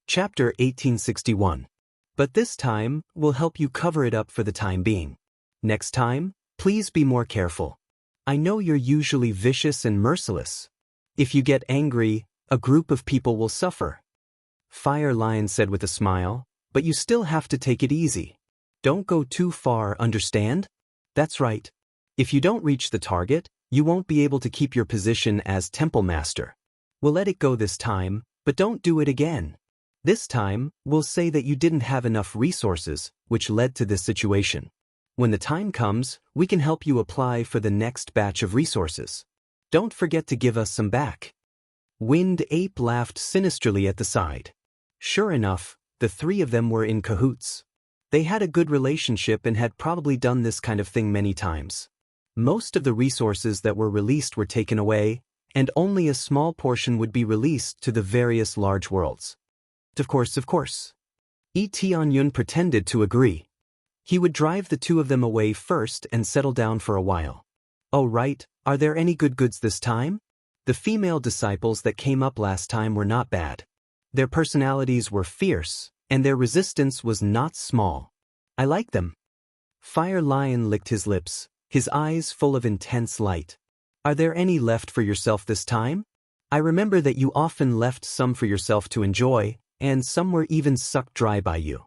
Chapter 1861. But this time, we'll help you cover it up for the time being. Next time, please be more careful. I know you're usually vicious and merciless. If you get angry, a group of people will suffer. Fire Lion said with a smile, but you still have to take it easy. Don't go too far, understand? That's right. If you don't reach the target, you won't be able to keep your position as Temple Master. We'll let it go this time, but don't do it again. This time, we'll say that you didn't have enough resources, which led to this situation. When the time comes, we can help you apply for the next batch of resources. Don't forget to give us some back. Wind Ape laughed sinisterly at the side. Sure enough, the three of them were in cahoots. They had a good relationship and had probably done this kind of thing many times. Most of the resources that were released were taken away, and only a small portion would be released to the various large worlds. Of course. Yun pretended to agree. He would drive the two of them away first and settle down for a while. Oh right, are there any good goods this time? The female disciples that came up last time were not bad. Their personalities were fierce, and their resistance was not small. I like them. Fire Lion licked his lips, his eyes full of intense light. Are there any left for yourself this time? I remember that you often left some for yourself to enjoy, and some were even sucked dry by you.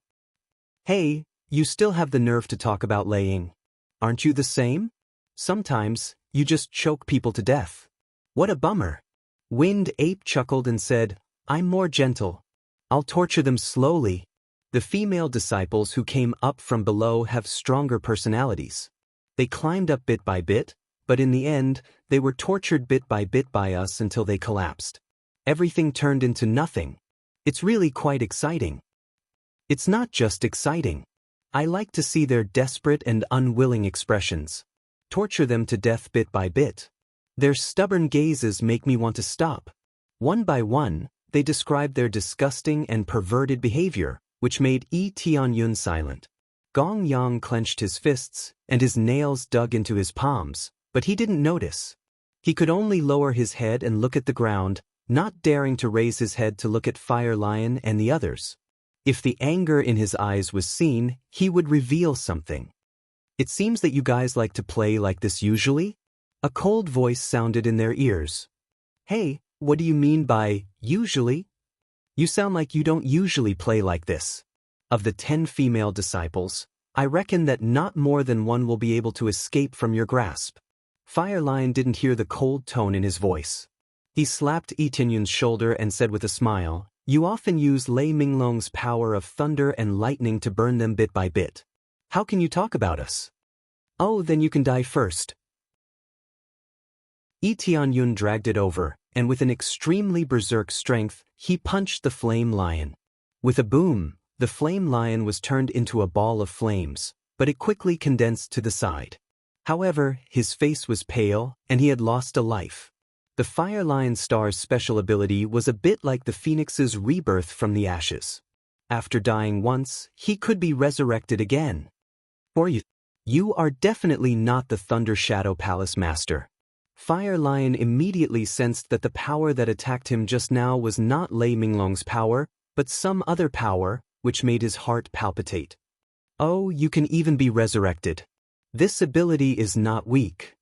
Hey, you still have the nerve to talk about laying. Aren't you the same? Sometimes, you just choke people to death. What a bummer. Wind Ape chuckled and said, I'm more gentle. I'll torture them slowly. The female disciples who came up from below have stronger personalities. They climbed up bit by bit, but in the end, they were tortured bit by us until they collapsed. Everything turned into nothing. It's really quite exciting. It's not just exciting. I like to see their desperate and unwilling expressions. Torture them to death bit by bit. Their stubborn gazes make me want to stop. One by one, they described their disgusting and perverted behavior, which made Yun silent. Gong Yang clenched his fists, and his nails dug into his palms, but he didn't notice. He could only lower his head and look at the ground, not daring to raise his head to look at Fire Lion and the others. If the anger in his eyes was seen, he would reveal something. It seems that you guys like to play like this usually? A cold voice sounded in their ears. Hey, what do you mean by, usually? You sound like you don't usually play like this. Of the 10 female disciples, I reckon that not more than one will be able to escape from your grasp. Fire Lion didn't hear the cold tone in his voice. He slapped Yun's shoulder and said with a smile, You often use Lei Minglong's power of thunder and lightning to burn them bit by bit. How can you talk about us? Oh, then you can die first. Yun dragged it over, and with an extremely berserk strength, he punched the flame lion. With a boom, the flame lion was turned into a ball of flames, but it quickly condensed to the side. However, his face was pale, and he had lost a life. The Fire Lion Star's special ability was a bit like the Phoenix's rebirth from the ashes. After dying once, he could be resurrected again. Or you are definitely not the Thunder Shadow Palace Master. Fire Lion immediately sensed that the power that attacked him just now was not Lei Minglong's power, but some other power, which made his heart palpitate. Oh, you can even be resurrected. This ability is not weak.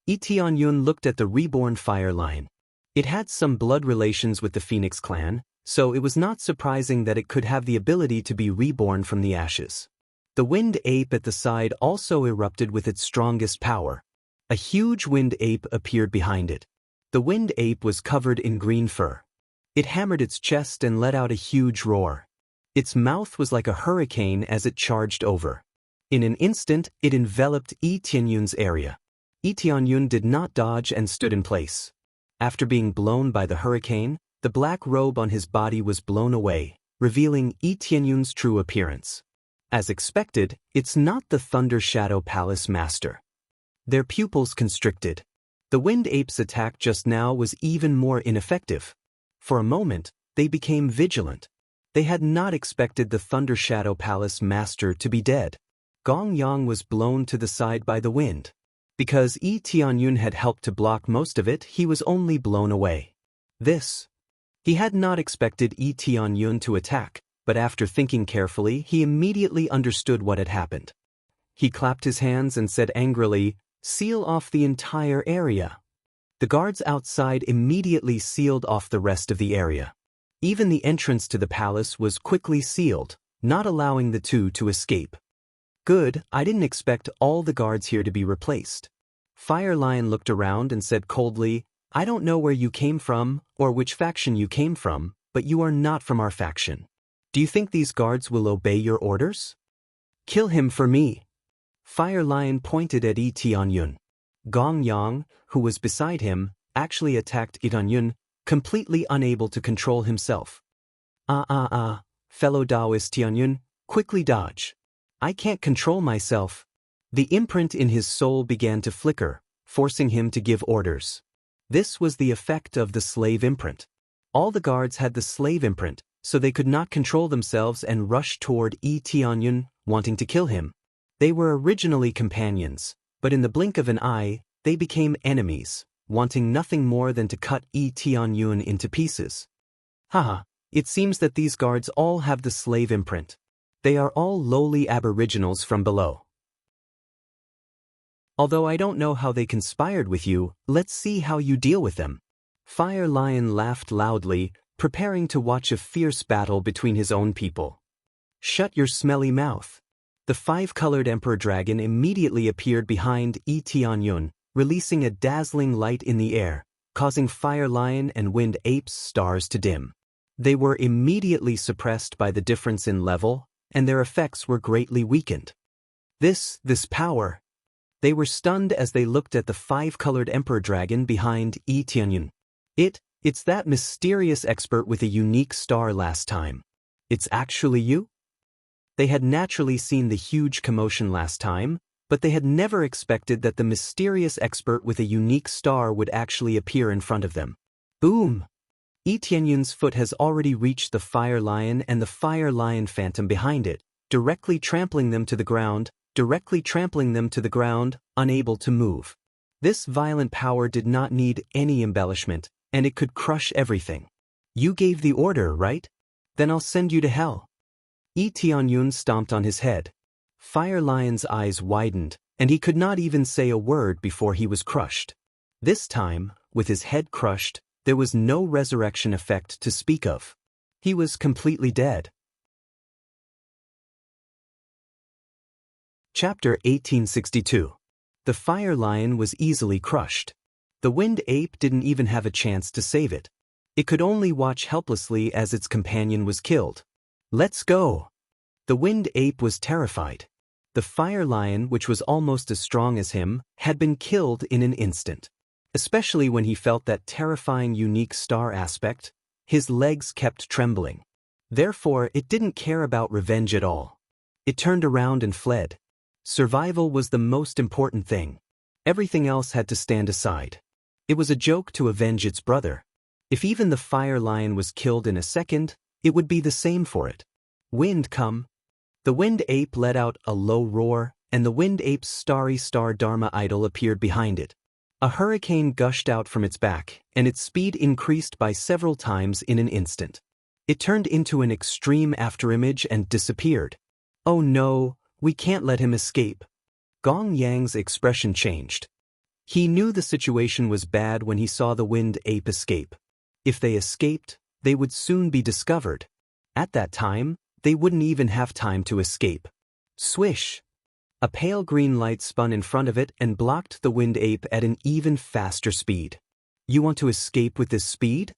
Yun looked at the reborn Fire Lion. It had some blood relations with the Phoenix clan, so it was not surprising that it could have the ability to be reborn from the ashes. The Wind Ape at the side also erupted with its strongest power. A huge Wind Ape appeared behind it. The Wind Ape was covered in green fur. It hammered its chest and let out a huge roar. Its mouth was like a hurricane as it charged over. In an instant, it enveloped Yun's area. Yun did not dodge and stood in place. After being blown by the hurricane, the black robe on his body was blown away, revealing Yun's true appearance. As expected, it's not the Thunder Shadow Palace Master. Their pupils constricted. The Wind Ape's attack just now was even more ineffective. For a moment, they became vigilant. They had not expected the Thunder Shadow Palace Master to be dead. Gong Yang was blown to the side by the wind. Because Yun had helped to block most of it, he was only blown away. This. He had not expected Tianyun to attack, but after thinking carefully, he immediately understood what had happened. He clapped his hands and said angrily, "Seal off the entire area." The guards outside immediately sealed off the rest of the area. Even the entrance to the palace was quickly sealed, not allowing the two to escape. Good, I didn't expect all the guards here to be replaced. Fire Lion looked around and said coldly, "I don't know where you came from or which faction you came from, but you are not from our faction. Do you think these guards will obey your orders? Kill him for me." Fire Lion pointed at Tianyun. Gong Yang, who was beside him, actually attacked Tianyun, completely unable to control himself. Fellow Taoist Tianyun, quickly dodge. I can't control myself. The imprint in his soul began to flicker, forcing him to give orders. This was the effect of the slave imprint. All the guards had the slave imprint, so they could not control themselves and rushed toward Tianyun, wanting to kill him. They were originally companions, but in the blink of an eye, they became enemies, wanting nothing more than to cut Tianyun into pieces. Haha, it seems that these guards all have the slave imprint. They are all lowly aboriginals from below. Although I don't know how they conspired with you, let's see how you deal with them. Fire Lion laughed loudly, preparing to watch a fierce battle between his own people. Shut your smelly mouth. The five-colored Emperor Dragon immediately appeared behind Tianyun, releasing a dazzling light in the air, causing Fire Lion and Wind Ape's stars to dim. They were immediately suppressed by the difference in level, and their effects were greatly weakened. This power. They were stunned as they looked at the five-colored Emperor Dragon behind Tianyun. It's that mysterious expert with a unique star last time. It's actually you? They had naturally seen the huge commotion last time, but they had never expected that the mysterious expert with a unique star would actually appear in front of them. Boom! Tianyun's foot has already reached the Fire Lion and the Fire Lion Phantom behind it, directly trampling them to the ground, unable to move. This violent power did not need any embellishment, and it could crush everything. You gave the order, right? Then I'll send you to hell. Tianyun stomped on his head. Fire Lion's eyes widened, and he could not even say a word before he was crushed. This time, with his head crushed, there was no resurrection effect to speak of. He was completely dead. Chapter 1862. The Fire Lion was easily crushed. The Wind Ape didn't even have a chance to save it. It could only watch helplessly as its companion was killed. Let's go! The Wind Ape was terrified. The Fire Lion, which was almost as strong as him, had been killed in an instant. Especially when he felt that terrifying unique star aspect, his legs kept trembling. Therefore, it didn't care about revenge at all. It turned around and fled. Survival was the most important thing. Everything else had to stand aside. It was a joke to avenge its brother. If even the Fire Lion was killed in a second, it would be the same for it. Wind come. The Wind Ape let out a low roar, and the Wind Ape's starry star Dharma idol appeared behind it. A hurricane gushed out from its back, and its speed increased by several times in an instant. It turned into an extreme afterimage and disappeared. Oh no, we can't let him escape. Gong Yang's expression changed. He knew the situation was bad when he saw the Wind Ape escape. If they escaped, they would soon be discovered. At that time, they wouldn't even have time to escape. Swish! A pale green light spun in front of it and blocked the Wind Ape at an even faster speed. You want to escape with this speed?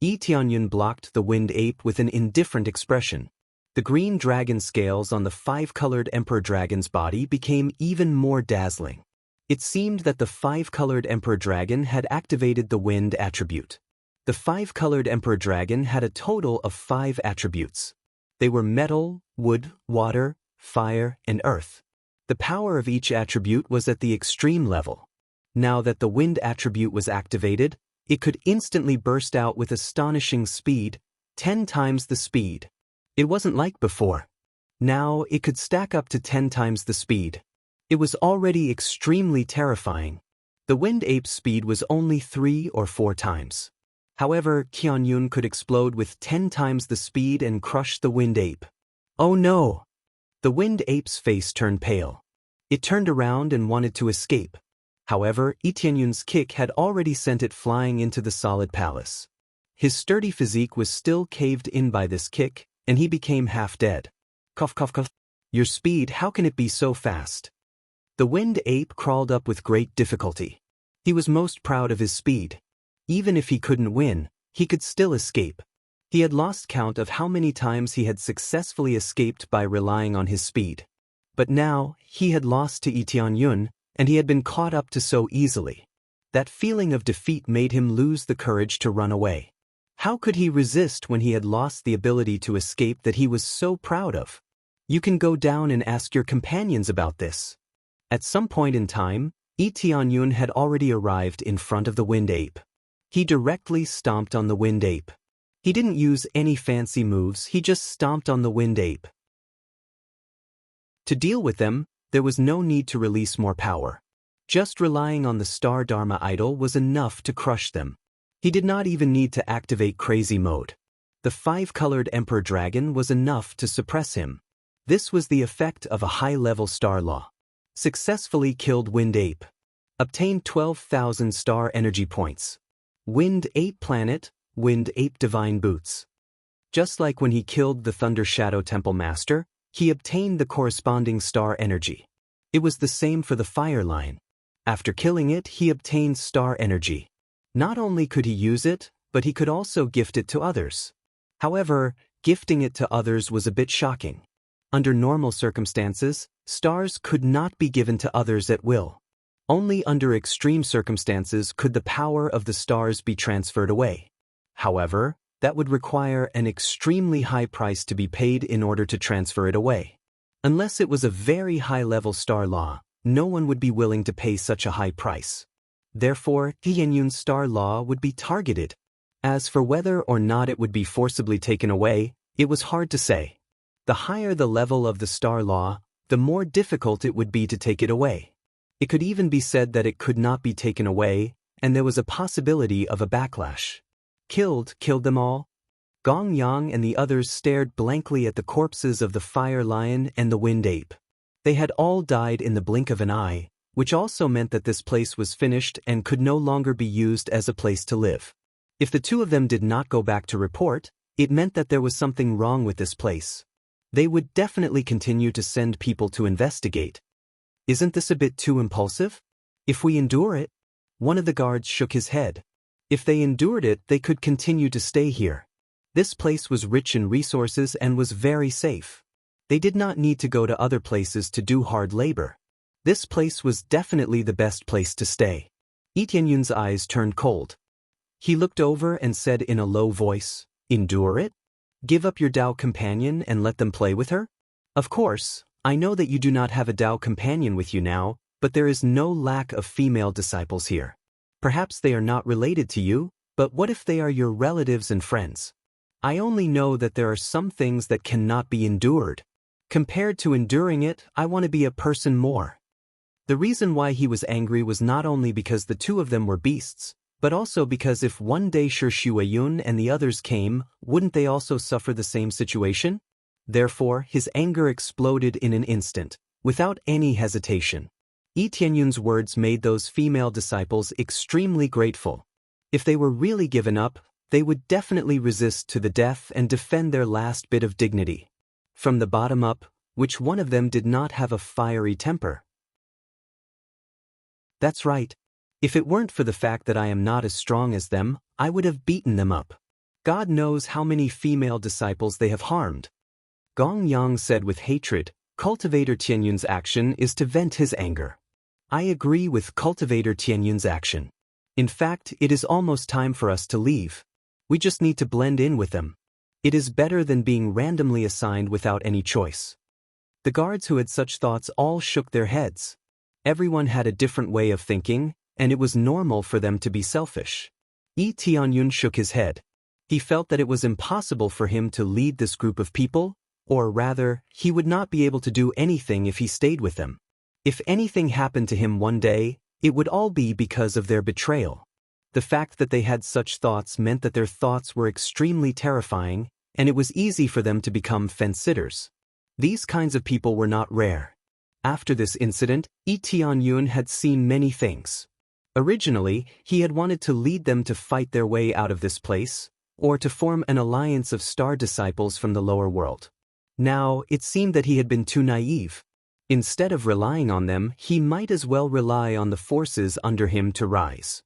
Tianyun blocked the Wind Ape with an indifferent expression. The green dragon scales on the five-colored Emperor Dragon's body became even more dazzling. It seemed that the five-colored Emperor Dragon had activated the wind attribute. The five-colored Emperor Dragon had a total of 5 attributes. They were metal, wood, water, fire, and earth. The power of each attribute was at the extreme level. Now that the wind attribute was activated, it could instantly burst out with astonishing speed, 10 times the speed. It wasn't like before. Now it could stack up to 10 times the speed. It was already extremely terrifying. The Wind Ape's speed was only 3 or 4 times. However, Tianyun could explode with 10 times the speed and crush the wind ape. Oh no! The wind ape's face turned pale. It turned around and wanted to escape. However, Tianyun's kick had already sent it flying into the solid palace. His sturdy physique was still caved in by this kick, and he became half dead. Cough cough cough. Your speed, how can it be so fast? The wind ape crawled up with great difficulty. He was most proud of his speed. Even if he couldn't win, he could still escape. He had lost count of how many times he had successfully escaped by relying on his speed. But now, he had lost to Tianyun, and he had been caught up to so easily. That feeling of defeat made him lose the courage to run away. How could he resist when he had lost the ability to escape that he was so proud of? You can go down and ask your companions about this. At some point in time, Tianyun had already arrived in front of the wind ape. He directly stomped on the wind ape. He didn't use any fancy moves, he just stomped on the wind ape. To deal with them, there was no need to release more power. Just relying on the Star Dharma idol was enough to crush them. He did not even need to activate crazy mode. The 5-colored Emperor Dragon was enough to suppress him. This was the effect of a high-level star law. Successfully killed Wind Ape. Obtained 12,000 star energy points. Wind Ape Planet, Wind Ape Divine Boots. Just like when he killed the Thunder Shadow Temple Master, he obtained the corresponding star energy. It was the same for the Fire Lion. After killing it, he obtained star energy. Not only could he use it, but he could also gift it to others. However, gifting it to others was a bit shocking. Under normal circumstances, stars could not be given to others at will. Only under extreme circumstances could the power of the stars be transferred away. However, that would require an extremely high price to be paid in order to transfer it away. Unless it was a very high-level star law, no one would be willing to pay such a high price. Therefore, Tianyun's star law would be targeted. As for whether or not it would be forcibly taken away, it was hard to say. The higher the level of the star law, the more difficult it would be to take it away. It could even be said that it could not be taken away, and there was a possibility of a backlash. Killed them all? Gong Yang and the others stared blankly at the corpses of the Fire Lion and the Wind Ape. They had all died in the blink of an eye, which also meant that this place was finished and could no longer be used as a place to live. If the two of them did not go back to report, it meant that there was something wrong with this place. They would definitely continue to send people to investigate. Isn't this a bit too impulsive? If we endure it? One of the guards shook his head. If they endured it, they could continue to stay here. This place was rich in resources and was very safe. They did not need to go to other places to do hard labor. This place was definitely the best place to stay. Tianyun's eyes turned cold. He looked over and said in a low voice, "Endure it? Give up your Dao companion and let them play with her? Of course, I know that you do not have a Dao companion with you now, but there is no lack of female disciples here. Perhaps they are not related to you, but what if they are your relatives and friends? I only know that there are some things that cannot be endured. Compared to enduring it, I want to be a person more." The reason why he was angry was not only because the two of them were beasts, but also because if one day Shi Shuayun and the others came, wouldn't they also suffer the same situation? Therefore, his anger exploded in an instant, without any hesitation. Tianyun's words made those female disciples extremely grateful. If they were really given up, they would definitely resist to the death and defend their last bit of dignity. From the bottom up, which one of them did not have a fiery temper? That's right. If it weren't for the fact that I am not as strong as them, I would have beaten them up. God knows how many female disciples they have harmed. Gong Yang said with hatred. Cultivator Tianyun's action is to vent his anger. I agree with Cultivator Tianyun's action. In fact, it is almost time for us to leave. We just need to blend in with them. It is better than being randomly assigned without any choice. The guards who had such thoughts all shook their heads. Everyone had a different way of thinking, and it was normal for them to be selfish. Tianyun shook his head. He felt that it was impossible for him to lead this group of people, or rather, he would not be able to do anything if he stayed with them. If anything happened to him one day, it would all be because of their betrayal. The fact that they had such thoughts meant that their thoughts were extremely terrifying, and it was easy for them to become fence-sitters. These kinds of people were not rare. After this incident, Yi Tianyun had seen many things. Originally, he had wanted to lead them to fight their way out of this place, or to form an alliance of star disciples from the lower world. Now, it seemed that he had been too naive. Instead of relying on them, he might as well rely on the forces under him to rise.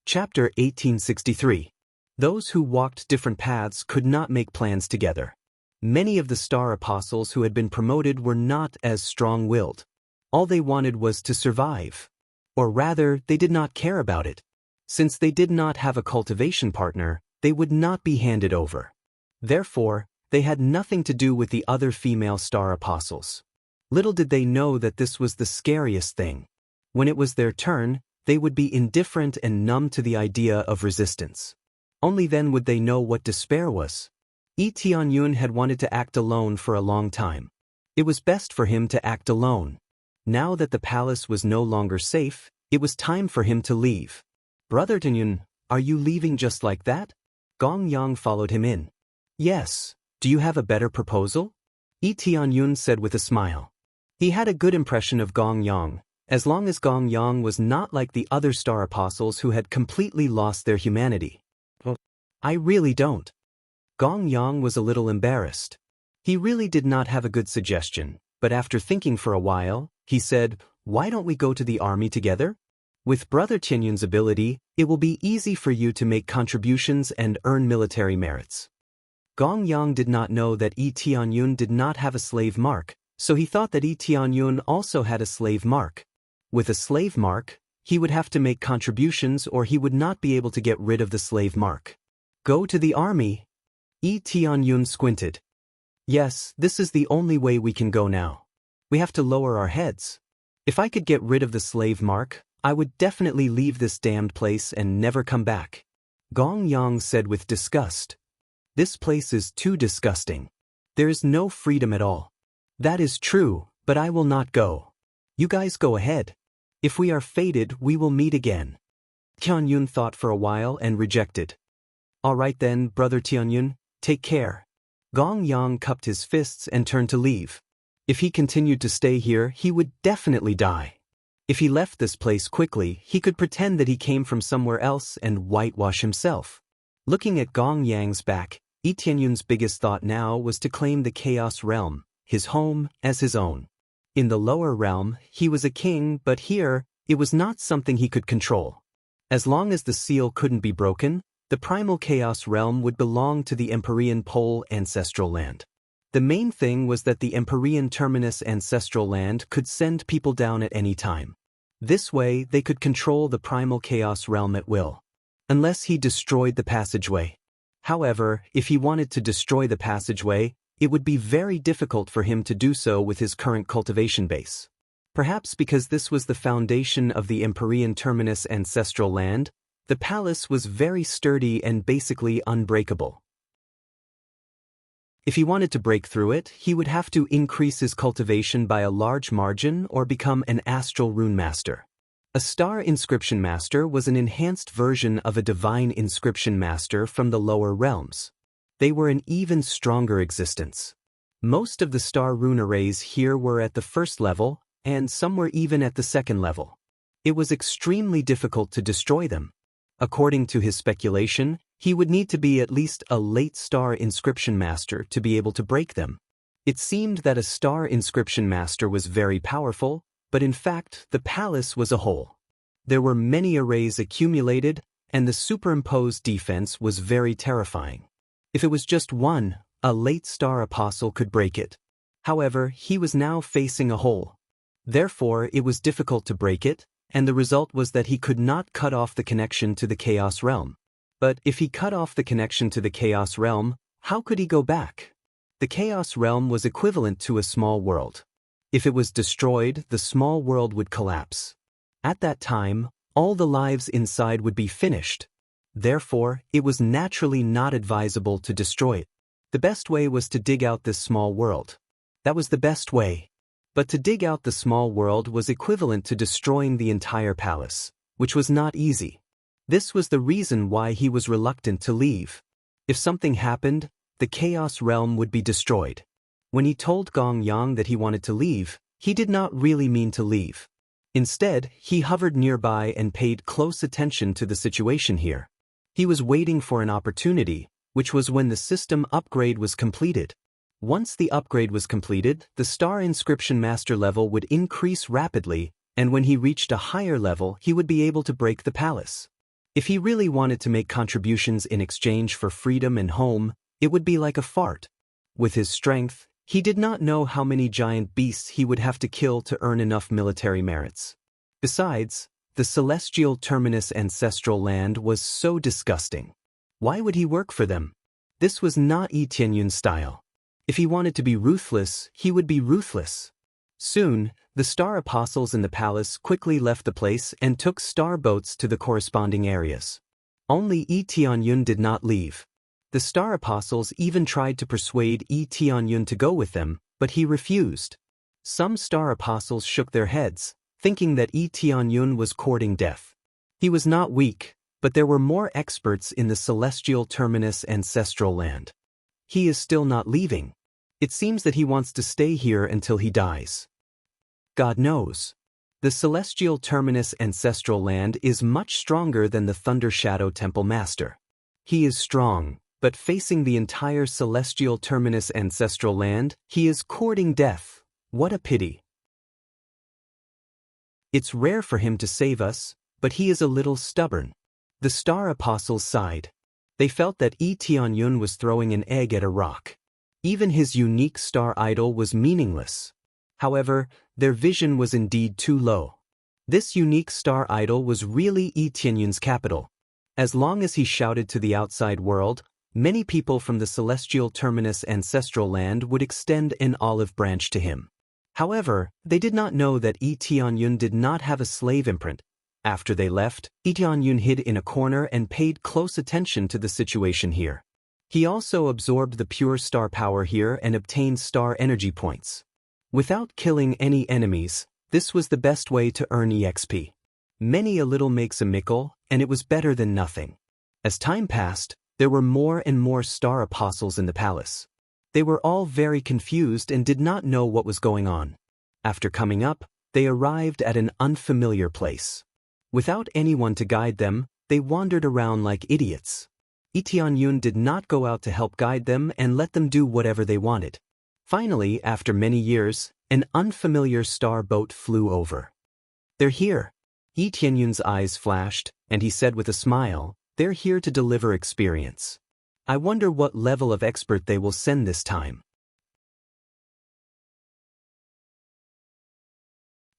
Chapter 1863. Those who walked different paths could not make plans together. Many of the star apostles who had been promoted were not as strong-willed. All they wanted was to survive. Or rather, they did not care about it. Since they did not have a cultivation partner, they would not be handed over. Therefore, they had nothing to do with the other female star apostles. Little did they know that this was the scariest thing. When it was their turn, they would be indifferent and numb to the idea of resistance. Only then would they know what despair was. Yi Tianyun had wanted to act alone for a long time. It was best for him to act alone. Now that the palace was no longer safe, it was time for him to leave. "Brother Tianyun, are you leaving just like that?" Gong Yang followed him in. "Yes. Do you have a better proposal?" Yi Tianyun said with a smile. He had a good impression of Gong Yang, as long as Gong Yang was not like the other star apostles who had completely lost their humanity. "I really don't." Gong Yang was a little embarrassed. He really did not have a good suggestion, but after thinking for a while, he said, "Why don't we go to the army together? With Brother Tianyun's ability, it will be easy for you to make contributions and earn military merits." Gong Yang did not know that Yi Tianyun did not have a slave mark, so he thought that Yi Tianyun also had a slave mark. With a slave mark, he would have to make contributions or he would not be able to get rid of the slave mark. "Go to the army?" Yi Tianyun squinted. "Yes, this is the only way we can go now. We have to lower our heads. If I could get rid of the slave mark, I would definitely leave this damned place and never come back." Gong Yang said with disgust. "This place is too disgusting. There is no freedom at all." "That is true, but I will not go. You guys go ahead. If we are fated, we will meet again." Tianyun thought for a while and rejected. "All right then, Brother Tianyun, take care." Gong Yang cupped his fists and turned to leave. If he continued to stay here, he would definitely die. If he left this place quickly, he could pretend that he came from somewhere else and whitewash himself. Looking at Gong Yang's back, Yi Tianyun's biggest thought now was to claim the Chaos Realm, his home, as his own. In the lower realm, he was a king, but here, it was not something he could control. As long as the seal couldn't be broken, the primal Chaos Realm would belong to the Empyrean Pole Ancestral Land. The main thing was that the Empyrean Terminus Ancestral Land could send people down at any time. This way, they could control the primal Chaos Realm at will. Unless he destroyed the passageway. However, if he wanted to destroy the passageway, it would be very difficult for him to do so with his current cultivation base. Perhaps because this was the foundation of the Empyrean Terminus Ancestral Land, the palace was very sturdy and basically unbreakable. If he wanted to break through it, he would have to increase his cultivation by a large margin or become an astral rune master. A star inscription master was an enhanced version of a divine inscription master from the lower realms. They were an even stronger existence. Most of the star rune arrays here were at the first level, and some were even at the second level. It was extremely difficult to destroy them. According to his speculation, he would need to be at least a late star inscription master to be able to break them. It seemed that a star inscription master was very powerful, but in fact, the palace was a whole. There were many arrays accumulated, and the superimposed defense was very terrifying. If it was just one, a late star apostle could break it. However, he was now facing a hole. Therefore, it was difficult to break it, and the result was that he could not cut off the connection to the Chaos Realm. But if he cut off the connection to the Chaos Realm, how could he go back? The Chaos Realm was equivalent to a small world. If it was destroyed, the small world would collapse. At that time, all the lives inside would be finished. Therefore, it was naturally not advisable to destroy it. The best way was to dig out this small world. That was the best way. But to dig out the small world was equivalent to destroying the entire palace, which was not easy. This was the reason why he was reluctant to leave. If something happened, the Chaos Realm would be destroyed. When he told Gong Yang that he wanted to leave, he did not really mean to leave. Instead, he hovered nearby and paid close attention to the situation here. He was waiting for an opportunity, which was when the system upgrade was completed. Once the upgrade was completed, the Star Inscription Master level would increase rapidly, and when he reached a higher level, he would be able to break the palace. If he really wanted to make contributions in exchange for freedom and home, it would be like a fart. With his strength, he did not know how many giant beasts he would have to kill to earn enough military merits. Besides, the celestial terminus ancestral land was so disgusting. Why would he work for them? This was not Yi Tianyun's style. If he wanted to be ruthless, he would be ruthless. Soon, the star apostles in the palace quickly left the place and took star boats to the corresponding areas. Only Yi Tianyun did not leave. The star apostles even tried to persuade Yi Tianyun to go with them, but he refused. Some star apostles shook their heads, thinking that Yi Tianyun was courting death. He was not weak, but there were more experts in the celestial terminus ancestral land. He is still not leaving. It seems that he wants to stay here until he dies. God knows. The celestial terminus ancestral land is much stronger than the Thunder Shadow Temple Master. He is strong, but facing the entire celestial terminus ancestral land, he is courting death. What a pity. It's rare for him to save us, but he is a little stubborn. The star apostles sighed. They felt that Yi Tianyun was throwing an egg at a rock. Even his unique star idol was meaningless. However, their vision was indeed too low. This unique star idol was really Yi Tianyun's capital. As long as he shouted to the outside world, many people from the celestial terminus ancestral land would extend an olive branch to him. However, they did not know that Yi Tianyun did not have a slave imprint. After they left, Yi Tianyun hid in a corner and paid close attention to the situation here. He also absorbed the pure star power here and obtained star energy points. Without killing any enemies, this was the best way to earn EXP. Many a little makes a mickle, and it was better than nothing. As time passed, there were more and more star apostles in the palace. They were all very confused and did not know what was going on. After coming up, they arrived at an unfamiliar place. Without anyone to guide them, they wandered around like idiots. Yi Tianyun did not go out to help guide them and let them do whatever they wanted. Finally, after many years, an unfamiliar star boat flew over. "They're here." Yi Tianyun's eyes flashed, and he said with a smile, "They're here to deliver experience. I wonder what level of expert they will send this time."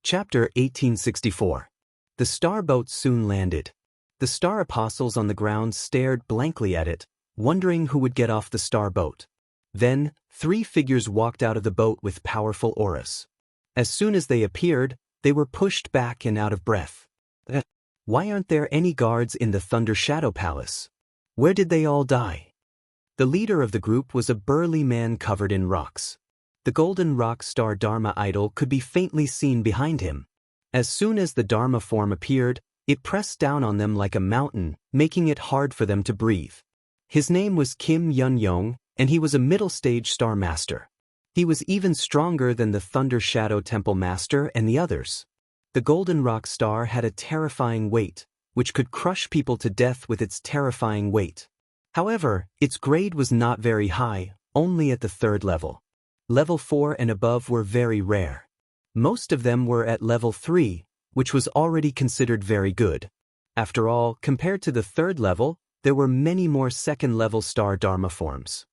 Chapter 1864. The star boat soon landed. The star apostles on the ground stared blankly at it, wondering who would get off the star boat. Then, 3 figures walked out of the boat with powerful auras. As soon as they appeared, they were pushed back and out of breath. Why aren't there any guards in the Thunder Shadow Palace? Where did they all die? The leader of the group was a burly man covered in rocks. The golden rock star Dharma idol could be faintly seen behind him. As soon as the Dharma form appeared, it pressed down on them like a mountain, making it hard for them to breathe. His name was Kim Yun-yong, and he was a middle-stage star master. He was even stronger than the Thunder Shadow Temple Master and the others. The golden rock star had a terrifying weight, which could crush people to death with its terrifying weight. However, its grade was not very high, only at the 3rd level. Level 4 and above were very rare. Most of them were at level 3, which was already considered very good. After all, compared to the 3rd level, there were many more 2nd-level star Dharma forms.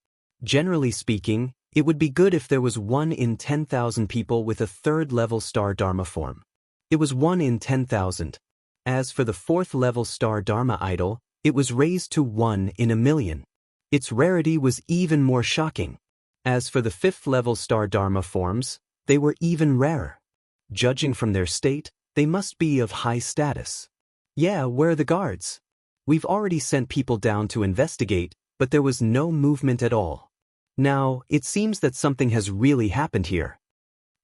Generally speaking, it would be good if there was 1 in 10,000 people with a 3rd-level star Dharma form. It was 1 in 10,000. As for the 4th-level star Dharma idol, it was raised to 1 in a million. Its rarity was even more shocking. As for the 5th-level star Dharma forms, they were even rarer. Judging from their state, they must be of high status. Yeah, where are the guards? We've already sent people down to investigate, but there was no movement at all. Now, it seems that something has really happened here.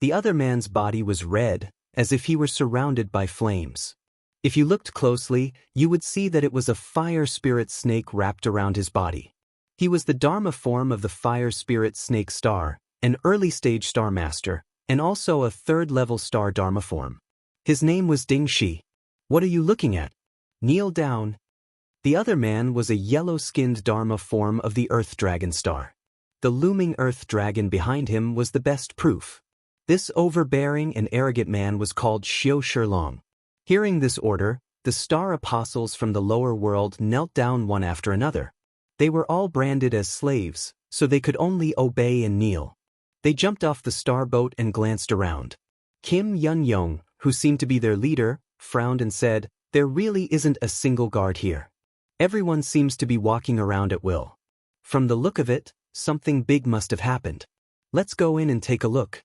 The other man's body was red, as if he were surrounded by flames. If you looked closely, you would see that it was a fire spirit snake wrapped around his body. He was the Dharma form of the fire spirit snake star, an early-stage star master, and also a third-level star Dharma form. His name was Ding Shi. What are you looking at? Kneel down. The other man was a yellow-skinned Dharma form of the Earth Dragon star. The looming Earth Dragon behind him was the best proof. This overbearing and arrogant man was called Xiu Shilong. Hearing this order, the star apostles from the lower world knelt down one after another. They were all branded as slaves, so they could only obey and kneel. They jumped off the star boat and glanced around. Kim Yun-yong, who seemed to be their leader, frowned and said, "There really isn't a single guard here. Everyone seems to be walking around at will. From the look of it, something big must have happened. Let's go in and take a look."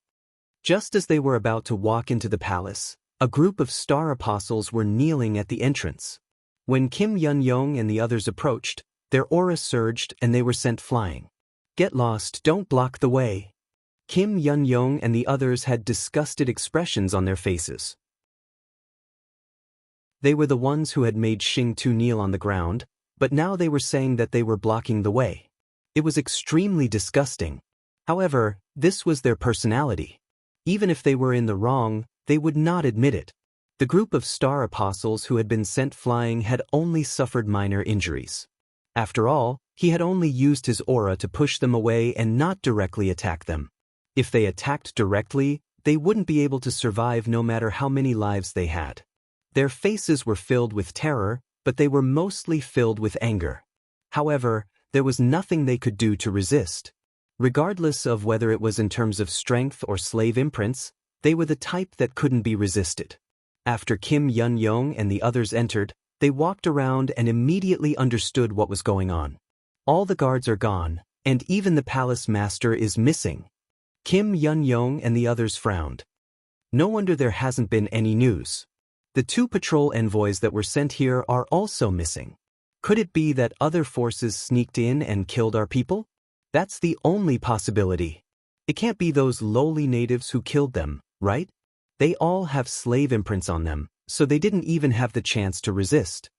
Just as they were about to walk into the palace, a group of star apostles were kneeling at the entrance. When Kim Yun-yong and the others approached, their aura surged and they were sent flying. "Get lost, don't block the way." Kim Yun-yong and the others had disgusted expressions on their faces. They were the ones who had made Xing Tu kneel on the ground, but now they were saying that they were blocking the way. It was extremely disgusting. However, this was their personality. Even if they were in the wrong, they would not admit it. The group of star apostles who had been sent flying had only suffered minor injuries. After all, he had only used his aura to push them away and not directly attack them. If they attacked directly, they wouldn't be able to survive no matter how many lives they had. Their faces were filled with terror, but they were mostly filled with anger. However, there was nothing they could do to resist. Regardless of whether it was in terms of strength or slave imprints, they were the type that couldn't be resisted. After Kim Yun-yong and the others entered, they walked around and immediately understood what was going on. All the guards are gone, and even the palace master is missing. Kim Yun-yong and the others frowned. No wonder there hasn't been any news. The 2 patrol envoys that were sent here are also missing. Could it be that other forces sneaked in and killed our people? That's the only possibility. It can't be those lowly natives who killed them, right? They all have slave imprints on them, so they didn't even have the chance to resist.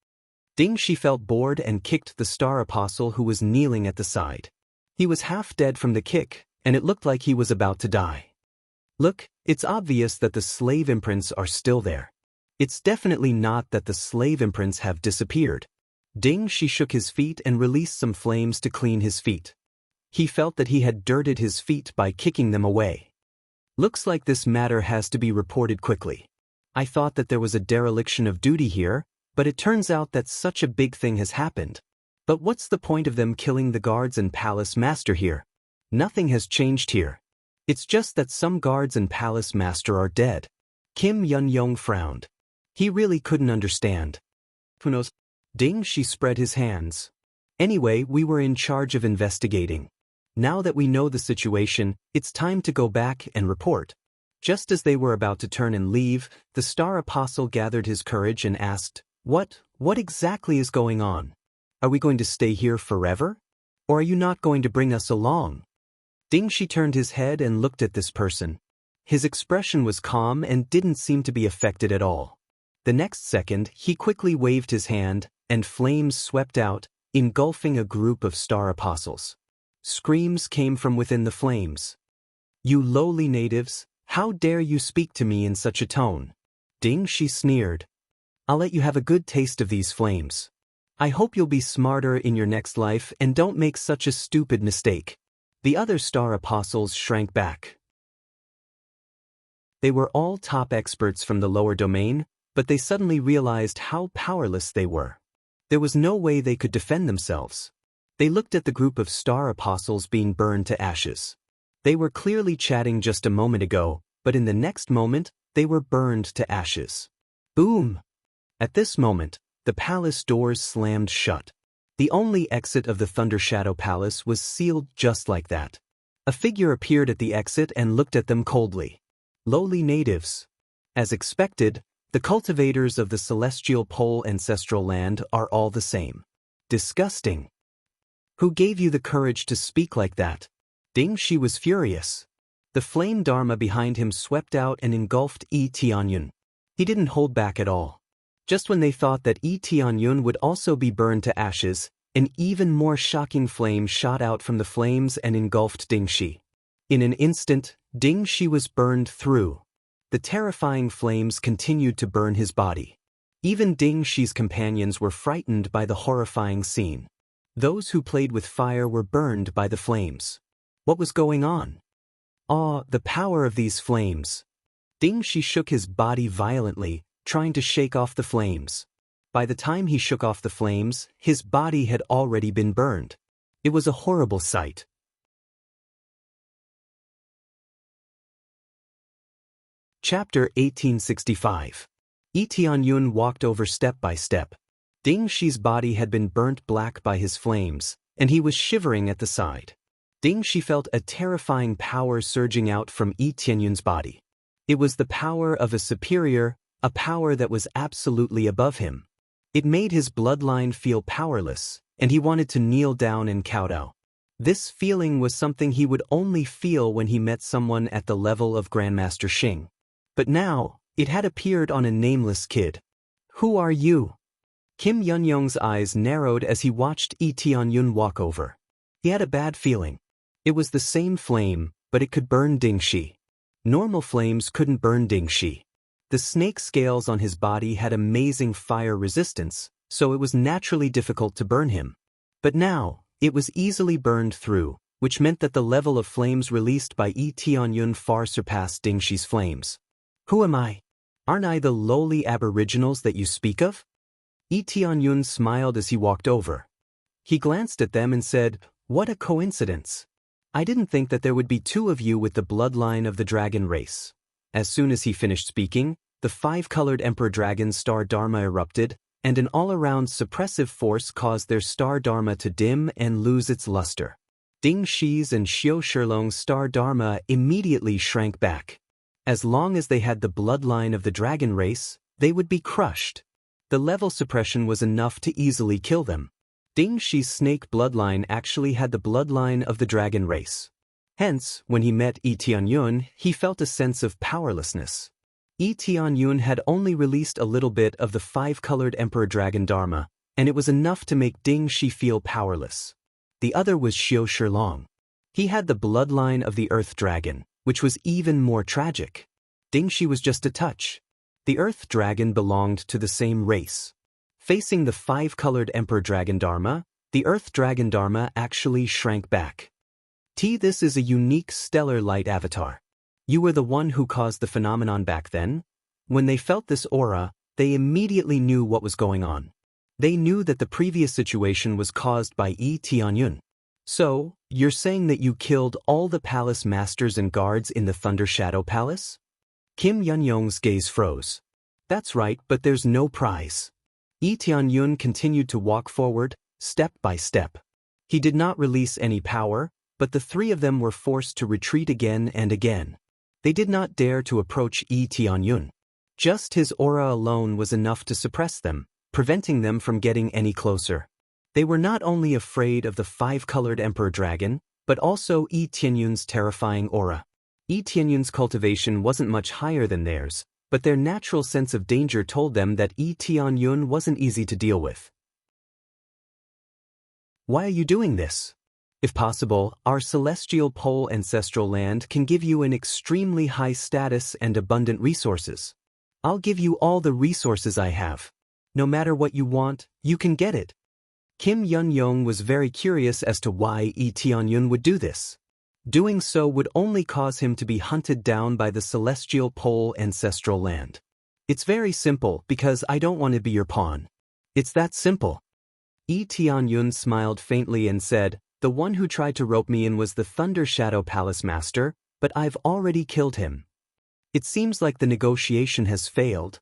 Ding Shi felt bored and kicked the star apostle who was kneeling at the side. He was half dead from the kick, and it looked like he was about to die. Look, it's obvious that the slave imprints are still there. It's definitely not that the slave imprints have disappeared. Ding Shi shook his feet and released some flames to clean his feet. He felt that he had dirted his feet by kicking them away. Looks like this matter has to be reported quickly. I thought that there was a dereliction of duty here, but it turns out that such a big thing has happened. But what's the point of them killing the guards and palace master here? Nothing has changed here. It's just that some guards and palace master are dead. Kim Yun-yong frowned. He really couldn't understand. Who knows? Ding Shi spread his hands. Anyway, we were in charge of investigating. Now that we know the situation, it's time to go back and report. Just as they were about to turn and leave, the star apostle gathered his courage and asked, What exactly is going on? Are we going to stay here forever? Or are you not going to bring us along? Ding Shi turned his head and looked at this person. His expression was calm and didn't seem to be affected at all. The next second, he quickly waved his hand, and flames swept out, engulfing a group of star apostles. Screams came from within the flames. "You lowly natives, how dare you speak to me in such a tone?" Ding Shi sneered. "I'll let you have a good taste of these flames. I hope you'll be smarter in your next life and don't make such a stupid mistake." The other star apostles shrank back. They were all top experts from the lower domain, but they suddenly realized how powerless they were. There was no way they could defend themselves. They looked at the group of star apostles being burned to ashes. They were clearly chatting just a moment ago, but in the next moment, they were burned to ashes. Boom! At this moment, the palace doors slammed shut. The only exit of the Thunder Shadow Palace was sealed just like that. A figure appeared at the exit and looked at them coldly. Lowly natives. As expected, the cultivators of the celestial pole ancestral land are all the same. Disgusting. Who gave you the courage to speak like that? Ding Shi was furious. The flame dharma behind him swept out and engulfed Yi Tianyun. He didn't hold back at all. Just when they thought that Yi Tianyun would also be burned to ashes, an even more shocking flame shot out from the flames and engulfed Ding Shi. In an instant, Ding Shi was burned through. The terrifying flames continued to burn his body. Even Ding Shi's companions were frightened by the horrifying scene. Those who played with fire were burned by the flames. What was going on? The power of these flames. Ding Shi shook his body violently, trying to shake off the flames. By the time he shook off the flames, his body had already been burned. It was a horrible sight. Chapter 1865. Yi Tianyun walked over step by step. Ding Shi's body had been burnt black by his flames, and he was shivering at the side. Ding Shi felt a terrifying power surging out from Yi Tianyun's body. It was the power of a superior, a power that was absolutely above him. It made his bloodline feel powerless, and he wanted to kneel down and kowtow. This feeling was something he would only feel when he met someone at the level of Grandmaster Xing. But now, it had appeared on a nameless kid. Who are you? Kim Yunyong's eyes narrowed as he watched Yi Tianyun walk over. He had a bad feeling. It was the same flame, but it could burn Ding Shi. Normal flames couldn't burn Ding Shi. The snake scales on his body had amazing fire resistance, so it was naturally difficult to burn him. But now, it was easily burned through, which meant that the level of flames released by Yi Tianyun far surpassed Ding Shi's flames. Who am I? Aren't I the lowly aboriginals that you speak of? Yi Tianyun smiled as he walked over. He glanced at them and said, "What a coincidence. I didn't think that there would be two of you with the bloodline of the dragon race." As soon as he finished speaking, the five-colored Emperor Dragon's star dharma erupted, and an all-around suppressive force caused their star dharma to dim and lose its luster. Ding Shi's and Xiao Shilong's star dharma immediately shrank back. As long as they had the bloodline of the dragon race, they would be crushed. The level suppression was enough to easily kill them. Ding Shi's snake bloodline actually had the bloodline of the dragon race. Hence, when he met Yi Tianyun, he felt a sense of powerlessness. Yi Tianyun had only released a little bit of the five-colored Emperor Dragon Dharma, and it was enough to make Ding Shi feel powerless. The other was Xiao Shilong. He had the bloodline of the Earth Dragon, which was even more tragic. Ding Shi was just a touch. The Earth Dragon belonged to the same race. Facing the five-colored Emperor Dragon Dharma, the Earth Dragon Dharma actually shrank back. This is a unique stellar light avatar. You were the one who caused the phenomenon back then? When they felt this aura, they immediately knew what was going on. They knew that the previous situation was caused by Yi Tianyun. So, you're saying that you killed all the palace masters and guards in the Thunder Shadow Palace? Kim Yunyong's gaze froze. That's right, but there's no prize. Yi Tianyun continued to walk forward, step by step. He did not release any power, but the three of them were forced to retreat again and again. They did not dare to approach Yi Tianyun. Just his aura alone was enough to suppress them, preventing them from getting any closer. They were not only afraid of the five-colored Emperor Dragon, but also Yi Tianyun's terrifying aura. Yi Tianyun's cultivation wasn't much higher than theirs, but their natural sense of danger told them that Yi Tianyun wasn't easy to deal with. Why are you doing this? If possible, our celestial pole ancestral land can give you an extremely high status and abundant resources. I'll give you all the resources I have. No matter what you want, you can get it. Kim Yunyong was very curious as to why Yi Tianyun would do this. Doing so would only cause him to be hunted down by the celestial pole ancestral land. It's very simple because I don't want to be your pawn. It's that simple. Yi Tianyun smiled faintly and said, "The one who tried to rope me in was the Thunder Shadow Palace Master, but I've already killed him. It seems like the negotiation has failed."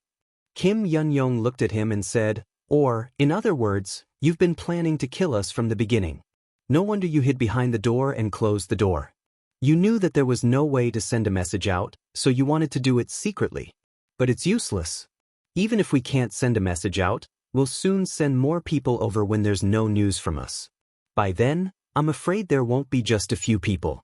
Kim Yunyong looked at him and said, "Or, in other words, you've been planning to kill us from the beginning. No wonder you hid behind the door and closed the door. You knew that there was no way to send a message out, so you wanted to do it secretly. But it's useless. Even if we can't send a message out, we'll soon send more people over when there's no news from us. By then, I'm afraid there won't be just a few people.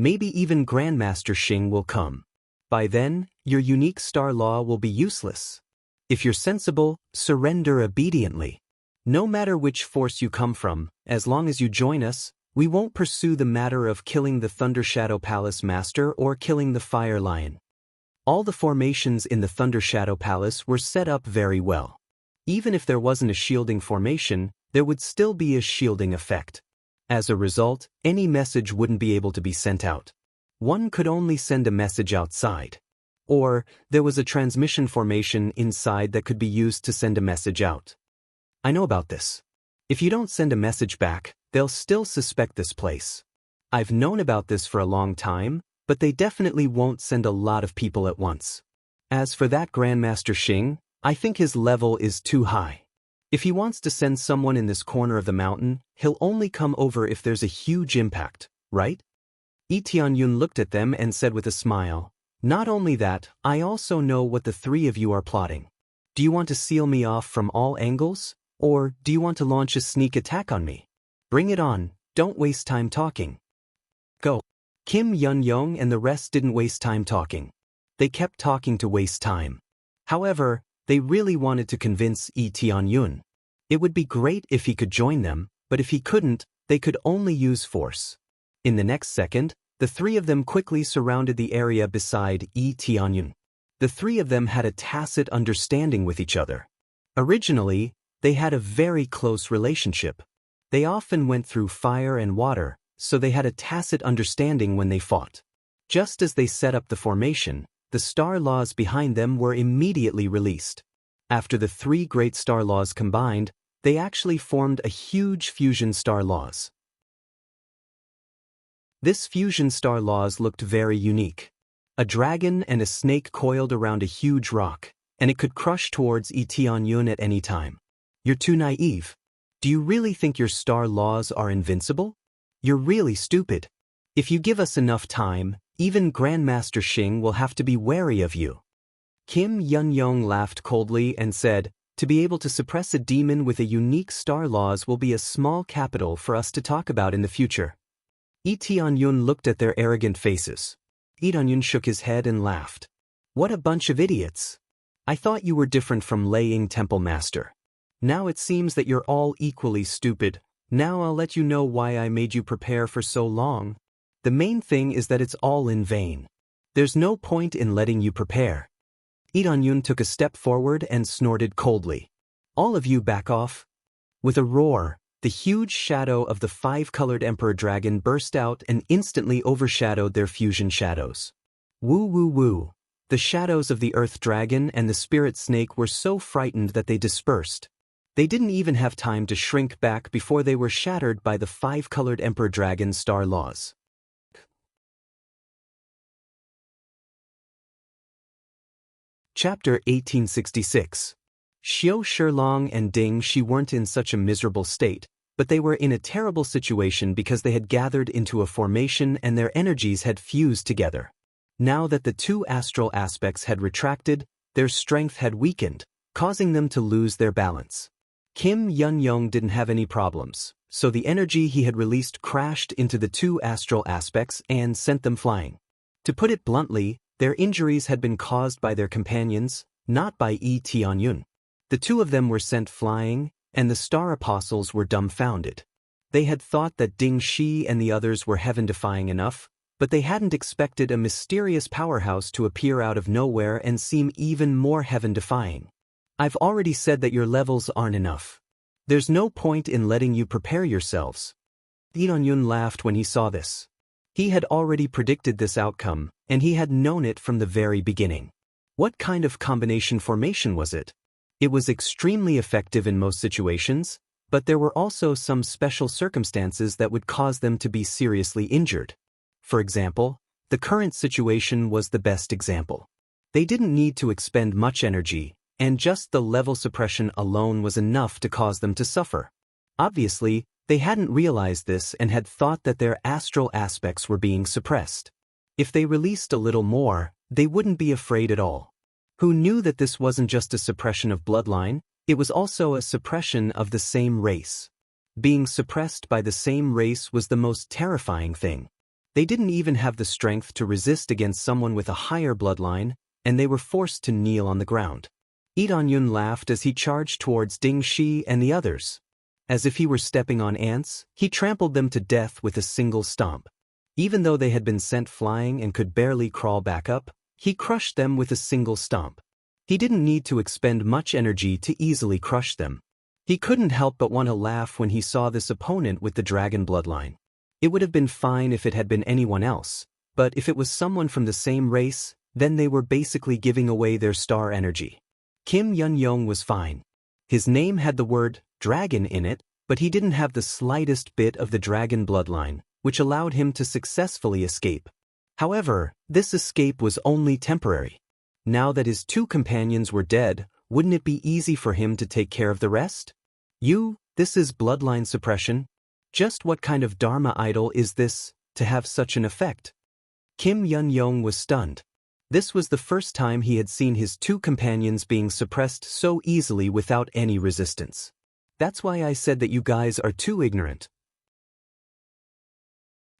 Maybe even Grandmaster Xing will come. By then, your unique star law will be useless. If you're sensible, surrender obediently. No matter which force you come from, as long as you join us, we won't pursue the matter of killing the Thunder Shadow Palace Master or killing the Fire Lion. All the formations in the Thunder Shadow Palace were set up very well. Even if there wasn't a shielding formation, there would still be a shielding effect. As a result, any message wouldn't be able to be sent out. One could only send a message outside. Or, there was a transmission formation inside that could be used to send a message out. I know about this. If you don't send a message back, they'll still suspect this place. I've known about this for a long time, but they definitely won't send a lot of people at once. As for that Grandmaster Xing, I think his level is too high. If he wants to send someone in this corner of the mountain, he'll only come over if there's a huge impact, right? Yi Tianyun looked at them and said with a smile, "Not only that, I also know what the three of you are plotting. Do you want to seal me off from all angles? Or do you want to launch a sneak attack on me? Bring it on, don't waste time talking. Go." Kim Yun-young and the rest didn't waste time talking. They kept talking to waste time. However, they really wanted to convince Yi Tianyun. It would be great if he could join them, but if he couldn't, they could only use force. In the next second, the three of them quickly surrounded the area beside Yi Tianyun. The three of them had a tacit understanding with each other. Originally, they had a very close relationship. They often went through fire and water, so they had a tacit understanding when they fought. Just as they set up the formation, the star laws behind them were immediately released. After the three great star laws combined, they actually formed a huge fusion star laws. This fusion star laws looked very unique. A dragon and a snake coiled around a huge rock, and it could crush towards Yi Tianyun at any time. You're too naive. Do you really think your star laws are invincible? You're really stupid. If you give us enough time, even Grandmaster Xing will have to be wary of you. Kim Yun-young laughed coldly and said, "To be able to suppress a demon with a unique star laws will be a small capital for us to talk about in the future." Yi Tianyun looked at their arrogant faces. Yi Tianyun shook his head and laughed. "What a bunch of idiots. I thought you were different from Lei Ying Temple Master. Now it seems that you're all equally stupid. Now I'll let you know why I made you prepare for so long. The main thing is that it's all in vain. There's no point in letting you prepare." Yi Tianyun took a step forward and snorted coldly. "All of you back off." With a roar, the huge shadow of the five-colored Emperor Dragon burst out and instantly overshadowed their fusion shadows. Woo woo woo. The shadows of the Earth Dragon and the Spirit Snake were so frightened that they dispersed. They didn't even have time to shrink back before they were shattered by the five-colored Emperor Dragon star laws. Chapter 1866. Xiao Shilong and Ding Shi weren't in such a miserable state, but they were in a terrible situation because they had gathered into a formation and their energies had fused together. Now that the two astral aspects had retracted, their strength had weakened, causing them to lose their balance. Kim Yun-young didn't have any problems, so the energy he had released crashed into the two astral aspects and sent them flying. To put it bluntly, their injuries had been caused by their companions, not by Yi Tianyun. The two of them were sent flying, and the star apostles were dumbfounded. They had thought that Ding Shi and the others were heaven-defying enough, but they hadn't expected a mysterious powerhouse to appear out of nowhere and seem even more heaven-defying. "I've already said that your levels aren't enough. There's no point in letting you prepare yourselves." Yi Tianyun laughed when he saw this. He had already predicted this outcome, and he had known it from the very beginning. What kind of combination formation was it? It was extremely effective in most situations, but there were also some special circumstances that would cause them to be seriously injured. For example, the current situation was the best example. They didn't need to expend much energy, and just the level suppression alone was enough to cause them to suffer. Obviously, they hadn't realized this and had thought that their astral aspects were being suppressed. If they released a little more, they wouldn't be afraid at all. Who knew that this wasn't just a suppression of bloodline, it was also a suppression of the same race. Being suppressed by the same race was the most terrifying thing. They didn't even have the strength to resist against someone with a higher bloodline, and they were forced to kneel on the ground. Lee Dong-yun laughed as he charged towards Ding Shi and the others. As if he were stepping on ants, he trampled them to death with a single stomp. Even though they had been sent flying and could barely crawl back up, he crushed them with a single stomp. He didn't need to expend much energy to easily crush them. He couldn't help but want to laugh when he saw this opponent with the dragon bloodline. It would have been fine if it had been anyone else, but if it was someone from the same race, then they were basically giving away their star energy. Kim Yun-yong was fine. His name had the word dragon in it, but he didn't have the slightest bit of the dragon bloodline, which allowed him to successfully escape. However, this escape was only temporary. Now that his two companions were dead, wouldn't it be easy for him to take care of the rest? This is bloodline suppression? Just what kind of Dharma idol is this, to have such an effect? Kim Yun-yong was stunned. This was the first time he had seen his two companions being suppressed so easily without any resistance. That's why I said that you guys are too ignorant.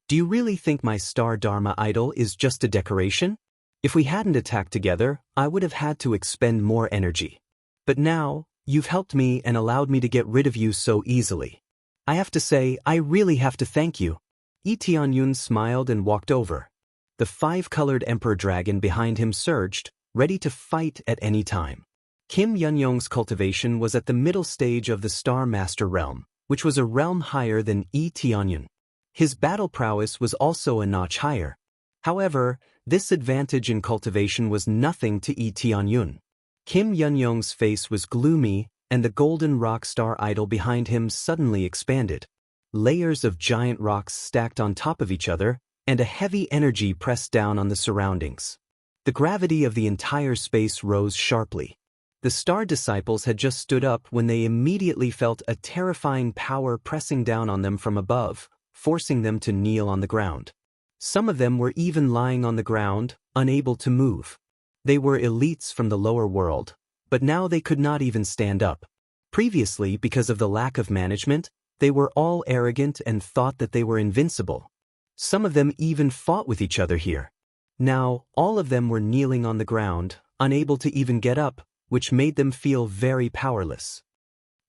Do you really think my star Dharma idol is just a decoration? If we hadn't attacked together, I would have had to expend more energy. But now, you've helped me and allowed me to get rid of you so easily. I have to say, I really have to thank you. Lee Tianyun smiled and walked over. The five-colored emperor dragon behind him surged, ready to fight at any time. Kim Yun-yong's cultivation was at the middle stage of the Star Master realm, which was a realm higher than Lee Tianyun. His battle prowess was also a notch higher. However, this advantage in cultivation was nothing to Lee Tianyun. Kim Yun-yong's face was gloomy, and the golden rock star idol behind him suddenly expanded. Layers of giant rocks stacked on top of each other, and a heavy energy pressed down on the surroundings. The gravity of the entire space rose sharply. The star disciples had just stood up when they immediately felt a terrifying power pressing down on them from above, forcing them to kneel on the ground. Some of them were even lying on the ground, unable to move. They were elites from the lower world, but now they could not even stand up. Previously, because of the lack of management, they were all arrogant and thought that they were invincible. Some of them even fought with each other here. Now, all of them were kneeling on the ground, unable to even get up, which made them feel very powerless.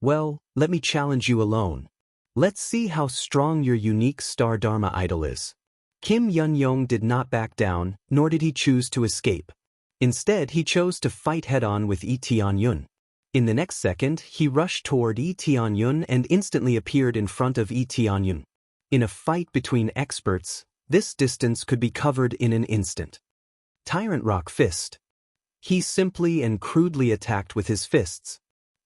Well, let me challenge you alone. Let's see how strong your unique star Dharma idol is. Kim Yun-yong did not back down, nor did he choose to escape. Instead, he chose to fight head-on with Lee Tianyun. In the next second, he rushed toward Lee Tianyun and instantly appeared in front of Lee Tianyun. In a fight between experts, this distance could be covered in an instant. Tyrant Rock Fist. He simply and crudely attacked with his fists.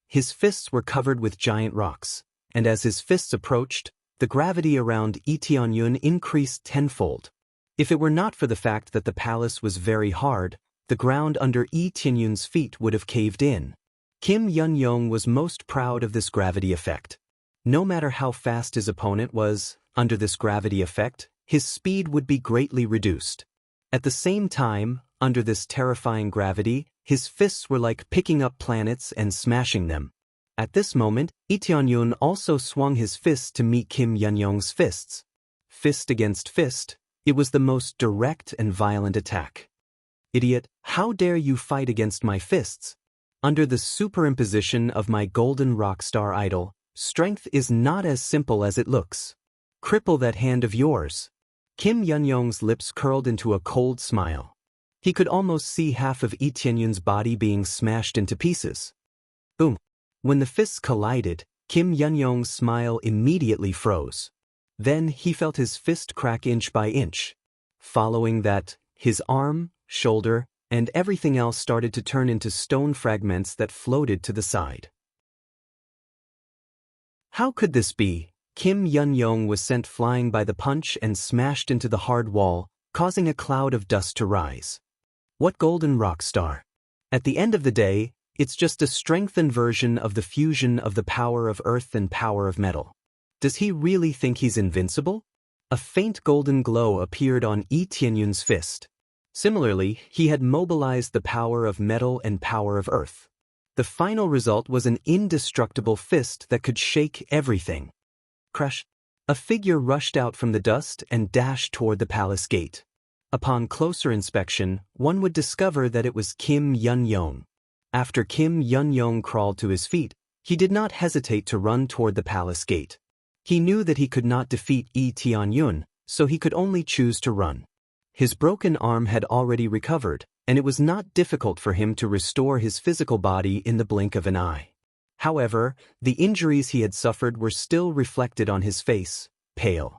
His fists were covered with giant rocks, and as his fists approached, the gravity around Lee Tianyun increased tenfold. If it were not for the fact that the palace was very hard, the ground under Lee Tianyun's feet would have caved in. Kim Yun-yong was most proud of this gravity effect. No matter how fast his opponent was, under this gravity effect, his speed would be greatly reduced. At the same time, under this terrifying gravity, his fists were like picking up planets and smashing them. At this moment, Lee Tianyun also swung his fist to meet Kim Yun-yong's fists. Fist against fist, it was the most direct and violent attack. Idiot, how dare you fight against my fists? Under the superimposition of my golden rock star idol, strength is not as simple as it looks. Cripple that hand of yours. Kim Yun-yong's lips curled into a cold smile. He could almost see half of Lee Tianyun's body being smashed into pieces. Boom. When the fists collided, Kim Yun-yong's smile immediately froze. Then he felt his fist crack inch by inch. Following that, his arm, shoulder, and everything else started to turn into stone fragments that floated to the side. How could this be? Kim Yun-yong was sent flying by the punch and smashed into the hard wall, causing a cloud of dust to rise. What golden rock star? At the end of the day, it's just a strengthened version of the fusion of the power of earth and power of metal. Does he really think he's invincible? A faint golden glow appeared on Lee Tianyun's fist. Similarly, he had mobilized the power of metal and power of earth. The final result was an indestructible fist that could shake everything. Crush. A figure rushed out from the dust and dashed toward the palace gate. Upon closer inspection, one would discover that it was Kim Yun-yong. After Kim Yun-yong crawled to his feet, he did not hesitate to run toward the palace gate. He knew that he could not defeat Yi Tianyun, so he could only choose to run. His broken arm had already recovered, and it was not difficult for him to restore his physical body in the blink of an eye. However, the injuries he had suffered were still reflected on his face, pale.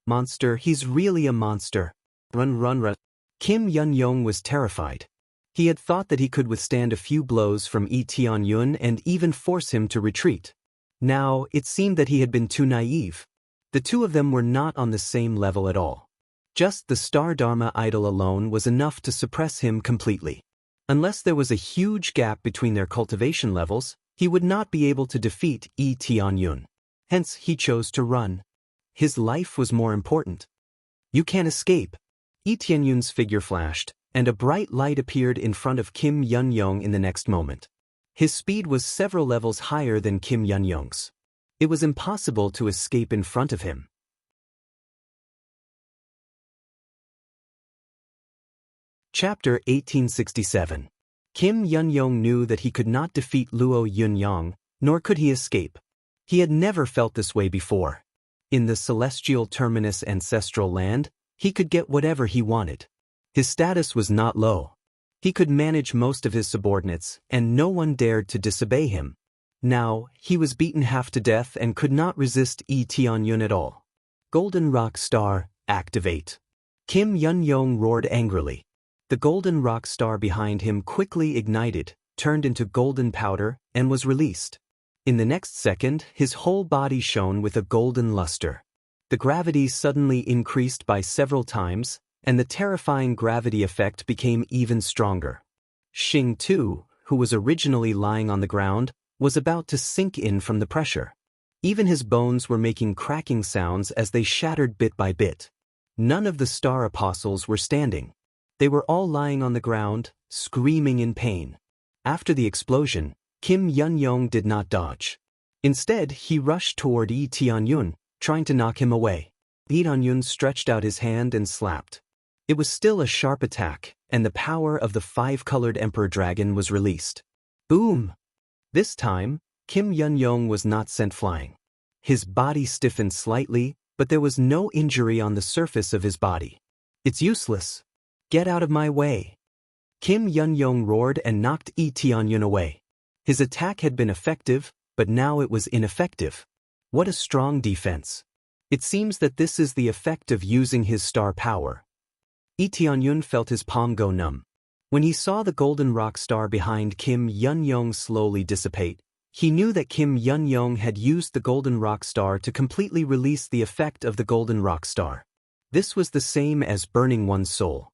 Monster, he's really a monster. Run, run, run. Kim Yun-yong was terrified. He had thought that he could withstand a few blows from Yi Tianyun and even force him to retreat. Now, it seemed that he had been too naive. The two of them were not on the same level at all. Just the Star Dharma idol alone was enough to suppress him completely. Unless there was a huge gap between their cultivation levels, he would not be able to defeat Yi Tianyun. Hence, he chose to run. His life was more important. You can't escape. Yi Tianyun's figure flashed, and a bright light appeared in front of Kim Yun-yong in the next moment. His speed was several levels higher than Kim Yun-yong's. It was impossible to escape in front of him. Chapter 1867. Kim Yun-yong knew that he could not defeat Luo Yun-yong, nor could he escape. He had never felt this way before. In the celestial terminus ancestral land, he could get whatever he wanted. His status was not low. He could manage most of his subordinates, and no one dared to disobey him. Now, he was beaten half to death and could not resist Yi Tianyun at all. Golden Rock Star, activate. Kim Yun-yong roared angrily. The golden rock star behind him quickly ignited, turned into golden powder, and was released. In the next second, his whole body shone with a golden luster. The gravity suddenly increased by several times, and the terrifying gravity effect became even stronger. Xing Tu, who was originally lying on the ground, was about to sink in from the pressure. Even his bones were making cracking sounds as they shattered bit by bit. None of the star apostles were standing. They were all lying on the ground, screaming in pain. After the explosion, Kim Yun-yong did not dodge. Instead, he rushed toward Yi Tianyun, trying to knock him away. Yi Tianyun stretched out his hand and slapped. It was still a sharp attack, and the power of the five-colored Emperor Dragon was released. Boom! This time, Kim Yun-yong was not sent flying. His body stiffened slightly, but there was no injury on the surface of his body. It's useless. Get out of my way. Kim Yun-yong roared and knocked Yi Tianyun away. His attack had been effective, but now it was ineffective. What a strong defense. It seems that this is the effect of using his star power. Yi Tianyun felt his palm go numb. When he saw the golden rock star behind Kim Yun-yong slowly dissipate, he knew that Kim Yun-yong had used the golden rock star to completely release the effect of the golden rock star. This was the same as burning one's soul.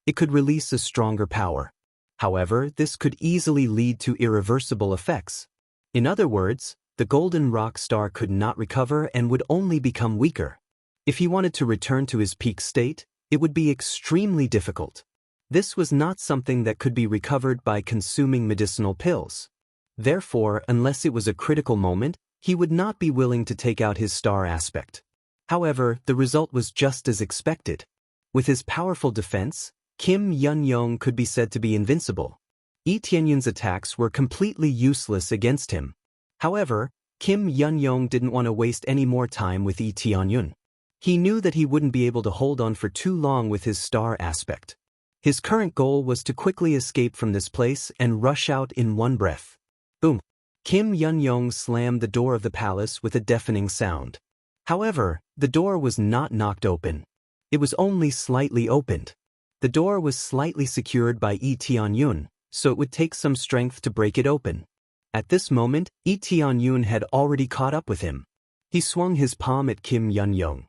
It could release a stronger power. However, this could easily lead to irreversible effects. In other words, the golden rock star could not recover and would only become weaker. If he wanted to return to his peak state, it would be extremely difficult. This was not something that could be recovered by consuming medicinal pills. Therefore, unless it was a critical moment, he would not be willing to take out his star aspect. However, the result was just as expected. With his powerful defense, Kim Yun-yong could be said to be invincible. Yi Tianyun's attacks were completely useless against him. However, Kim Yun-yong didn't want to waste any more time with Yi Tianyun. He knew that he wouldn't be able to hold on for too long with his star aspect. His current goal was to quickly escape from this place and rush out in one breath. Boom! Kim Yun-yong slammed the door of the palace with a deafening sound. However, the door was not knocked open. It was only slightly opened. The door was slightly secured by Yi Tianyun, so it would take some strength to break it open. At this moment, Yi Tianyun had already caught up with him. He swung his palm at Kim Yun-yong.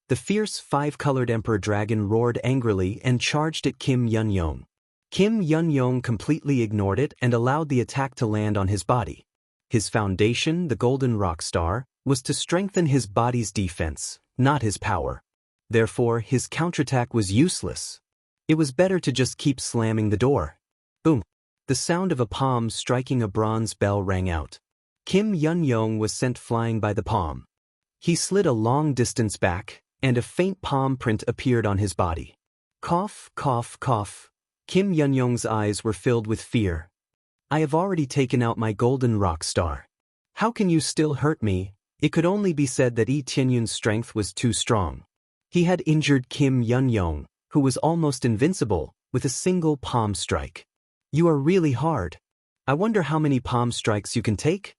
The fierce five-colored Emperor Dragon roared angrily and charged at Kim Yun-yong. Kim Yun-yong completely ignored it and allowed the attack to land on his body. His foundation, the Golden Rock Star, was to strengthen his body's defense, not his power. Therefore, his counterattack was useless. It was better to just keep slamming the door. Boom! The sound of a palm striking a bronze bell rang out. Kim Yun-yong was sent flying by the palm. He slid a long distance back, and a faint palm print appeared on his body. Cough, cough, cough. Kim Yun-yong's eyes were filled with fear. I have already taken out my golden rock star. How can you still hurt me? It could only be said that Yi Tianyun's strength was too strong. He had injured Kim Yun-yong, who was almost invincible, with a single palm strike. You are really hard. I wonder how many palm strikes you can take?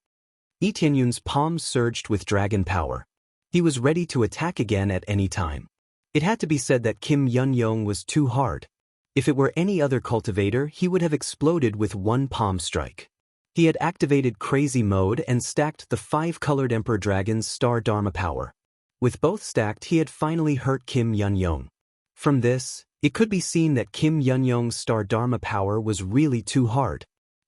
Yi Tianyun's palms surged with dragon power. He was ready to attack again at any time. It had to be said that Kim Yun-yong was too hard. If it were any other cultivator, he would have exploded with one palm strike. He had activated Crazy Mode and stacked the 5-colored Emperor Dragon's Star Dharma power. With both stacked, he had finally hurt Kim Yun-yong. From this, it could be seen that Kim Yun-yong's Star Dharma power was really too hard.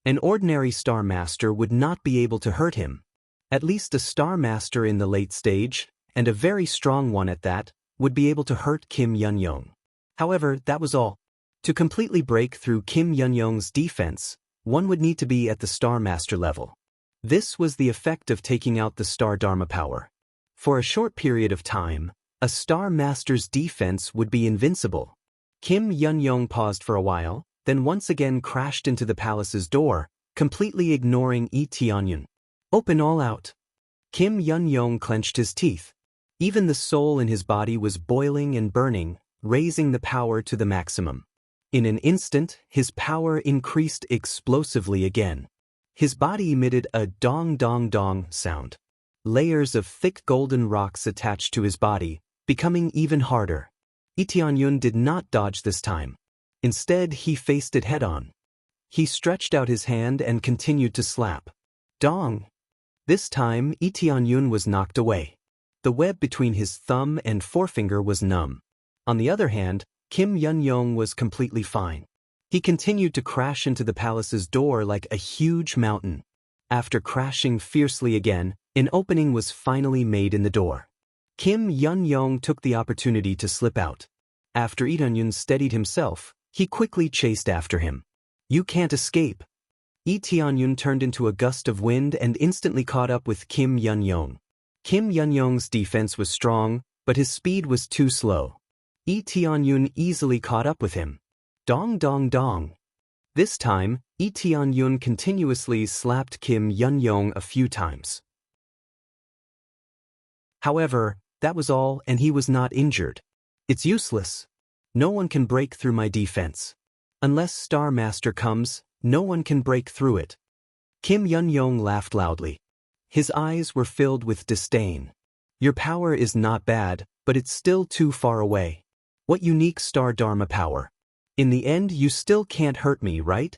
An ordinary Star Master would not be able to hurt him. At least a Star Master in the late stage, and a very strong one at that, would be able to hurt Kim Yun-yong. However, that was all. To completely break through Kim Yun-yong's defense, one would need to be at the Star Master level. This was the effect of taking out the Star Dharma power. For a short period of time, a Star Master's defense would be invincible. Kim Yun-yong paused for a while, then once again crashed into the palace's door, completely ignoring Yi Tianyun. Open all out. Kim Yun-yong clenched his teeth. Even the soul in his body was boiling and burning, raising the power to the maximum. In an instant, his power increased explosively again. His body emitted a dong-dong-dong sound. Layers of thick golden rocks attached to his body, becoming even harder. Yi Tianyun did not dodge this time. Instead, he faced it head-on. He stretched out his hand and continued to slap. Dong! This time, Yi Tianyun was knocked away. The web between his thumb and forefinger was numb. On the other hand, Kim Yun-yong was completely fine. He continued to crash into the palace's door like a huge mountain. After crashing fiercely again, an opening was finally made in the door. Kim Yun-yong took the opportunity to slip out. After Yi Tianyun steadied himself, he quickly chased after him. You can't escape. Yi Tianyun turned into a gust of wind and instantly caught up with Kim Yun-yong. Kim Yun-yong's defense was strong, but his speed was too slow. Yi Tianyun easily caught up with him. Dong dong dong. This time, Yi Tianyun continuously slapped Kim Yun-yong a few times. However, that was all, and he was not injured. It's useless. No one can break through my defense. Unless Star Master comes, no one can break through it. Kim Yun-yong laughed loudly. His eyes were filled with disdain. Your power is not bad, but it's still too far away. What unique Star Dharma power. In the end, you still can't hurt me, right?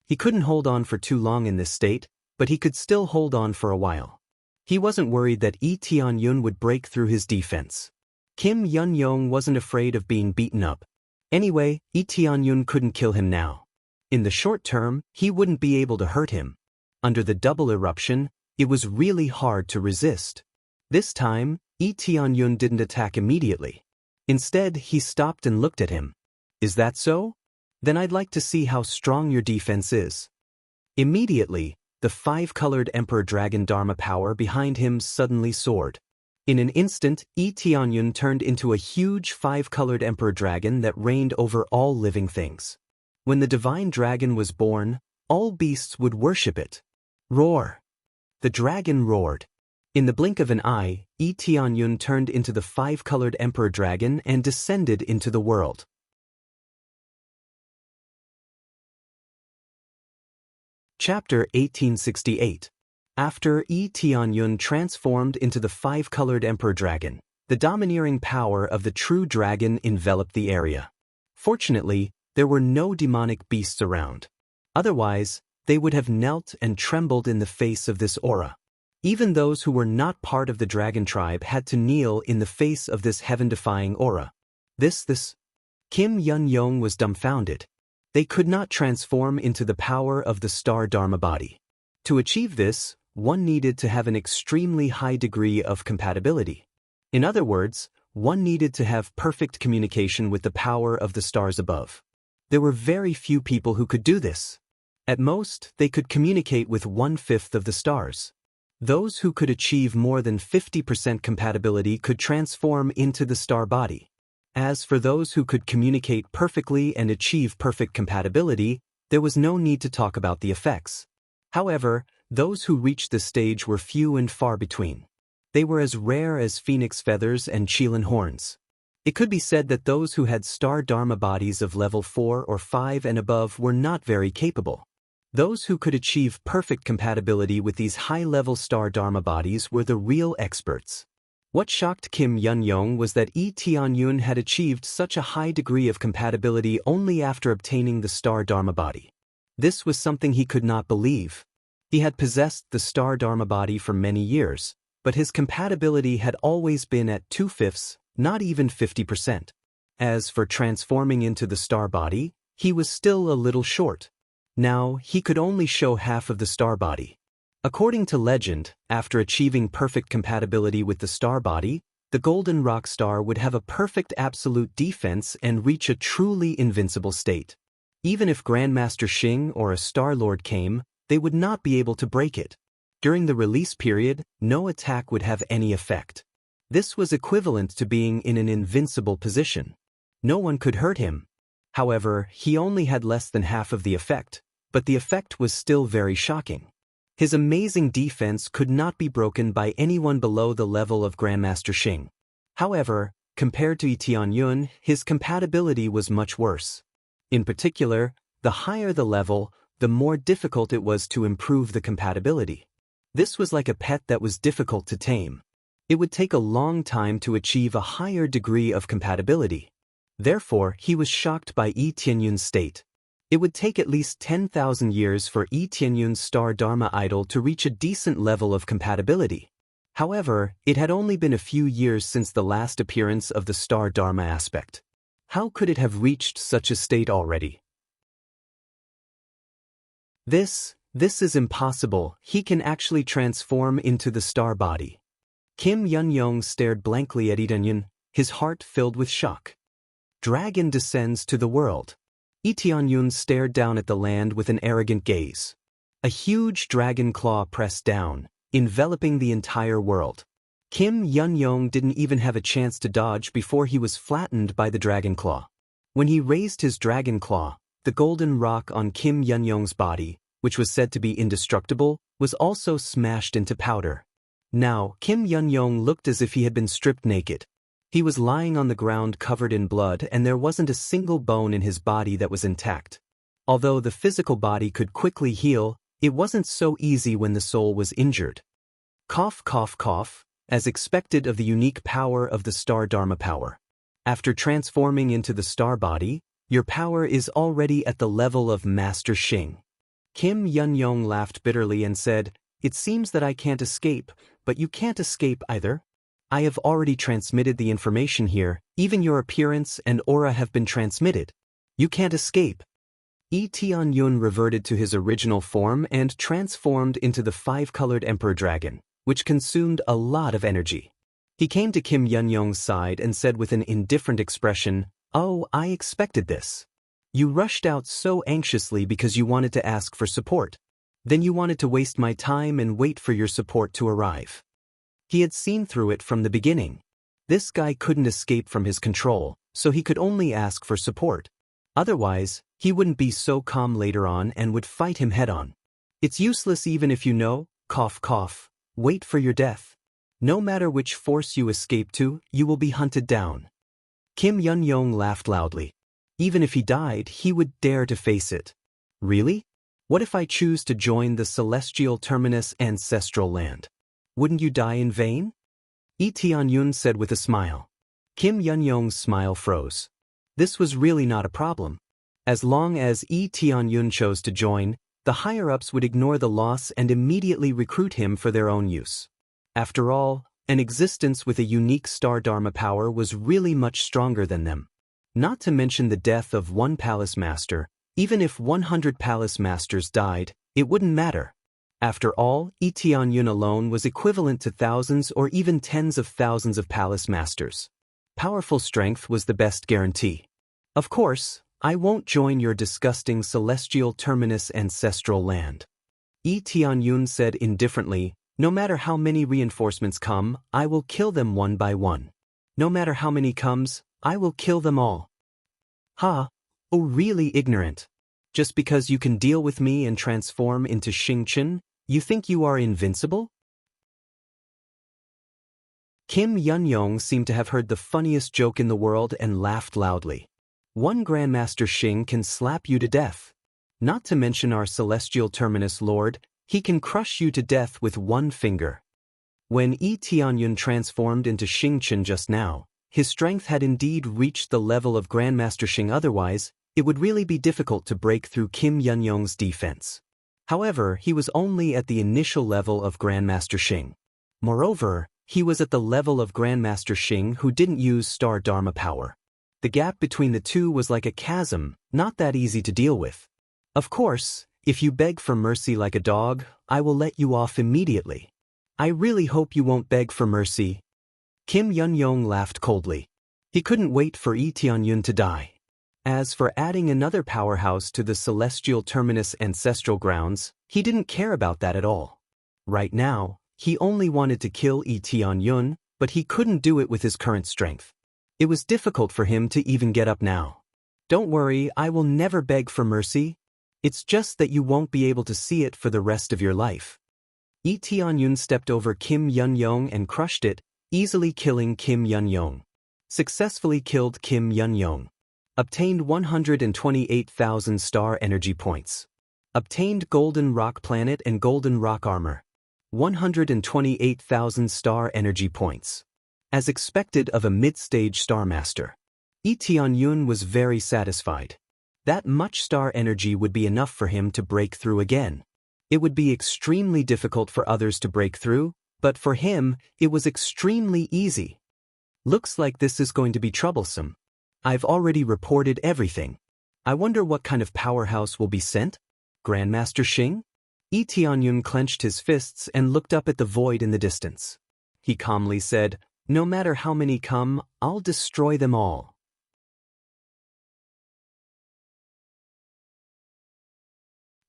He couldn't hold on for too long in this state, but he could still hold on for a while. He wasn't worried that Yi Tianyun would break through his defense. Kim Yun-yong wasn't afraid of being beaten up. Anyway, Yi Tianyun couldn't kill him now. In the short term, he wouldn't be able to hurt him. Under the double eruption, it was really hard to resist. This time, Yi Tianyun didn't attack immediately. Instead, he stopped and looked at him. Is that so? Then I'd like to see how strong your defense is. Immediately, the 5-colored Emperor Dragon Dharma power behind him suddenly soared. In an instant, Yi Tianyun turned into a huge 5-colored Emperor Dragon that reigned over all living things. When the divine dragon was born, all beasts would worship it. Roar! The dragon roared. In the blink of an eye, Yi Tianyun turned into the 5-colored Emperor Dragon and descended into the world. Chapter 1868. After Yi Tianyun transformed into the 5-colored Emperor Dragon, the domineering power of the true dragon enveloped the area. Fortunately, there were no demonic beasts around. Otherwise, they would have knelt and trembled in the face of this aura. Even those who were not part of the dragon tribe had to kneel in the face of this heaven-defying aura. Kim Yun-yong was dumbfounded. They could not transform into the power of the Star Dharma body. To achieve this, one needed to have an extremely high degree of compatibility. In other words, one needed to have perfect communication with the power of the stars above. There were very few people who could do this. At most, they could communicate with 1/5 of the stars. Those who could achieve more than 50% compatibility could transform into the star body. As for those who could communicate perfectly and achieve perfect compatibility, there was no need to talk about the effects. However, those who reached this stage were few and far between. They were as rare as phoenix feathers and Chilan horns. It could be said that those who had star dharma bodies of level 4 or 5 and above were not very capable. Those who could achieve perfect compatibility with these high-level star dharma bodies were the real experts. What shocked Kim Yun-yong was that Tianyun had achieved such a high degree of compatibility only after obtaining the star dharma body. This was something he could not believe. He had possessed the star dharma body for many years, but his compatibility had always been at 2/5, not even 50%. As for transforming into the star body, he was still a little short. Now, he could only show half of the star body. According to legend, after achieving perfect compatibility with the star body, the golden rock star would have a perfect absolute defense and reach a truly invincible state. Even if Grandmaster Xing or a Star Lord came, they would not be able to break it. During the release period, no attack would have any effect. This was equivalent to being in an invincible position. No one could hurt him. However, he only had less than half of the effect, but the effect was still very shocking. His amazing defense could not be broken by anyone below the level of Grandmaster Xing. However, compared to Tianyun, his compatibility was much worse. In particular, the higher the level, the more difficult it was to improve the compatibility. This was like a pet that was difficult to tame. It would take a long time to achieve a higher degree of compatibility. Therefore, he was shocked by Tianyun's state. It would take at least 10,000 years for Tianyun's star dharma idol to reach a decent level of compatibility. However, it had only been a few years since the last appearance of the star dharma aspect. How could it have reached such a state already? This is impossible. He can actually transform into the star body. Kim Yun-yong stared blankly at Tianyun, his heart filled with shock. Dragon descends to the world. Tianyun stared down at the land with an arrogant gaze. A huge dragon claw pressed down, enveloping the entire world. Kim Yun-yong didn't even have a chance to dodge before he was flattened by the dragon claw. When he raised his dragon claw, the golden rock on Kim Yun-yong's body, which was said to be indestructible, was also smashed into powder. Now, Kim Yun-yong looked as if he had been stripped naked. He was lying on the ground covered in blood and there wasn't a single bone in his body that was intact. Although the physical body could quickly heal, it wasn't so easy when the soul was injured. Cough, cough, cough, as expected of the unique power of the star dharma power. After transforming into the star body, your power is already at the level of Master Xing. Kim Yun-yong laughed bitterly and said, "It seems that I can't escape, but you can't escape either. I have already transmitted the information here, even your appearance and aura have been transmitted. You can't escape." Tianyun reverted to his original form and transformed into the 5-colored Emperor Dragon, which consumed a lot of energy. He came to Kim Yun-yong's side and said with an indifferent expression, "Oh, I expected this. You rushed out so anxiously because you wanted to ask for support. Then you wanted to waste my time and wait for your support to arrive." He had seen through it from the beginning. This guy couldn't escape from his control, so he could only ask for support. Otherwise, he wouldn't be so calm later on and would fight him head-on. It's useless even if you know, cough cough, wait for your death. No matter which force you escape to, you will be hunted down. Kim Yun-yong laughed loudly. Even if he died, he would dare to face it. Really? What if I choose to join the celestial terminus ancestral land? Wouldn't you die in vain? Tianyun said with a smile. Kim Yun-yong's smile froze. This was really not a problem. As long as Tianyun chose to join, the higher-ups would ignore the loss and immediately recruit him for their own use. After all, an existence with a unique star dharma power was really much stronger than them. Not to mention the death of one palace master, even if 100 palace masters died, it wouldn't matter. After all, Tianyun alone was equivalent to thousands or even tens of thousands of palace masters. Powerful strength was the best guarantee. Of course, I won't join your disgusting celestial terminus ancestral land. Tianyun said indifferently, No matter how many reinforcements come, I will kill them one by one. No matter how many comes, I will kill them all. Ha! Oh, really ignorant. Just because you can deal with me and transform into Xingchen, you think you are invincible? Kim Yun-yong seemed to have heard the funniest joke in the world and laughed loudly. One Grandmaster Xing can slap you to death. Not to mention our celestial terminus lord, he can crush you to death with one finger. When Yi Tianyun transformed into Xingchen just now, his strength had indeed reached the level of Grandmaster Xing. Otherwise, it would really be difficult to break through Kim Yun-yong's defense. However, he was only at the initial level of Grandmaster Xing. Moreover, he was at the level of Grandmaster Xing who didn't use Star Dharma power. The gap between the two was like a chasm, not that easy to deal with. Of course, if you beg for mercy like a dog, I will let you off immediately. I really hope you won't beg for mercy. Kim Yun-yong laughed coldly. He couldn't wait for Yi Tianyun to die. As for adding another powerhouse to the celestial terminus ancestral grounds, he didn't care about that at all. Right now, he only wanted to kill Yi Tianyun, but he couldn't do it with his current strength. It was difficult for him to even get up now. Don't worry, I will never beg for mercy. It's just that you won't be able to see it for the rest of your life. Yi Tianyun stepped over Kim Yun-yong and crushed it, easily killing Kim Yun-yong. Successfully killed Kim Yun-yong. Obtained 128,000 star energy points. Obtained Golden Rock Planet and Golden Rock Armor. 128,000 star energy points. As expected of a mid-stage Star Master, Yi Tianyun was very satisfied. That much star energy would be enough for him to break through again. It would be extremely difficult for others to break through, but for him, it was extremely easy. Looks like this is going to be troublesome. I've already reported everything. I wonder what kind of powerhouse will be sent? Grandmaster Xing? Yi Tianyun clenched his fists and looked up at the void in the distance. He calmly said, "No matter how many come, I'll destroy them all."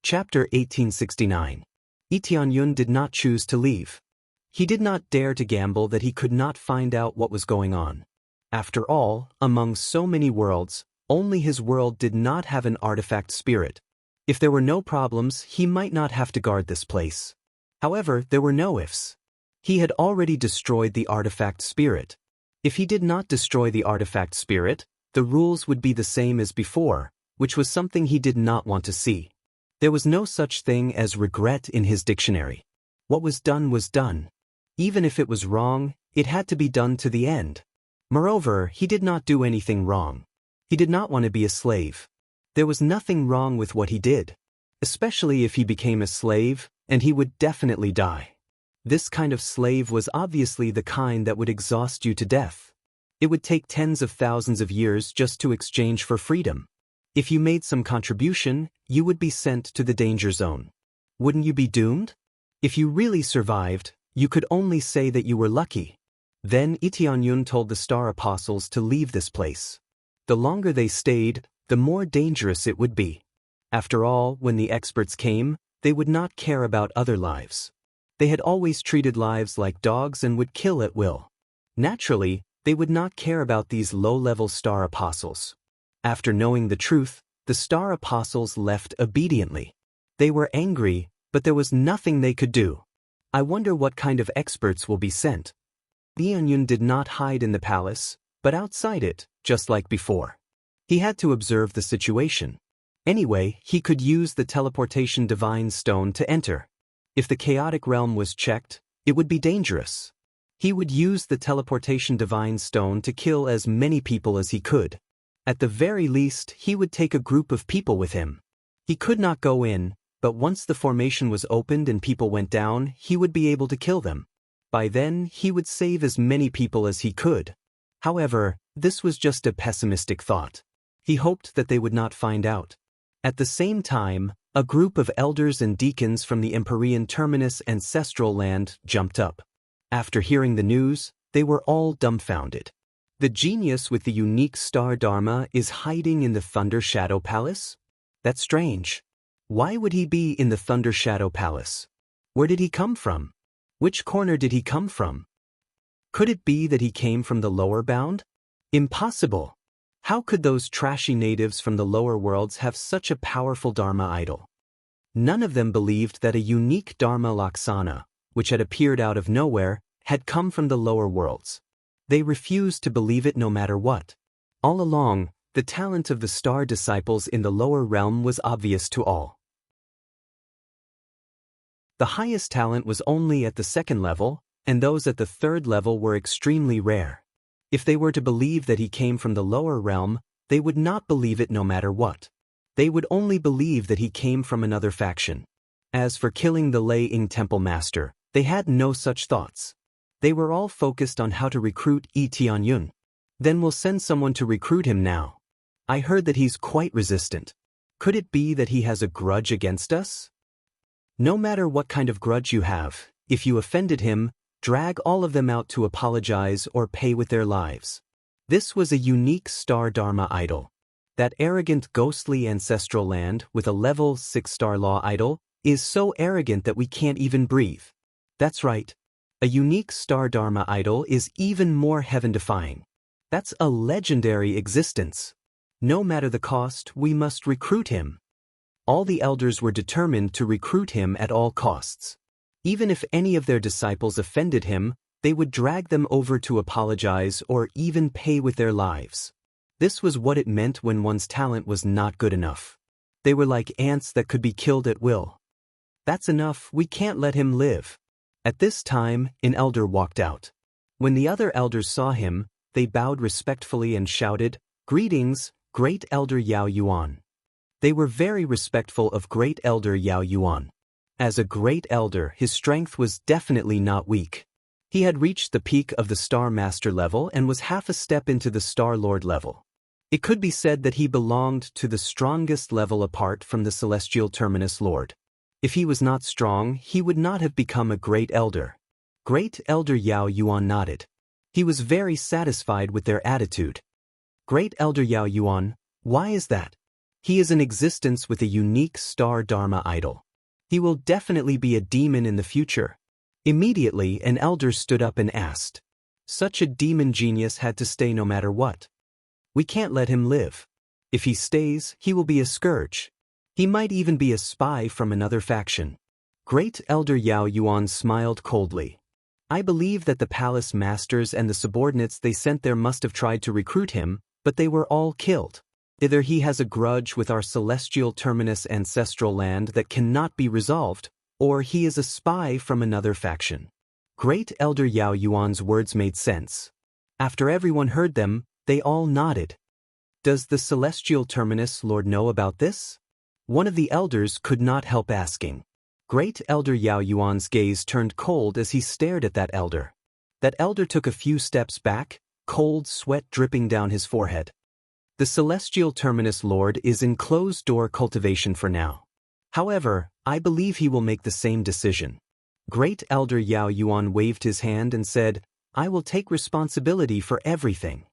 Chapter 1869. Yi Tianyun did not choose to leave. He did not dare to gamble that he could not find out what was going on. After all, among so many worlds, only his world did not have an artifact spirit. If there were no problems, he might not have to guard this place. However, there were no ifs. He had already destroyed the artifact spirit. If he did not destroy the artifact spirit, the rules would be the same as before, which was something he did not want to see. There was no such thing as regret in his dictionary. What was done was done. Even if it was wrong, it had to be done to the end. Moreover, he did not do anything wrong. He did not want to be a slave. There was nothing wrong with what he did. Especially if he became a slave, and he would definitely die. This kind of slave was obviously the kind that would exhaust you to death. It would take tens of thousands of years just to exchange for freedom. If you made some contribution, you would be sent to the danger zone. Wouldn't you be doomed? If you really survived, you could only say that you were lucky. Then Yi Tianyun told the Star Apostles to leave this place. The longer they stayed, the more dangerous it would be. After all, when the experts came, they would not care about other lives. They had always treated lives like dogs and would kill at will. Naturally, they would not care about these low-level Star Apostles. After knowing the truth, the Star Apostles left obediently. They were angry, but there was nothing they could do. I wonder what kind of experts will be sent. Yi Tianyun did not hide in the palace, but outside it, just like before. He had to observe the situation. Anyway, he could use the teleportation divine stone to enter. If the chaotic realm was checked, it would be dangerous. He would use the teleportation divine stone to kill as many people as he could. At the very least, he would take a group of people with him. He could not go in, but once the formation was opened and people went down, he would be able to kill them. By then, he would save as many people as he could. However, this was just a pessimistic thought. He hoped that they would not find out. At the same time, a group of elders and deacons from the Empyrean Terminus ancestral land jumped up. After hearing the news, they were all dumbfounded. The genius with the unique Star Dharma is hiding in the Thunder Shadow Palace? That's strange. Why would he be in the Thunder Shadow Palace? Where did he come from? Which corner did he come from? Could it be that he came from the lower bound? Impossible! How could those trashy natives from the lower worlds have such a powerful Dharma idol? None of them believed that a unique Dharma Laksana, which had appeared out of nowhere, had come from the lower worlds. They refused to believe it no matter what. All along, the talent of the star disciples in the lower realm was obvious to all. The highest talent was only at the second level, and those at the third level were extremely rare. If they were to believe that he came from the lower realm, they would not believe it no matter what. They would only believe that he came from another faction. As for killing the Lei Ying Temple Master, they had no such thoughts. They were all focused on how to recruit Yi Tianyun. Then we'll send someone to recruit him now. I heard that he's quite resistant. Could it be that he has a grudge against us? No matter what kind of grudge you have, if you offended him, drag all of them out to apologize or pay with their lives. This was a unique star Dharma idol. That arrogant ghostly ancestral land with a level 6-star law idol is so arrogant that we can't even breathe. That's right. A unique star Dharma idol is even more heaven-defying. That's a legendary existence. No matter the cost, we must recruit him. All the elders were determined to recruit him at all costs. Even if any of their disciples offended him, they would drag them over to apologize or even pay with their lives. This was what it meant when one's talent was not good enough. They were like ants that could be killed at will. That's enough, we can't let him live. At this time, an elder walked out. When the other elders saw him, they bowed respectfully and shouted, "Greetings, Great Elder Yao Yuan." They were very respectful of Great Elder Yao Yuan. As a great elder, his strength was definitely not weak. He had reached the peak of the Star Master level and was half a step into the Star Lord level. It could be said that he belonged to the strongest level apart from the Celestial Terminus Lord. If he was not strong, he would not have become a great elder. Great Elder Yao Yuan nodded. He was very satisfied with their attitude. Great Elder Yao Yuan, why is that? He is in existence with a unique star Dharma idol. He will definitely be a demon in the future. Immediately, an elder stood up and asked. Such a demon genius had to stay no matter what. We can't let him live. If he stays, he will be a scourge. He might even be a spy from another faction. Great Elder Yao Yuan smiled coldly. I believe that the palace masters and the subordinates they sent there must have tried to recruit him, but they were all killed. Either he has a grudge with our celestial terminus ancestral land that cannot be resolved, or he is a spy from another faction. Great Elder Yao Yuan's words made sense. After everyone heard them, they all nodded. Does the celestial terminus lord know about this? One of the elders could not help asking. Great Elder Yao Yuan's gaze turned cold as he stared at that elder. That elder took a few steps back, cold sweat dripping down his forehead. The Celestial Terminus Lord is in closed-door cultivation for now. However, I believe he will make the same decision. Great Elder Yao Yuan waved his hand and said, I will take responsibility for everything.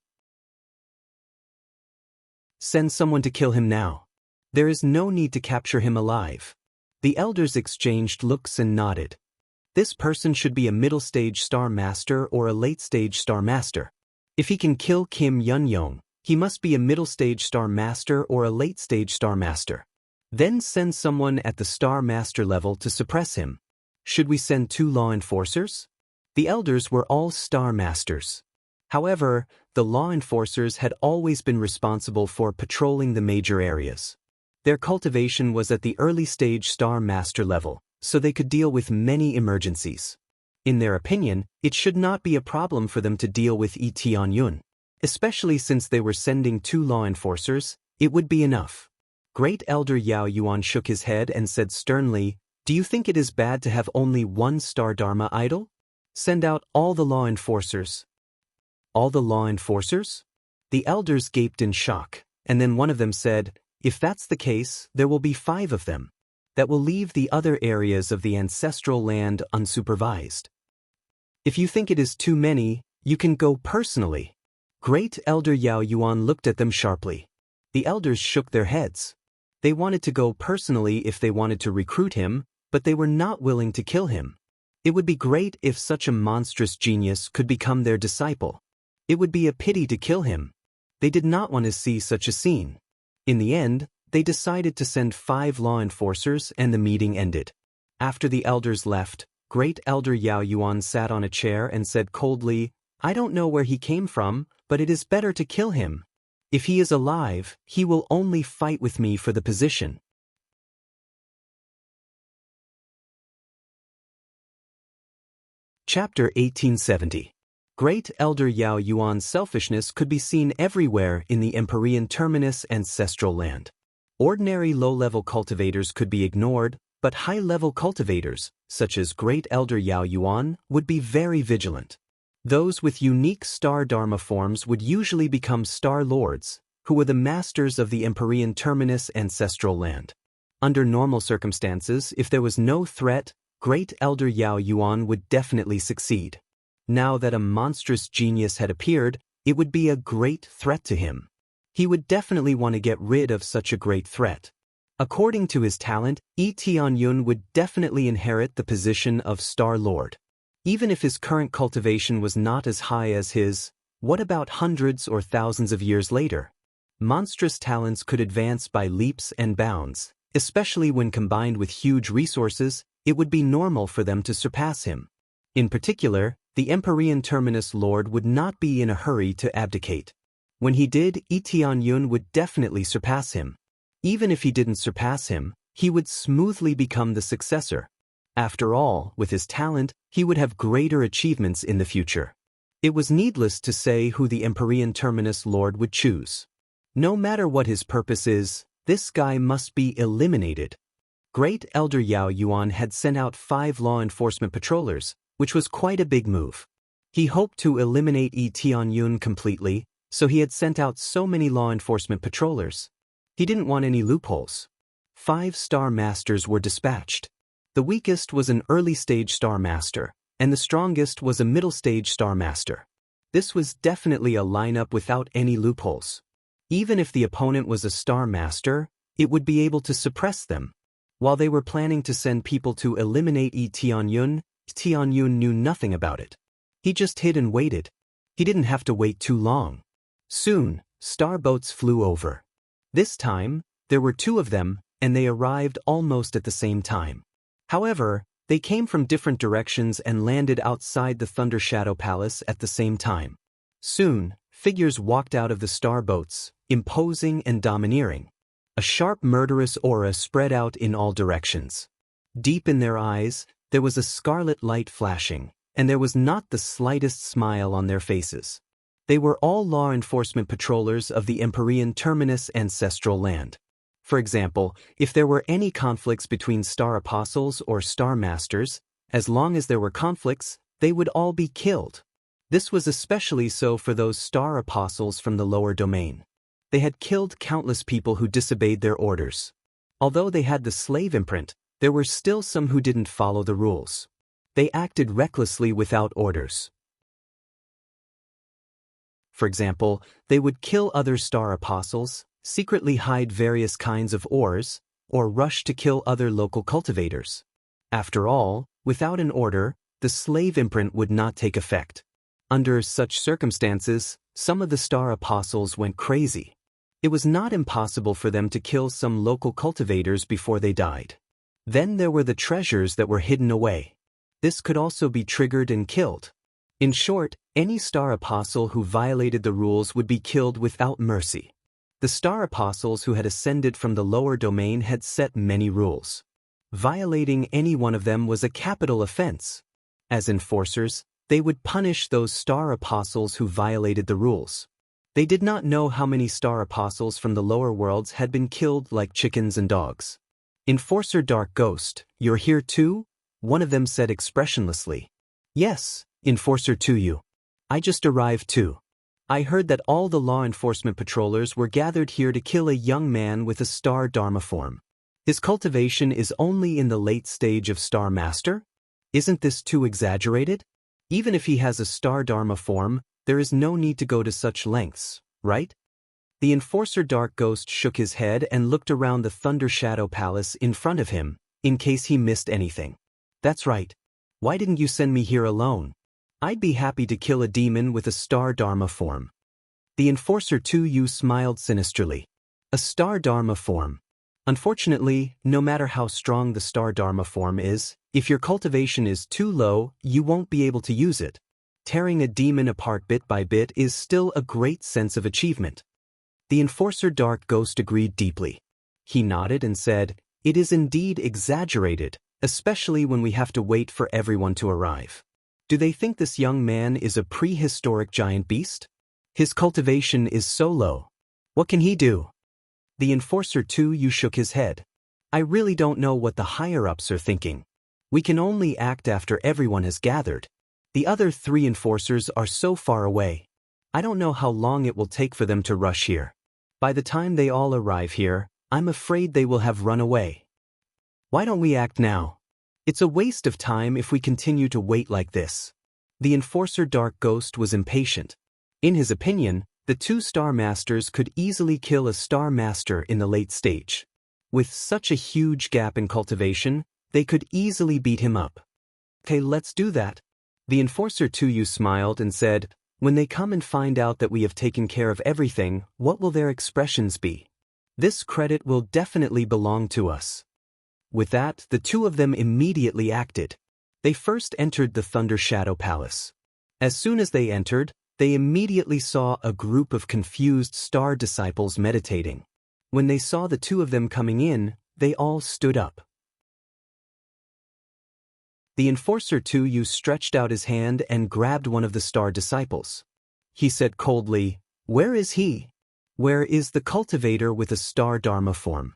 Send someone to kill him now. There is no need to capture him alive. The elders exchanged looks and nodded. This person should be a middle-stage Star Master or a late-stage Star Master. If he can kill Kim Yun-yong, he must be a middle-stage Star Master or a late-stage Star Master. Then send someone at the Star Master level to suppress him. Should we send 2 law enforcers? The elders were all Star Masters. However, the law enforcers had always been responsible for patrolling the major areas. Their cultivation was at the early-stage Star Master level, so they could deal with many emergencies. In their opinion, it should not be a problem for them to deal with Yi Tianyun. Especially since they were sending 2 law enforcers, it would be enough. Great Elder Yao Yuan shook his head and said sternly, Do you think it is bad to have only 1 Star Dharma idol? Send out all the law enforcers. All the law enforcers? The elders gaped in shock, and then one of them said, If that's the case, there will be 5 of them. That will leave the other areas of the ancestral land unsupervised. If you think it is too many, you can go personally. Great Elder Yao Yuan looked at them sharply. The elders shook their heads. They wanted to go personally if they wanted to recruit him, but they were not willing to kill him. It would be great if such a monstrous genius could become their disciple. It would be a pity to kill him. They did not want to see such a scene. In the end, they decided to send 5 law enforcers and the meeting ended. After the elders left, Great Elder Yao Yuan sat on a chair and said coldly, "I don't know where he came from, but it is better to kill him. If he is alive, he will only fight with me for the position." Chapter 1870. Great Elder Yao Yuan's selfishness could be seen everywhere in the Empyrean Terminus ancestral land. Ordinary low-level cultivators could be ignored, but high-level cultivators, such as Great Elder Yao Yuan, would be very vigilant. Those with unique star dharma forms would usually become star lords, who were the masters of the Empyrean Terminus ancestral land. Under normal circumstances, if there was no threat, Great Elder Yao Yuan would definitely succeed. Now that a monstrous genius had appeared, it would be a great threat to him. He would definitely want to get rid of such a great threat. According to his talent, Yi Tianyun would definitely inherit the position of Star Lord. Even if his current cultivation was not as high as his, what about hundreds or thousands of years later? Monstrous talents could advance by leaps and bounds, especially when combined with huge resources. It would be normal for them to surpass him. In particular, the Empyrean Terminus Lord would not be in a hurry to abdicate. When he did, Yi Tianyun would definitely surpass him. Even if he didn't surpass him, he would smoothly become the successor. After all, with his talent, he would have greater achievements in the future. It was needless to say who the Empyrean Terminus Lord would choose. No matter what his purpose is, this guy must be eliminated. Great Elder Yao Yuan had sent out 5 law enforcement patrollers, which was quite a big move. He hoped to eliminate Yi Tianyun completely, so he had sent out so many law enforcement patrollers. He didn't want any loopholes. 5 Star Masters were dispatched. The weakest was an early-stage Star Master, and the strongest was a middle-stage Star Master. This was definitely a lineup without any loopholes. Even if the opponent was a Star Master, it would be able to suppress them. While they were planning to send people to eliminate Yi Tianyun, Tianyun knew nothing about it. He just hid and waited. He didn't have to wait too long. Soon, star boats flew over. This time, there were 2 of them, and they arrived almost at the same time. However, they came from different directions and landed outside the Thunder Shadow Palace at the same time. Soon, figures walked out of the star boats, imposing and domineering. A sharp murderous aura spread out in all directions. Deep in their eyes, there was a scarlet light flashing, and there was not the slightest smile on their faces. They were all law enforcement patrollers of the Empyrean Terminus ancestral land. For example, if there were any conflicts between Star Apostles or Star Masters, as long as there were conflicts, they would all be killed. This was especially so for those Star Apostles from the lower domain. They had killed countless people who disobeyed their orders. Although they had the slave imprint, there were still some who didn't follow the rules. They acted recklessly without orders. For example, they would kill other Star Apostles, secretly hide various kinds of ores, or rush to kill other local cultivators. After all, without an order, the slave imprint would not take effect. Under such circumstances, some of the Star Apostles went crazy. It was not impossible for them to kill some local cultivators before they died. Then there were the treasures that were hidden away. This could also be triggered and killed. In short, any Star Apostle who violated the rules would be killed without mercy. The Star Apostles who had ascended from the lower domain had set many rules. Violating any one of them was a capital offense. As enforcers, they would punish those Star Apostles who violated the rules. They did not know how many Star Apostles from the lower worlds had been killed like chickens and dogs. "Enforcer Dark Ghost, you're here too?" one of them said expressionlessly. "Yes, Enforcer Tuyu. I just arrived too. I heard that all the law enforcement patrollers were gathered here to kill a young man with a Star Dharma form. His cultivation is only in the late stage of Star Master? Isn't this too exaggerated? Even if he has a Star Dharma form, there is no need to go to such lengths, right?" The Enforcer Dark Ghost shook his head and looked around the Thunder Shadow Palace in front of him, in case he missed anything. "That's right. Why didn't you send me here alone? I'd be happy to kill a demon with a star dharma form. The enforcer 2U smiled sinisterly. A star dharma form. Unfortunately, no matter how strong the star dharma form is, if your cultivation is too low, you won't be able to use it. Tearing a demon apart bit by bit is still a great sense of achievement. The enforcer Dark Ghost agreed deeply. He nodded and said, "It is indeed exaggerated, especially when we have to wait for everyone to arrive. Do they think this young man is a prehistoric giant beast? His cultivation is so low. What can he do?" The enforcer 2U shook his head. "I really don't know what the higher-ups are thinking. We can only act after everyone has gathered. The other 3 enforcers are so far away. I don't know how long it will take for them to rush here. By the time they all arrive here, I'm afraid they will have run away. Why don't we act now? It's a waste of time if we continue to wait like this." The enforcer Dark Ghost was impatient. In his opinion, the 2 Star Masters could easily kill a Star Master in the late stage. With such a huge gap in cultivation, they could easily beat him up. "Okay, let's do that." The enforcer 2U smiled and said, "When they come and find out that we have taken care of everything, what will their expressions be? This credit will definitely belong to us." With that, the 2 of them immediately acted. They first entered the Thunder Shadow Palace. As soon as they entered, they immediately saw a group of confused star disciples meditating. When they saw the 2 of them coming in, they all stood up. The enforcer 2U stretched out his hand and grabbed one of the star disciples. He said coldly, "Where is he? Where is the cultivator with a star dharma form?"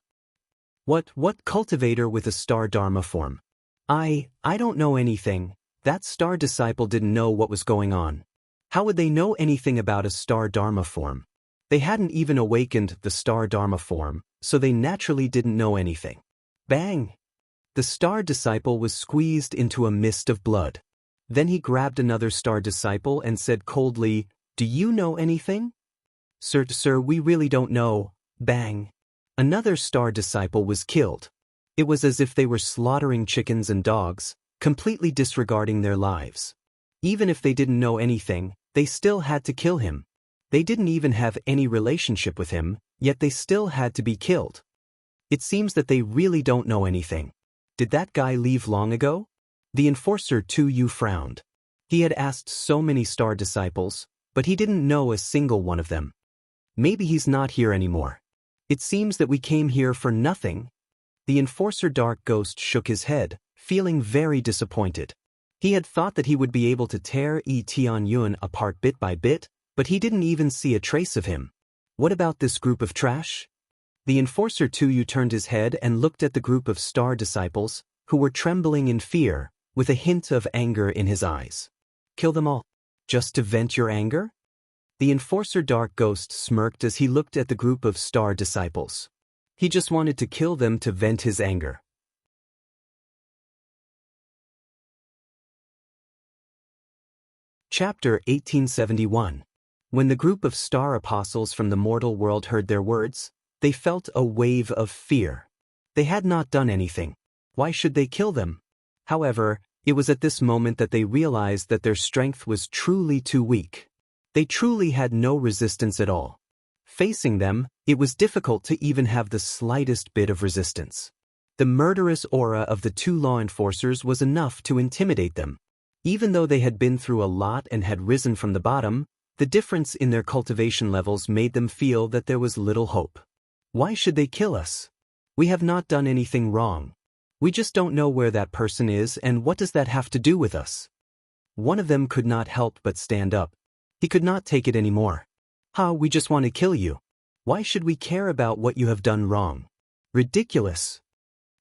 What cultivator with a star dharma form? I don't know anything." That star disciple didn't know what was going on. How would they know anything about a star dharma form? They hadn't even awakened the star dharma form, so they naturally didn't know anything. Bang! The star disciple was squeezed into a mist of blood. Then he grabbed another star disciple and said coldly, "Do you know anything?" Sir, we really don't know." Bang! Another star disciple was killed. It was as if they were slaughtering chickens and dogs, completely disregarding their lives. Even if they didn't know anything, they still had to kill him. They didn't even have any relationship with him, yet they still had to be killed. It seems that they really don't know anything. Did that guy leave long ago? The enforcer 2U frowned. He had asked so many star disciples, but he didn't know a single one of them. Maybe he's not here anymore. It seems that we came here for nothing. The enforcer Dark Ghost shook his head, feeling very disappointed. He had thought that he would be able to tear Tianyun apart bit by bit, but he didn't even see a trace of him. What about this group of trash? The enforcer 2U turned his head and looked at the group of star disciples, who were trembling in fear, with a hint of anger in his eyes. Kill them all? Just to vent your anger? The enforcer Dark Ghost smirked as he looked at the group of star disciples. He just wanted to kill them to vent his anger. Chapter 1871. When the group of star apostles from the mortal world heard their words, they felt a wave of fear. They had not done anything. Why should they kill them? However, it was at this moment that they realized that their strength was truly too weak. They truly had no resistance at all. Facing them, it was difficult to even have the slightest bit of resistance. The murderous aura of the 2 law enforcers was enough to intimidate them. Even though they had been through a lot and had risen from the bottom, the difference in their cultivation levels made them feel that there was little hope. Why should they kill us? We have not done anything wrong. We just don't know where that person is, and what does that have to do with us? One of them could not help but stand up. He could not take it anymore. We just want to kill you. Why should we care about what you have done wrong? Ridiculous.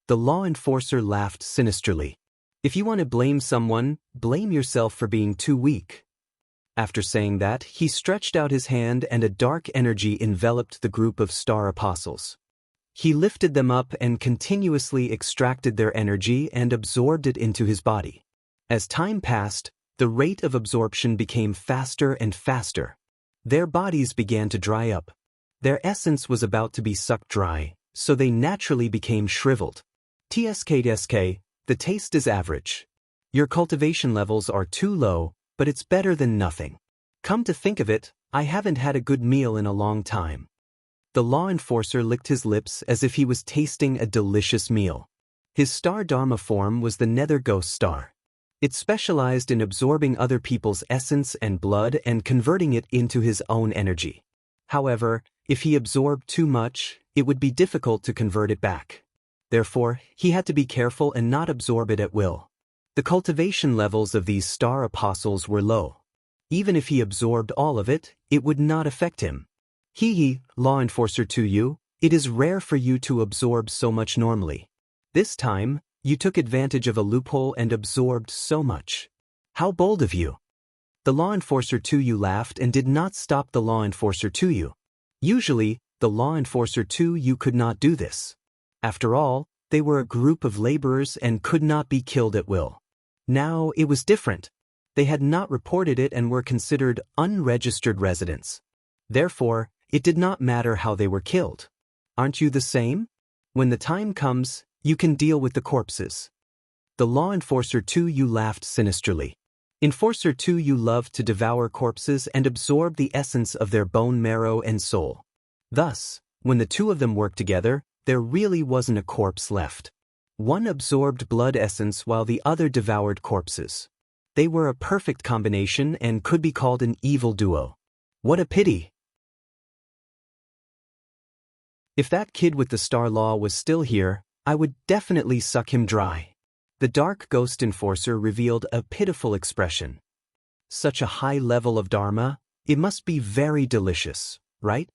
The law enforcer laughed sinisterly. If you want to blame someone, blame yourself for being too weak. After saying that, he stretched out his hand and a dark energy enveloped the group of star apostles. He lifted them up and continuously extracted their energy and absorbed it into his body. As time passed, the rate of absorption became faster and faster. Their bodies began to dry up. Their essence was about to be sucked dry, so they naturally became shriveled. TSK, the taste is average. Your cultivation levels are too low, but it's better than nothing. Come to think of it, I haven't had a good meal in a long time. The law enforcer licked his lips as if he was tasting a delicious meal. His star dharma form was the nether ghost star. It specialized in absorbing other people's essence and blood and converting it into his own energy. However, if he absorbed too much, it would be difficult to convert it back. Therefore, he had to be careful and not absorb it at will. The cultivation levels of these star apostles were low. Even if he absorbed all of it, it would not affect him. Law enforcer to you, it is rare for you to absorb so much normally. This time, you took advantage of a loophole and absorbed so much. How bold of you. The law enforcer to you laughed and did not stop the law enforcer to you. Usually, the law enforcer to you could not do this. After all, they were a group of laborers and could not be killed at will. Now, it was different. They had not reported it and were considered unregistered residents. Therefore, it did not matter how they were killed. Aren't you the same? When the time comes, you can deal with the corpses. The law enforcer to you laughed sinisterly. Enforcer to you loved to devour corpses and absorb the essence of their bone marrow and soul. Thus, when the two of them worked together, there really wasn't a corpse left. One absorbed blood essence while the other devoured corpses. They were a perfect combination and could be called an evil duo. What a pity! If that kid with the star law was still here, I would definitely suck him dry. The dark ghost enforcer revealed a pitiful expression. Such a high level of dharma, it must be very delicious, right?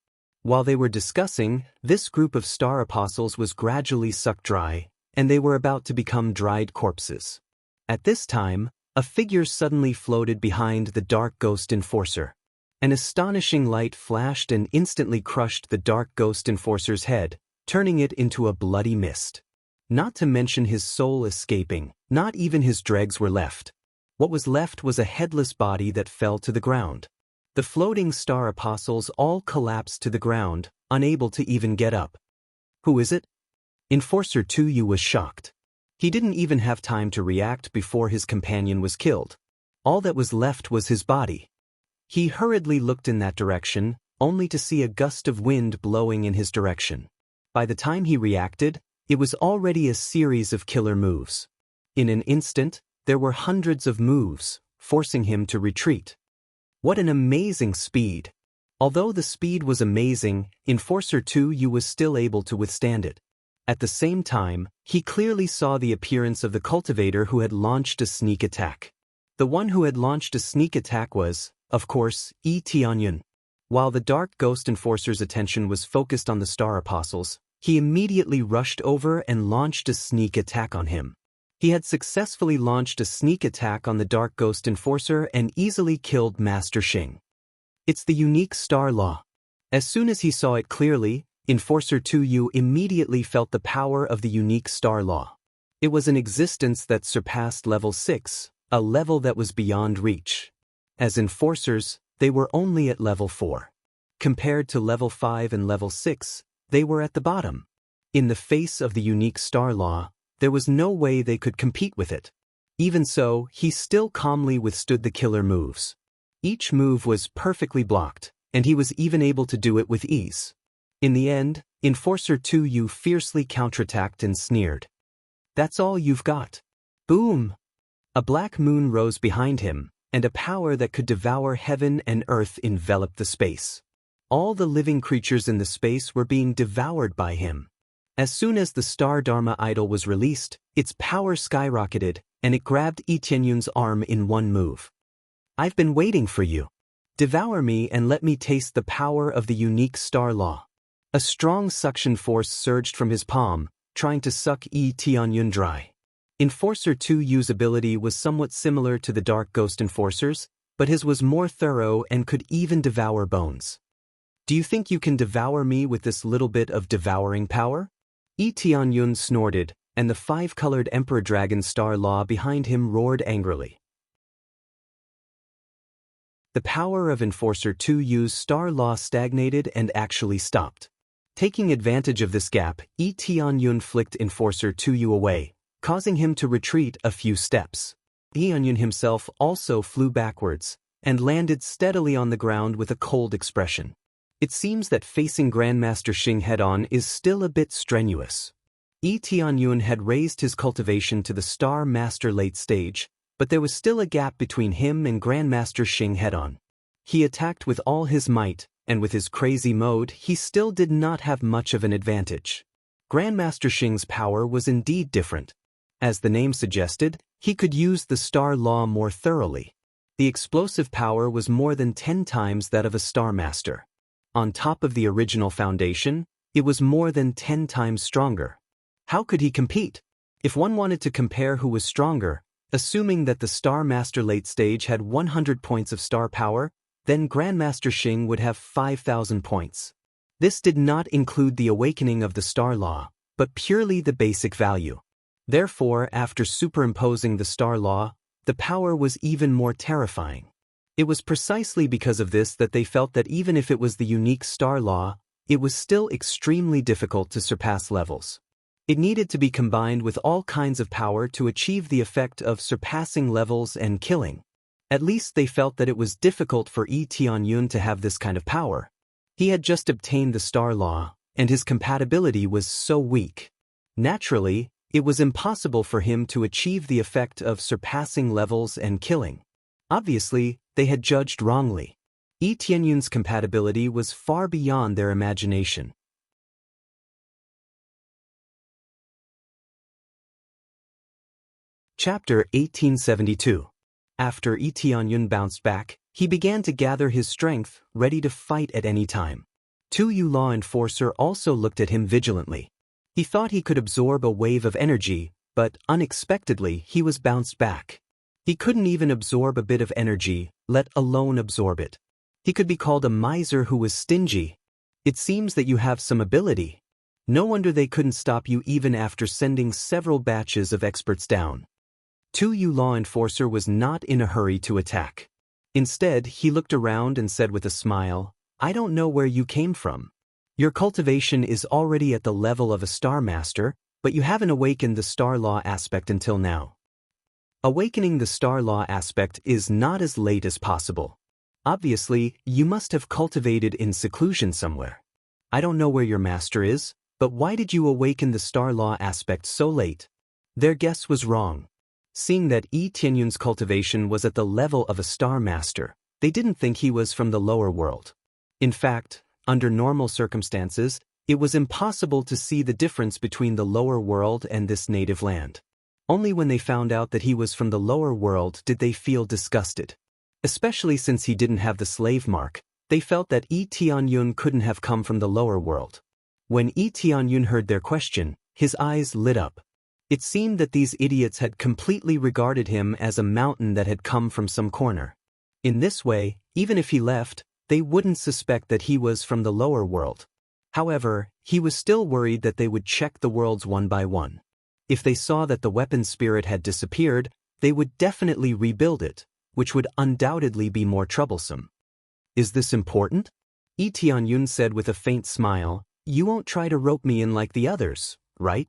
While they were discussing, this group of star apostles was gradually sucked dry, and they were about to become dried corpses. At this time, a figure suddenly floated behind the dark ghost enforcer. An astonishing light flashed and instantly crushed the dark ghost enforcer's head, turning it into a bloody mist. Not to mention his soul escaping, not even his dregs were left. What was left was a headless body that fell to the ground. The floating star apostles all collapsed to the ground, unable to even get up. Who is it? Enforcer 2U was shocked. He didn't even have time to react before his companion was killed. All that was left was his body. He hurriedly looked in that direction, only to see a gust of wind blowing in his direction. By the time he reacted, it was already a series of killer moves. In an instant, there were hundreds of moves, forcing him to retreat. What an amazing speed! Although the speed was amazing, Enforcer 2U was still able to withstand it. At the same time, he clearly saw the appearance of the cultivator who had launched a sneak attack. The one who had launched a sneak attack was, of course, Tianyun. While the dark ghost enforcer's attention was focused on the star apostles, he immediately rushed over and launched a sneak attack on him. He had successfully launched a sneak attack on the dark ghost enforcer and easily killed Master Xing. It's the unique star law. As soon as he saw it clearly, Enforcer 2U immediately felt the power of the unique star law. It was an existence that surpassed level 6, a level that was beyond reach. As enforcers, they were only at level 4. Compared to level 5 and level 6, they were at the bottom. In the face of the unique star law, there was no way they could compete with it. Even so, he still calmly withstood the killer moves. Each move was perfectly blocked, and he was even able to do it with ease. In the end, Enforcer 2U fiercely counterattacked and sneered. That's all you've got. Boom! A black moon rose behind him, and a power that could devour heaven and earth enveloped the space. All the living creatures in the space were being devoured by him. As soon as the Star Dharma idol was released, its power skyrocketed, and it grabbed Tianyun's arm in one move. I've been waiting for you. Devour me and let me taste the power of the unique star law. A strong suction force surged from his palm, trying to suck Tianyun dry. Enforcer 2U's ability was somewhat similar to the Dark Ghost Enforcer's, but his was more thorough and could even devour bones. Do you think you can devour me with this little bit of devouring power? Tianyun snorted, and the five-colored Emperor Dragon Star Law behind him roared angrily. The power of Enforcer 2U's Star Law stagnated and actually stopped. Taking advantage of this gap, Tianyun flicked Enforcer 2U away, causing him to retreat a few steps. Onion himself also flew backwards and landed steadily on the ground with a cold expression. It seems that facing Grandmaster Xing head-on is still a bit strenuous. Onion had raised his cultivation to the Star Master late stage, but there was still a gap between him and Grandmaster Xing head-on. He attacked with all his might, and with his crazy mode he still did not have much of an advantage. Grandmaster Xing's power was indeed different. As the name suggested, he could use the Star Law more thoroughly. The explosive power was more than 10 times that of a Star Master. On top of the original foundation, it was more than 10 times stronger. How could he compete? If one wanted to compare who was stronger, assuming that the Star Master late stage had 100 points of star power, then Grandmaster Xing would have 5,000 points. This did not include the awakening of the Star Law, but purely the basic value. Therefore, after superimposing the Star Law, the power was even more terrifying. It was precisely because of this that they felt that even if it was the unique Star Law, it was still extremely difficult to surpass levels. It needed to be combined with all kinds of power to achieve the effect of surpassing levels and killing. At least they felt that it was difficult for Tianyun to have this kind of power. He had just obtained the Star Law, and his compatibility was so weak. Naturally, it was impossible for him to achieve the effect of surpassing levels and killing. Obviously, they had judged wrongly. Tianyun's compatibility was far beyond their imagination. Chapter 1872. After Tianyun bounced back, he began to gather his strength, ready to fight at any time. Tu Law Enforcer also looked at him vigilantly. He thought he could absorb a wave of energy, but unexpectedly he was bounced back. He couldn't even absorb a bit of energy, let alone absorb it. He could be called a miser who was stingy. It seems that you have some ability. No wonder they couldn't stop you even after sending several batches of experts down. Tu Law Enforcer was not in a hurry to attack. Instead, he looked around and said with a smile, "I don't know where you came from. Your cultivation is already at the level of a Star Master, but you haven't awakened the Star Law aspect until now. Awakening the Star Law aspect is not as late as possible. Obviously, you must have cultivated in seclusion somewhere. I don't know where your master is, but why did you awaken the Star Law aspect so late?" Their guess was wrong. Seeing that Tianyun's cultivation was at the level of a Star Master, they didn't think he was from the lower world. In fact, under normal circumstances, it was impossible to see the difference between the lower world and this native land. Only when they found out that he was from the lower world did they feel disgusted. Especially since he didn't have the slave mark, they felt that Tianyun couldn't have come from the lower world. When Tianyun heard their question, his eyes lit up. It seemed that these idiots had completely regarded him as a mountain that had come from some corner. In this way, even if he left, they wouldn't suspect that he was from the lower world. However, he was still worried that they would check the worlds one by one. If they saw that the weapon spirit had disappeared, they would definitely rebuild it, which would undoubtedly be more troublesome. "Is this important?" Tianyun said with a faint smile. "You won't try to rope me in like the others, right?"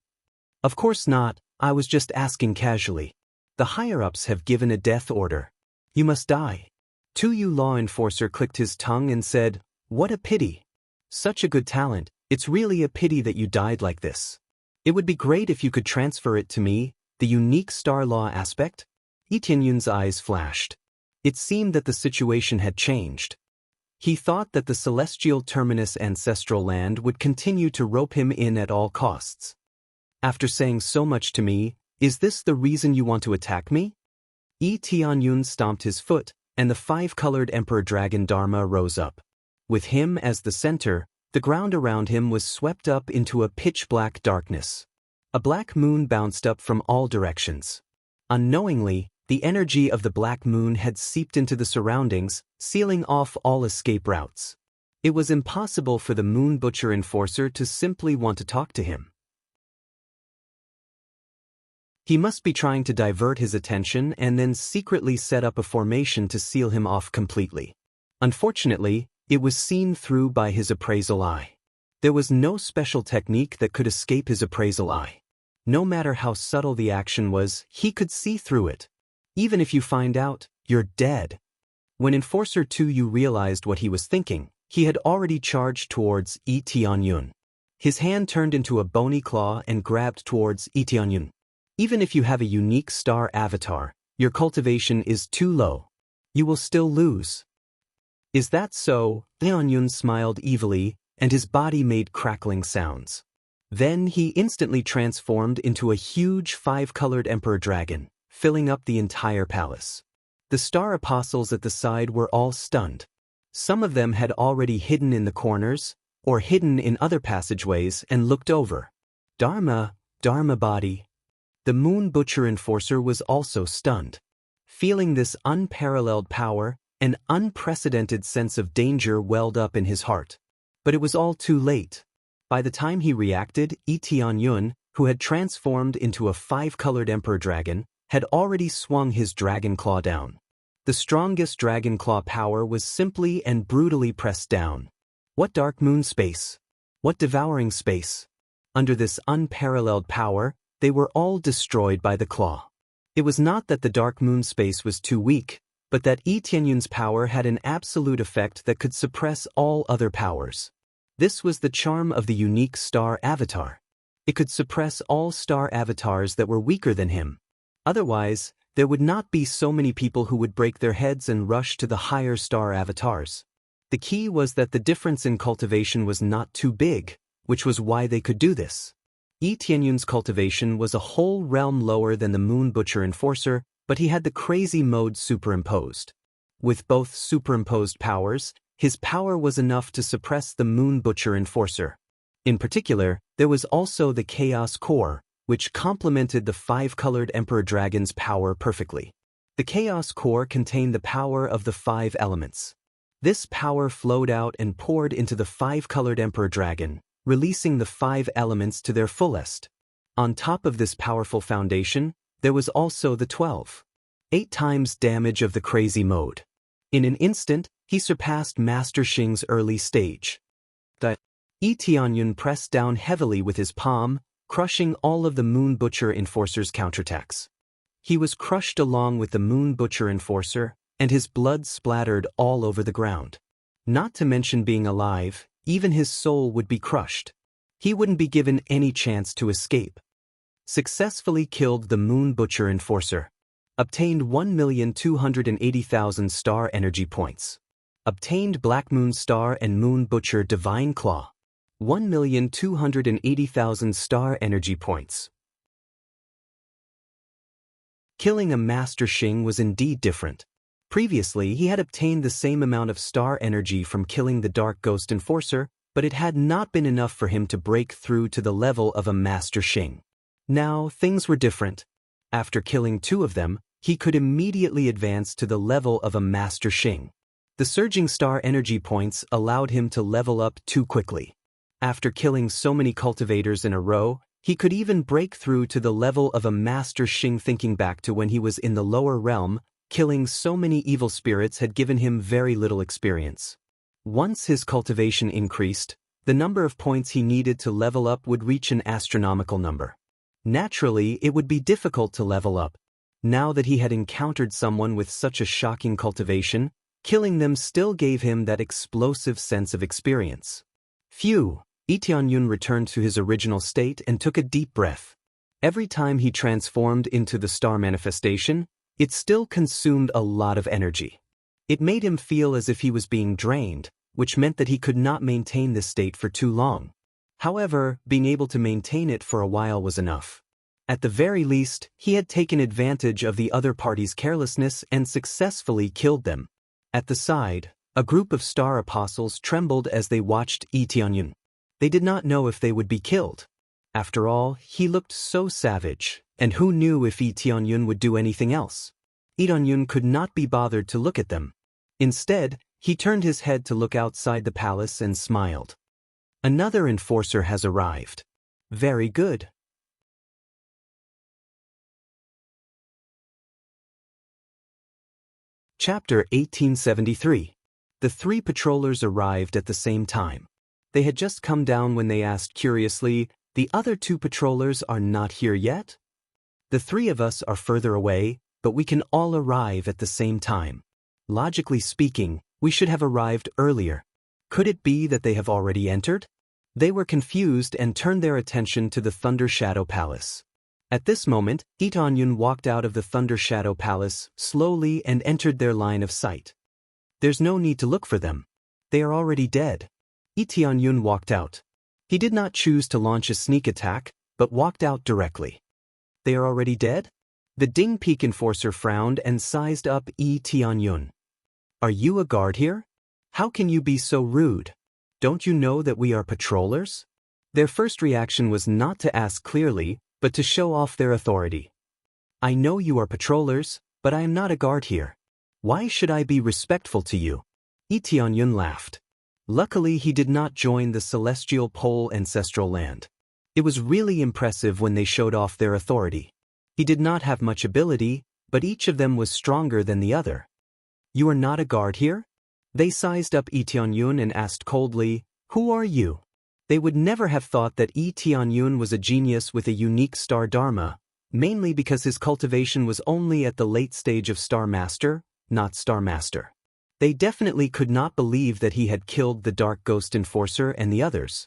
"Of course not, I was just asking casually. The higher-ups have given a death order. You must die." Tu Law Enforcer clicked his tongue and said, "What a pity. Such a good talent, it's really a pity that you died like this. It would be great if you could transfer it to me, the unique Star Law aspect." Tianyun's eyes flashed. It seemed that the situation had changed. He thought that the celestial terminus ancestral land would continue to rope him in at all costs. "After saying so much to me, is this the reason you want to attack me?" Tianyun stomped his foot, and the five-colored Emperor Dragon Dharma rose up. With him as the center, the ground around him was swept up into a pitch-black darkness. A black moon bounced up from all directions. Unknowingly, the energy of the black moon had seeped into the surroundings, sealing off all escape routes. It was impossible for the Moon Butcher Enforcer to simply want to talk to him. He must be trying to divert his attention and then secretly set up a formation to seal him off completely. Unfortunately, it was seen through by his appraisal eye. There was no special technique that could escape his appraisal eye. No matter how subtle the action was, he could see through it. Even if you find out, you're dead. When Enforcer 2 realized what he was thinking, he had already charged towards Yi Tianyun. His hand turned into a bony claw and grabbed towards Yi Tianyun. Even if you have a unique star avatar, your cultivation is too low. You will still lose. Is that so? Tianyun smiled evilly, and his body made crackling sounds. Then he instantly transformed into a huge 5-colored emperor dragon, filling up the entire palace. The star apostles at the side were all stunned. Some of them had already hidden in the corners, or hidden in other passageways and looked over. Dharma body. The Moon Butcher Enforcer was also stunned. Feeling this unparalleled power, an unprecedented sense of danger welled up in his heart. But it was all too late. By the time he reacted, Yi Tianyun, who had transformed into a 5-colored emperor dragon, had already swung his dragon claw down. The strongest dragon claw power was simply and brutally pressed down. What dark moon space? What devouring space? Under this unparalleled power, they were all destroyed by the claw. It was not that the dark moon space was too weak, but that Yi Tianyun's power had an absolute effect that could suppress all other powers. This was the charm of the unique star avatar. It could suppress all star avatars that were weaker than him. Otherwise, there would not be so many people who would break their heads and rush to the higher star avatars. The key was that the difference in cultivation was not too big, which was why they could do this. Yi Tianyun's cultivation was a whole realm lower than the Moon Butcher Enforcer, but he had the crazy mode superimposed. With both superimposed powers, his power was enough to suppress the Moon Butcher Enforcer. In particular, there was also the Chaos Core, which complemented the 5-colored Emperor Dragon's power perfectly. The Chaos Core contained the power of the 5 elements. This power flowed out and poured into the 5-colored Emperor Dragon, releasing the 5 elements to their fullest. On top of this powerful foundation, there was also the 8 times damage of the crazy mode. In an instant, he surpassed Master Xing's early stage. Yi Tianyun pressed down heavily with his palm, crushing all of the Moon Butcher Enforcer's counterattacks. He was crushed along with the Moon Butcher Enforcer, and his blood splattered all over the ground. Not to mention being alive, even his soul would be crushed. He wouldn't be given any chance to escape. Successfully killed the Moon Butcher Enforcer. Obtained 1,280,000 star energy points. Obtained Black Moon Star and Moon Butcher Divine Claw. 1,280,000 star energy points. Killing a Master Xing was indeed different. Previously, he had obtained the same amount of star energy from killing the Dark Ghost Enforcer, but it had not been enough for him to break through to the level of a Master Xing. Now, things were different. After killing 2 of them, he could immediately advance to the level of a Master Xing. The surging star energy points allowed him to level up too quickly. After killing so many cultivators in a row, he could even break through to the level of a Master Xing. Thinking back to when he was in the lower realm, killing so many evil spirits had given him very little experience. Once his cultivation increased, the number of points he needed to level up would reach an astronomical number. Naturally, it would be difficult to level up. Now that he had encountered someone with such a shocking cultivation, killing them still gave him that explosive sense of experience. Phew! Yi Tianyun returned to his original state and took a deep breath. Every time he transformed into the star manifestation, it still consumed a lot of energy. It made him feel as if he was being drained, which meant that he could not maintain this state for too long. However, being able to maintain it for a while was enough. At the very least, he had taken advantage of the other party's carelessness and successfully killed them. At the side, a group of star apostles trembled as they watched Yi Tianyun. They did not know if they would be killed. After all, he looked so savage, and who knew if Yi Tianyun would do anything else? Yi Tianyun could not be bothered to look at them. Instead, he turned his head to look outside the palace and smiled. Another enforcer has arrived. Very good. Chapter 1873. The 3 patrollers arrived at the same time. They had just come down when they asked curiously, "The other 2 patrollers are not here yet?" "The 3 of us are further away, but we can all arrive at the same time. Logically speaking, we should have arrived earlier. Could it be that they have already entered? They were confused and turned their attention to the Thunder Shadow Palace. At this moment, Lee Tianyun walked out of the Thunder Shadow Palace slowly and entered their line of sight. There's no need to look for them. They are already dead. Lee Tianyun walked out. He did not choose to launch a sneak attack, but walked out directly. They are already dead? The Ding Peak Enforcer frowned and sized up Lee Tianyun. Are you a guard here? How can you be so rude? Don't you know that we are patrollers? Their first reaction was not to ask clearly, but to show off their authority. I know you are patrollers, but I am not a guard here. Why should I be respectful to you? Lee Tianyun laughed. Luckily, he did not join the Celestial Pole Ancestral Land. It was really impressive when they showed off their authority. He did not have much ability, but each of them was stronger than the other. You are not a guard here? They sized up Lee Tianyun and asked coldly, who are you? They would never have thought that Lee Tianyun was a genius with a unique star dharma, mainly because his cultivation was only at the late stage of Star Master, not Star Master. They definitely could not believe that he had killed the Dark Ghost Enforcer and the others.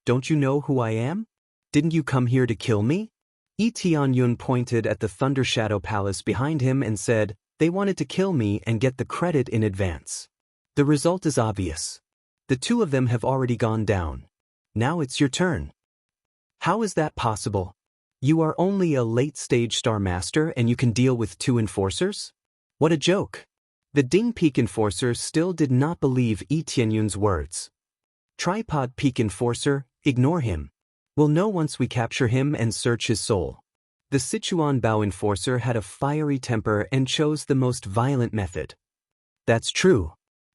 Don't you know who I am? Didn't you come here to kill me? Lee Tianyun pointed at the Thunder Shadow Palace behind him and said, they wanted to kill me and get the credit in advance. The result is obvious. The two of them have already gone down. Now it's your turn. How is that possible? You are only a late-stage Star Master and you can deal with two enforcers? What a joke. The Ding Peak Enforcer still did not believe Lee Tianyun's words. Tripod Peak Enforcer, ignore him. We'll know once we capture him and search his soul. The Sichuan Bao Enforcer had a fiery temper and chose the most violent method. That's true.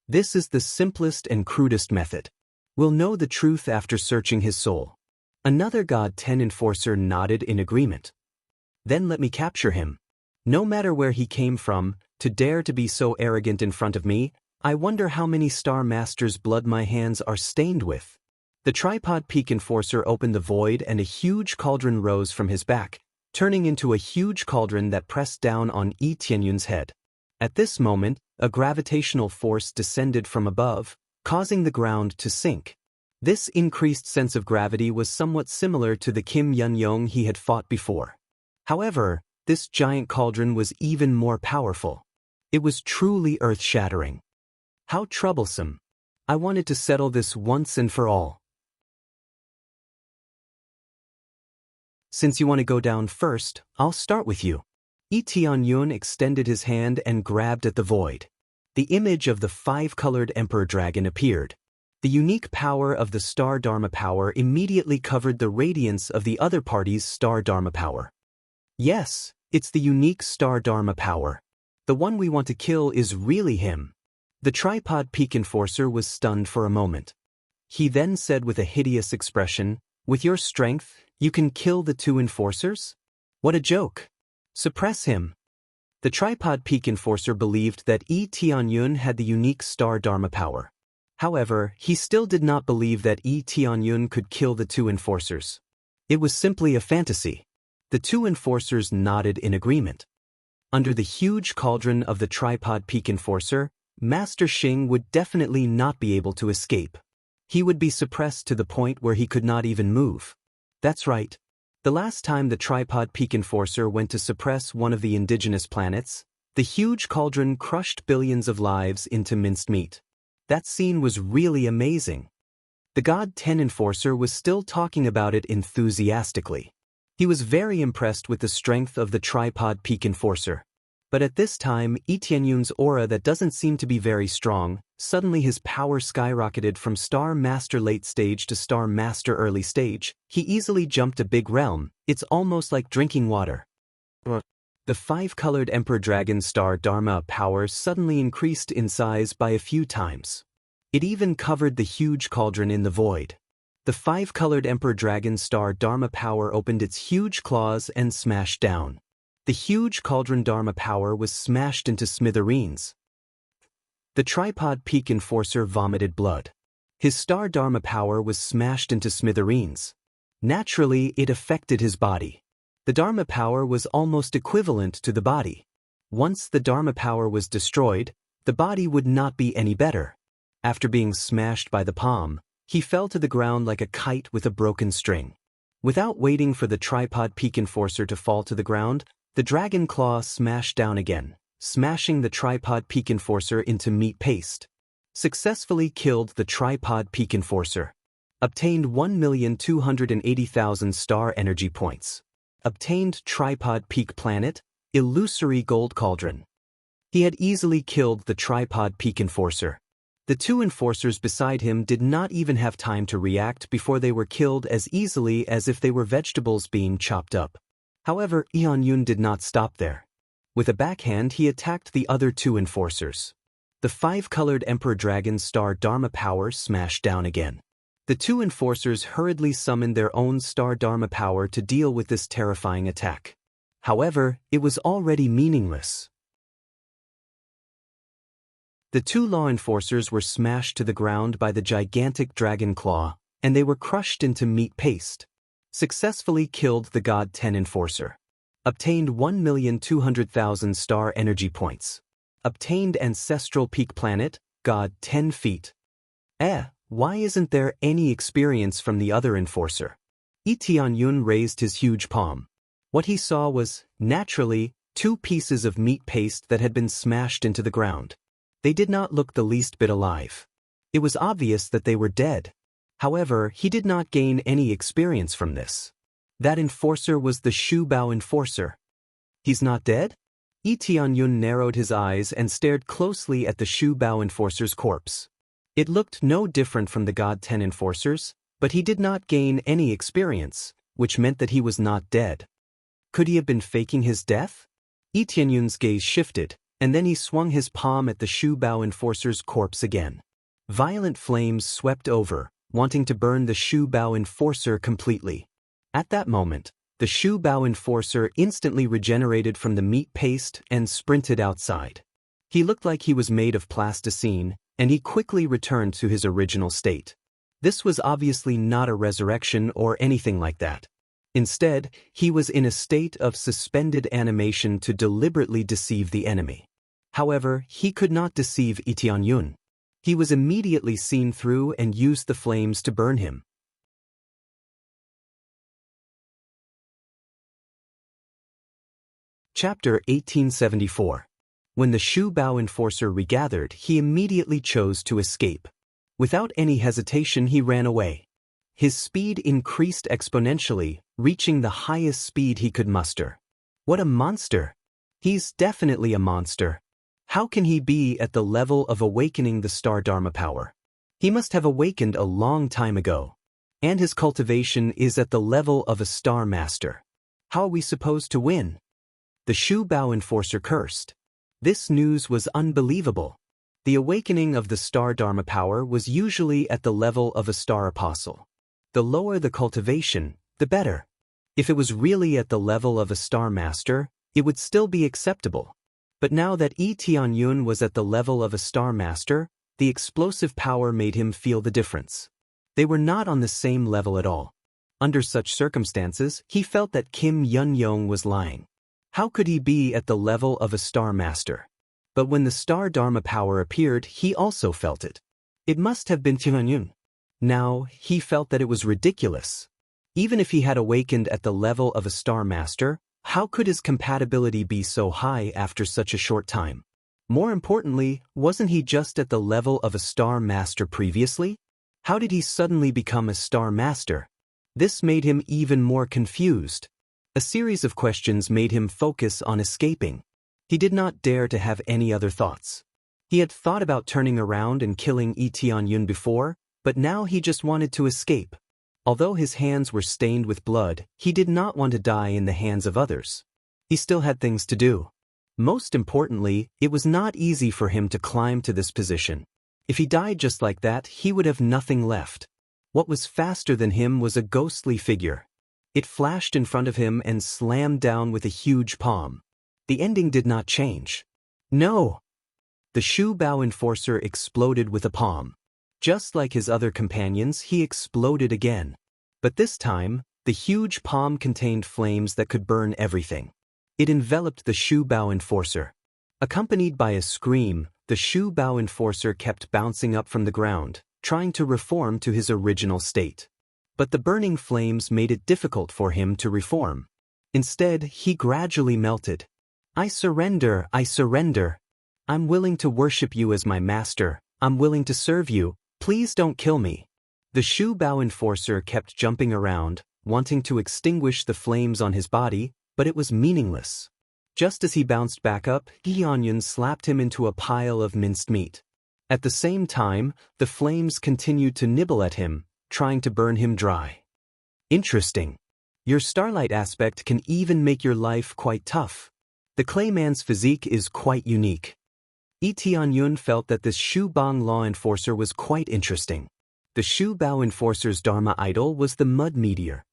This is the simplest and crudest method. We'll know the truth after searching his soul. Another God 10 Enforcer nodded in agreement. Then let me capture him. No matter where he came from, to dare to be so arrogant in front of me, I wonder how many Star Masters' blood my hands are stained with. The Tripod Peak Enforcer opened the void and a huge cauldron rose from his back, turning into a huge cauldron that pressed down on Lee Tianyun's head. At this moment, a gravitational force descended from above, causing the ground to sink. This increased sense of gravity was somewhat similar to the Kim Yun-yong he had fought before. However, this giant cauldron was even more powerful. It was truly earth-shattering. How troublesome. I wanted to settle this once and for all. Since you want to go down first, I'll start with you. Lee Tianyun extended his hand and grabbed at the void. The image of the five-colored Emperor Dragon appeared. The unique power of the Star Dharma power immediately covered the radiance of the other party's Star Dharma power. Yes, it's the unique Star Dharma power. The one we want to kill is really him. The Tripod Peak Enforcer was stunned for a moment. He then said with a hideous expression, with your strength, you can kill the two enforcers? What a joke. Suppress him. The Tripod Peak Enforcer believed that Lee Tianyun had the unique Star Dharma power. However, he still did not believe that Lee Tianyun could kill the two enforcers. It was simply a fantasy. The two enforcers nodded in agreement. Under the huge cauldron of the Tripod Peak Enforcer, Master Xing would definitely not be able to escape. He would be suppressed to the point where he could not even move. That's right. The last time the Tripod Peak Enforcer went to suppress one of the indigenous planets, the huge cauldron crushed billions of lives into minced meat. That scene was really amazing. The God 10 Enforcer was still talking about it enthusiastically. He was very impressed with the strength of the Tripod Peak Enforcer. But at this time, Lee Tianyun's aura that doesn't seem to be very strong, suddenly his power skyrocketed from Star Master late stage to Star Master early stage. He easily jumped a big realm. It's almost like drinking water. The five-colored Emperor Dragon Star Dharma power suddenly increased in size by a few times. It even covered the huge cauldron in the void. The five-colored Emperor Dragon Star Dharma power opened its huge claws and smashed down. The huge cauldron Dharma power was smashed into smithereens. The Tripod Peak Enforcer vomited blood. His Star Dharma power was smashed into smithereens. Naturally, it affected his body. The Dharma power was almost equivalent to the body. Once the Dharma power was destroyed, the body would not be any better. After being smashed by the palm, he fell to the ground like a kite with a broken string. Without waiting for the tripod peak enforcer to fall to the ground, the dragon claw smashed down again, smashing the tripod peak enforcer into meat paste. Successfully killed the tripod peak enforcer. Obtained 1,280,000 star energy points. Obtained tripod peak planet, illusory gold cauldron. He had easily killed the tripod peak enforcer. The two enforcers beside him did not even have time to react before they were killed as easily as if they were vegetables being chopped up. However, Yun did not stop there. With a backhand he attacked the other two enforcers. The five-colored Emperor Dragon's star Dharma power smashed down again. The two enforcers hurriedly summoned their own star Dharma power to deal with this terrifying attack. However, it was already meaningless. The two law enforcers were smashed to the ground by the gigantic dragon claw, and they were crushed into meat paste. Successfully killed the God 10 enforcer. Obtained 1,200,000 star energy points. Obtained ancestral peak planet, God 10 feet. Why isn't there any experience from the other enforcer? Yun raised his huge palm. What he saw was, naturally, two pieces of meat paste that had been smashed into the ground. They did not look the least bit alive. It was obvious that they were dead. However, he did not gain any experience from this. That enforcer was the Shubao enforcer. He's not dead? Yun narrowed his eyes and stared closely at the Shubao enforcer's corpse. It looked no different from the God 10 enforcers, but he did not gain any experience, which meant that he was not dead. Could he have been faking his death? Yun's gaze shifted, and then he swung his palm at the Shubao enforcer's corpse again. Violent flames swept over, wanting to burn the Shubao enforcer completely. At that moment, the Shubao enforcer instantly regenerated from the meat paste and sprinted outside. He looked like he was made of plasticine, and he quickly returned to his original state. This was obviously not a resurrection or anything like that. Instead, he was in a state of suspended animation to deliberately deceive the enemy. However, he could not deceive Yun. He was immediately seen through and used the flames to burn him. Chapter 1874. When the Shubao enforcer regathered, he immediately chose to escape. Without any hesitation, he ran away. His speed increased exponentially, reaching the highest speed he could muster. What a monster! He's definitely a monster. How can he be at the level of awakening the star Dharma power? He must have awakened a long time ago. And his cultivation is at the level of a star master. How are we supposed to win? The Shubao enforcer cursed. This news was unbelievable. The awakening of the star Dharma power was usually at the level of a star apostle. The lower the cultivation, the better. If it was really at the level of a star master, it would still be acceptable. But now that Yun was at the level of a star master, the explosive power made him feel the difference. They were not on the same level at all. Under such circumstances, he felt that Kim Yun-yong was lying. How could he be at the level of a star master? But when the star Dharma power appeared, he also felt it. It must have been Yun. Now, he felt that it was ridiculous. Even if he had awakened at the level of a star master, how could his compatibility be so high after such a short time? More importantly, wasn't he just at the level of a star master previously? How did he suddenly become a star master? This made him even more confused. A series of questions made him focus on escaping. He did not dare to have any other thoughts. He had thought about turning around and killing Yun before, but now he just wanted to escape. Although his hands were stained with blood, he did not want to die in the hands of others. He still had things to do. Most importantly, it was not easy for him to climb to this position. If he died just like that, he would have nothing left. What was faster than him was a ghostly figure. It flashed in front of him and slammed down with a huge palm. The ending did not change. No! The Shubao enforcer exploded with a palm. Just like his other companions, he exploded again. But this time, the huge palm contained flames that could burn everything. It enveloped the Shubao enforcer. Accompanied by a scream, the Shu Bao enforcer kept bouncing up from the ground, trying to reform to his original state. But the burning flames made it difficult for him to reform. Instead, he gradually melted. I surrender, I surrender. I'm willing to worship you as my master, I'm willing to serve you, please don't kill me. The Shu Bao enforcer kept jumping around, wanting to extinguish the flames on his body, but it was meaningless. Just as he bounced back up, Tianyun slapped him into a pile of minced meat. At the same time, the flames continued to nibble at him, trying to burn him dry. Interesting. Your starlight aspect can even make your life quite tough. The Clayman's physique is quite unique. Tianyun felt that this Shu Bang law enforcer was quite interesting. The Shu Bao enforcer's Dharma idol was the mud meteor.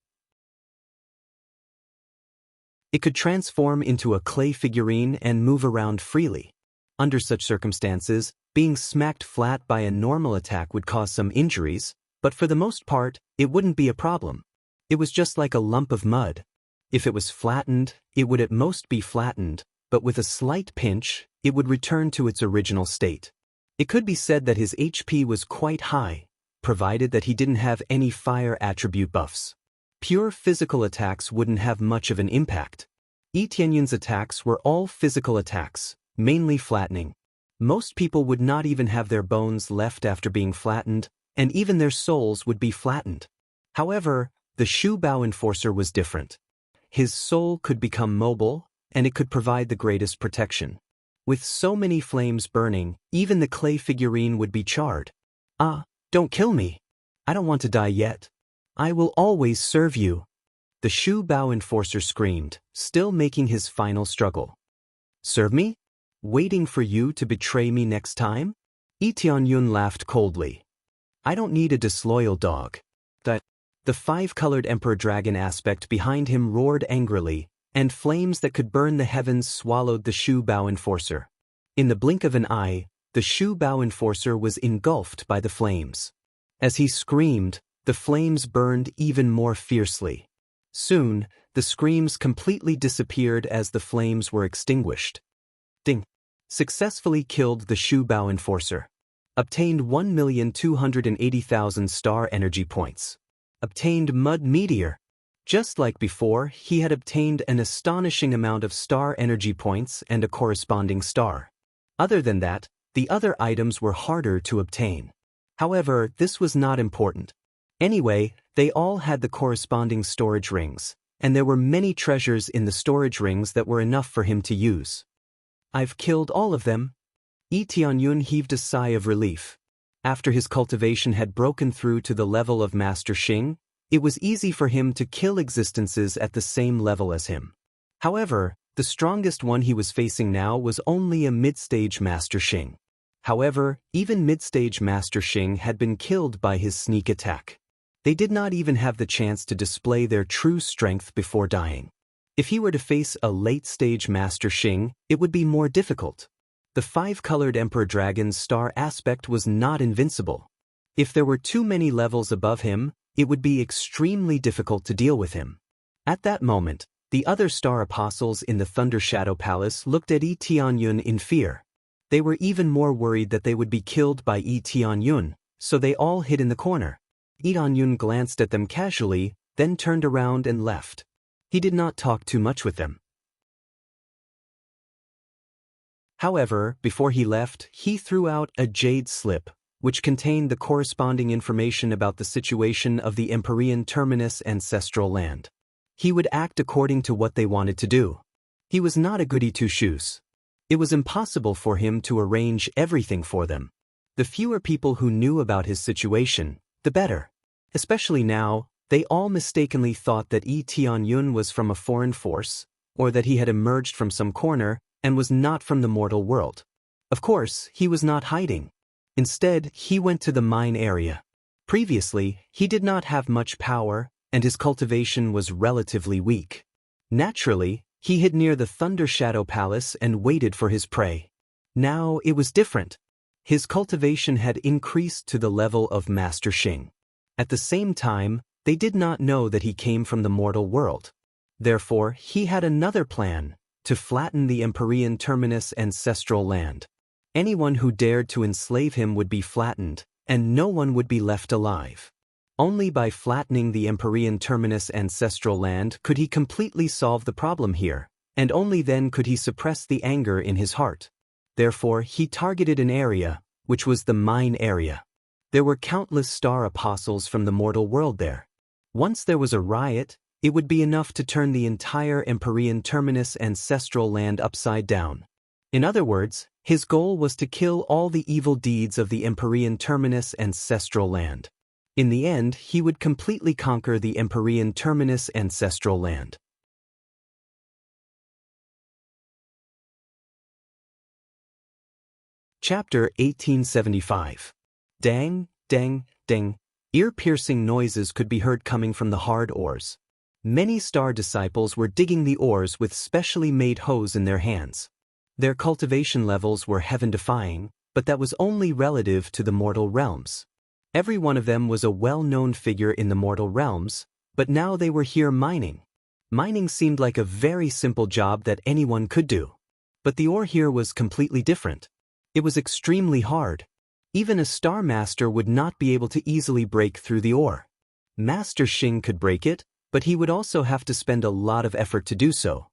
It could transform into a clay figurine and move around freely. Under such circumstances, being smacked flat by a normal attack would cause some injuries, but for the most part, it wouldn't be a problem. It was just like a lump of mud. If it was flattened, it would at most be flattened, but with a slight pinch, it would return to its original state. It could be said that his HP was quite high, provided that he didn't have any fire attribute buffs. Pure physical attacks wouldn't have much of an impact. Tianyun's attacks were all physical attacks, mainly flattening. Most people would not even have their bones left after being flattened, and even their souls would be flattened. However, the Shu Bao enforcer was different. His soul could become mobile, and it could provide the greatest protection. With so many flames burning, even the clay figurine would be charred. Ah, don't kill me. I don't want to die yet. I will always serve you. The Shu Bao enforcer screamed, still making his final struggle. Serve me? Waiting for you to betray me next time? Tianyun laughed coldly. I don't need a disloyal dog. The five-colored emperor dragon aspect behind him roared angrily, and flames that could burn the heavens swallowed the Shu Bao enforcer. In the blink of an eye, the Shu Bao enforcer was engulfed by the flames. As he screamed, the flames burned even more fiercely. Soon, the screams completely disappeared as the flames were extinguished. Ding! Successfully killed the Shu Bao enforcer. Obtained 1,280,000 star energy points. Obtained mud meteor. Just like before, he had obtained an astonishing amount of star energy points and a corresponding star. Other than that, the other items were harder to obtain. However, this was not important. Anyway, they all had the corresponding storage rings, and there were many treasures in the storage rings that were enough for him to use. I've killed all of them. Tianyun heaved a sigh of relief. After his cultivation had broken through to the level of Master Xing, it was easy for him to kill existences at the same level as him. However, the strongest one he was facing now was only a mid-stage Master Xing. However, even mid-stage Master Xing had been killed by his sneak attack. They did not even have the chance to display their true strength before dying. If he were to face a late-stage Master Xing, it would be more difficult. The five-colored Emperor Dragon's star aspect was not invincible. If there were too many levels above him, it would be extremely difficult to deal with him. At that moment, the other star apostles in the Thunder Shadow Palace looked at Tianyun in fear. They were even more worried that they would be killed by Tianyun, so they all hid in the corner. Tianyun glanced at them casually, then turned around and left. He did not talk too much with them. However, before he left, he threw out a jade slip, which contained the corresponding information about the situation of the Empyrean Terminus ancestral land. He would act according to what they wanted to do. He was not a goody two-shoes. It was impossible for him to arrange everything for them. The fewer people who knew about his situation, the better. Especially now, they all mistakenly thought that Tianyun was from a foreign force, or that he had emerged from some corner and was not from the mortal world. Of course, he was not hiding. Instead, he went to the mine area. Previously, he did not have much power, and his cultivation was relatively weak. Naturally, he hid near the Thunder Shadow Palace and waited for his prey. Now it was different. His cultivation had increased to the level of Master Xing. At the same time, they did not know that he came from the mortal world. Therefore, he had another plan, to flatten the Empyrean terminus ancestral land. Anyone who dared to enslave him would be flattened, and no one would be left alive. Only by flattening the Empyrean terminus ancestral land could he completely solve the problem here, and only then could he suppress the anger in his heart. Therefore, he targeted an area, which was the mine area. There were countless star apostles from the mortal world there. Once there was a riot, it would be enough to turn the entire Empyrean terminus ancestral land upside down. In other words, his goal was to kill all the evil deeds of the Empyrean terminus ancestral land. In the end, he would completely conquer the Empyrean terminus ancestral land. Chapter 1875. Dang, dang, dang. Ear-piercing noises could be heard coming from the hard ores. Many star disciples were digging the ores with specially made hoes in their hands. Their cultivation levels were heaven-defying, but that was only relative to the mortal realms. Every one of them was a well-known figure in the mortal realms, but now they were here mining. Mining seemed like a very simple job that anyone could do. But the ore here was completely different. It was extremely hard. Even a star master would not be able to easily break through the ore. Master Xing could break it, but he would also have to spend a lot of effort to do so.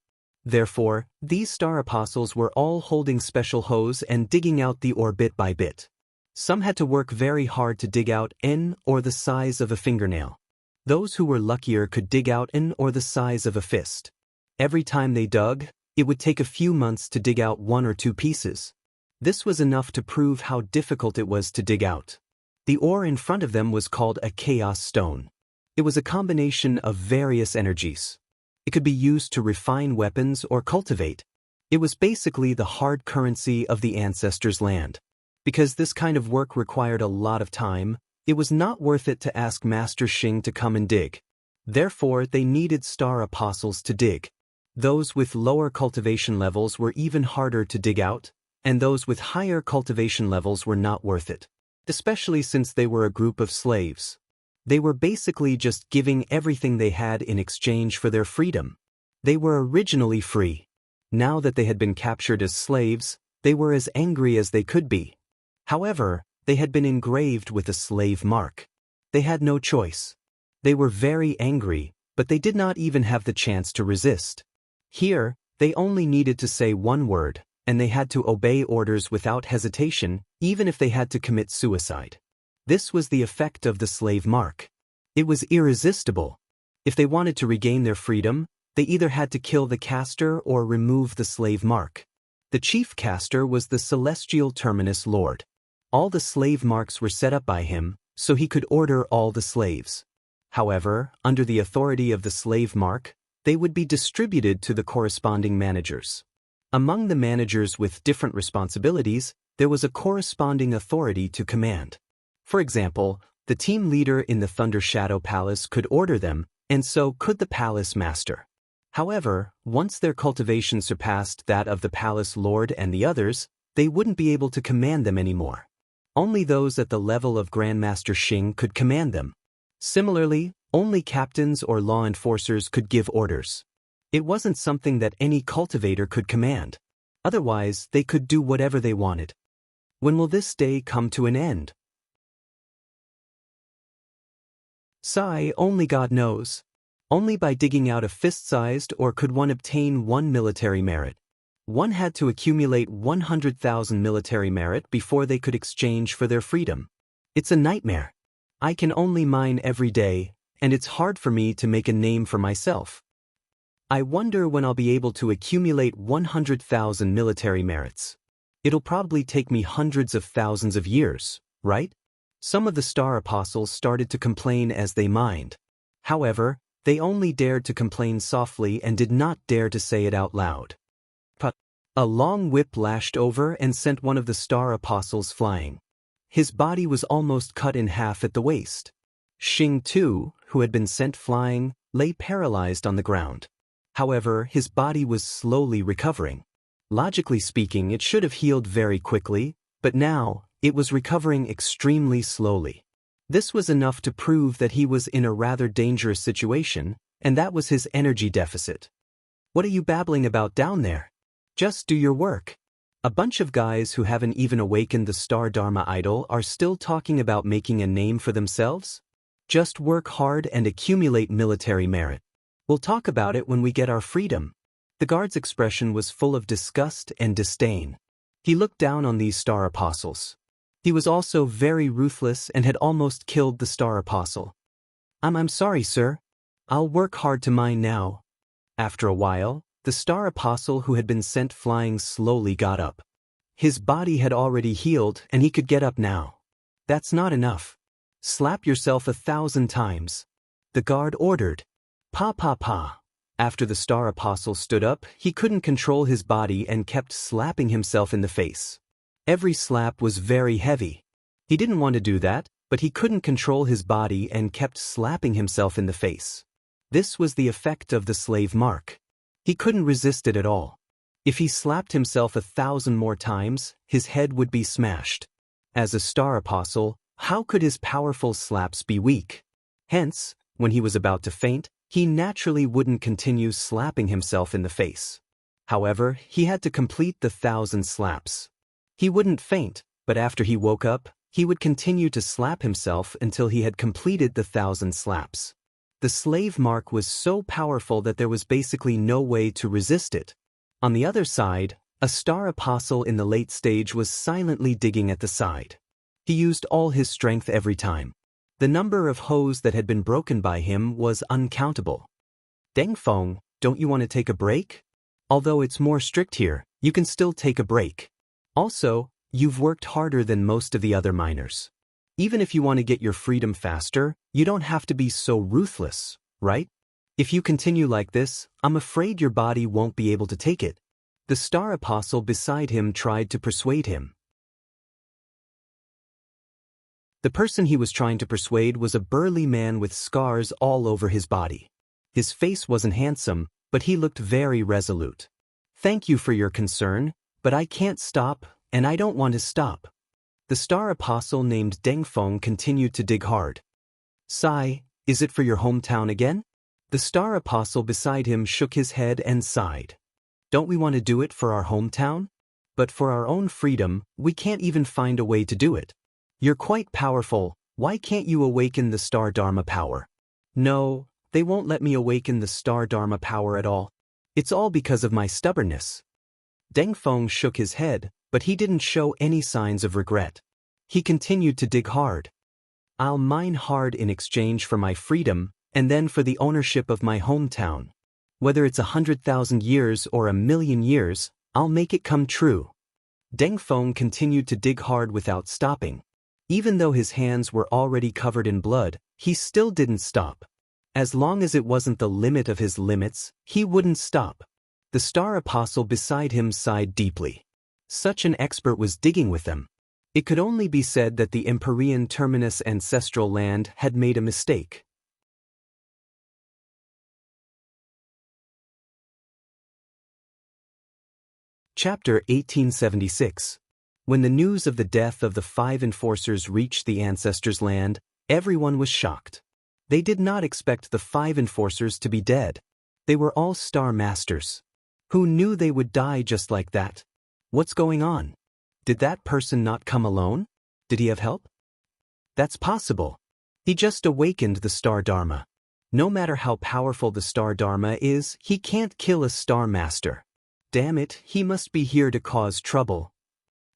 Therefore, these star apostles were all holding special hoes and digging out the ore bit by bit. Some had to work very hard to dig out N or the size of a fingernail. Those who were luckier could dig out N or the size of a fist. Every time they dug, it would take a few months to dig out 1 or 2 pieces. This was enough to prove how difficult it was to dig out. The ore in front of them was called a chaos stone. It was a combination of various energies. It could be used to refine weapons or cultivate. It was basically the hard currency of the ancestors' land. Because this kind of work required a lot of time, it was not worth it to ask Master Xing to come and dig. Therefore, they needed star apostles to dig. Those with lower cultivation levels were even harder to dig out, and those with higher cultivation levels were not worth it, especially since they were a group of slaves. They were basically just giving everything they had in exchange for their freedom. They were originally free. Now that they had been captured as slaves, they were as angry as they could be. However, they had been engraved with a slave mark. They had no choice. They were very angry, but they did not even have the chance to resist. Here, they only needed to say one word, and they had to obey orders without hesitation, even if they had to commit suicide. This was the effect of the slave mark. It was irresistible. If they wanted to regain their freedom, they either had to kill the caster or remove the slave mark. The chief caster was the celestial terminus lord. All the slave marks were set up by him, so he could order all the slaves. However, under the authority of the slave mark, they would be distributed to the corresponding managers. Among the managers with different responsibilities, there was a corresponding authority to command. For example, the team leader in the Thunder Shadow Palace could order them, and so could the palace master. However, once their cultivation surpassed that of the palace lord and the others, they wouldn't be able to command them anymore. Only those at the level of Grandmaster Xing could command them. Similarly, only captains or law enforcers could give orders. It wasn't something that any cultivator could command. Otherwise, they could do whatever they wanted. When will this day come to an end? Sigh, only God knows. Only by digging out a fist-sized ore could one obtain 1 military merit. One had to accumulate 100,000 military merit before they could exchange for their freedom. It's a nightmare. I can only mine every day, and it's hard for me to make a name for myself. I wonder when I'll be able to accumulate 100,000 military merits. It'll probably take me hundreds of thousands of years, right? Some of the star apostles started to complain as they mined. However, they only dared to complain softly and did not dare to say it out loud. A long whip lashed over and sent one of the star apostles flying. His body was almost cut in half at the waist. Xing too, who had been sent flying, lay paralyzed on the ground. However, his body was slowly recovering. Logically speaking, it should have healed very quickly, but now, it was recovering extremely slowly. This was enough to prove that he was in a rather dangerous situation, and that was his energy deficit. What are you babbling about down there? Just do your work. A bunch of guys who haven't even awakened the Star Dharma idol are still talking about making a name for themselves? Just work hard and accumulate military merit. We'll talk about it when we get our freedom. The guard's expression was full of disgust and disdain. He looked down on these Star Apostles. He was also very ruthless and had almost killed the Star Apostle. I'm sorry, sir. I'll work hard to mine now. After a while, the Star Apostle who had been sent flying slowly got up. His body had already healed and he could get up now. That's not enough. Slap yourself 1,000 times. The guard ordered. Pa pa pa. After the Star Apostle stood up, he couldn't control his body and kept slapping himself in the face. Every slap was very heavy. He didn't want to do that, but he couldn't control his body and kept slapping himself in the face. This was the effect of the slave mark. He couldn't resist it at all. If he slapped himself 1,000 more times, his head would be smashed. As a Star Apostle, how could his powerful slaps be weak? Hence, when he was about to faint, he naturally wouldn't continue slapping himself in the face. However, he had to complete the 1,000 slaps. He wouldn't faint, but after he woke up, he would continue to slap himself until he had completed the 1,000 slaps. The slave mark was so powerful that there was basically no way to resist it. On the other side, a Star Apostle in the late stage was silently digging at the side. He used all his strength every time. The number of hoes that had been broken by him was uncountable. Deng Feng, don't you want to take a break? Although it's more strict here, you can still take a break. Also, you've worked harder than most of the other miners. Even if you want to get your freedom faster, you don't have to be so ruthless, right? If you continue like this, I'm afraid your body won't be able to take it. The Star Apostle beside him tried to persuade him. The person he was trying to persuade was a burly man with scars all over his body. His face wasn't handsome, but he looked very resolute. Thank you for your concern, but I can't stop, and I don't want to stop. The Star Apostle named Deng Feng continued to dig hard. Sigh, is it for your hometown again? The Star Apostle beside him shook his head and sighed. Don't we want to do it for our hometown? But for our own freedom, we can't even find a way to do it. You're quite powerful, why can't you awaken the Star Dharma power? No, they won't let me awaken the Star Dharma power at all. It's all because of my stubbornness. Deng Feng shook his head, but he didn't show any signs of regret. He continued to dig hard. I'll mine hard in exchange for my freedom, and then for the ownership of my hometown. Whether it's 100,000 years or 1,000,000 years, I'll make it come true. Deng Feng continued to dig hard without stopping. Even though his hands were already covered in blood, he still didn't stop. As long as it wasn't the limit of his limits, he wouldn't stop. The Star Apostle beside him sighed deeply. Such an expert was digging with them. It could only be said that the Empyrean Terminus ancestral land had made a mistake. Chapter 1876. When the news of the death of the 5 enforcers reached the ancestors' land, everyone was shocked. They did not expect the 5 enforcers to be dead. They were all Star Masters. Who knew they would die just like that? What's going on? Did that person not come alone? Did he have help? That's possible. He just awakened the Star Dharma. No matter how powerful the Star Dharma is, he can't kill a Star Master. Damn it, he must be here to cause trouble.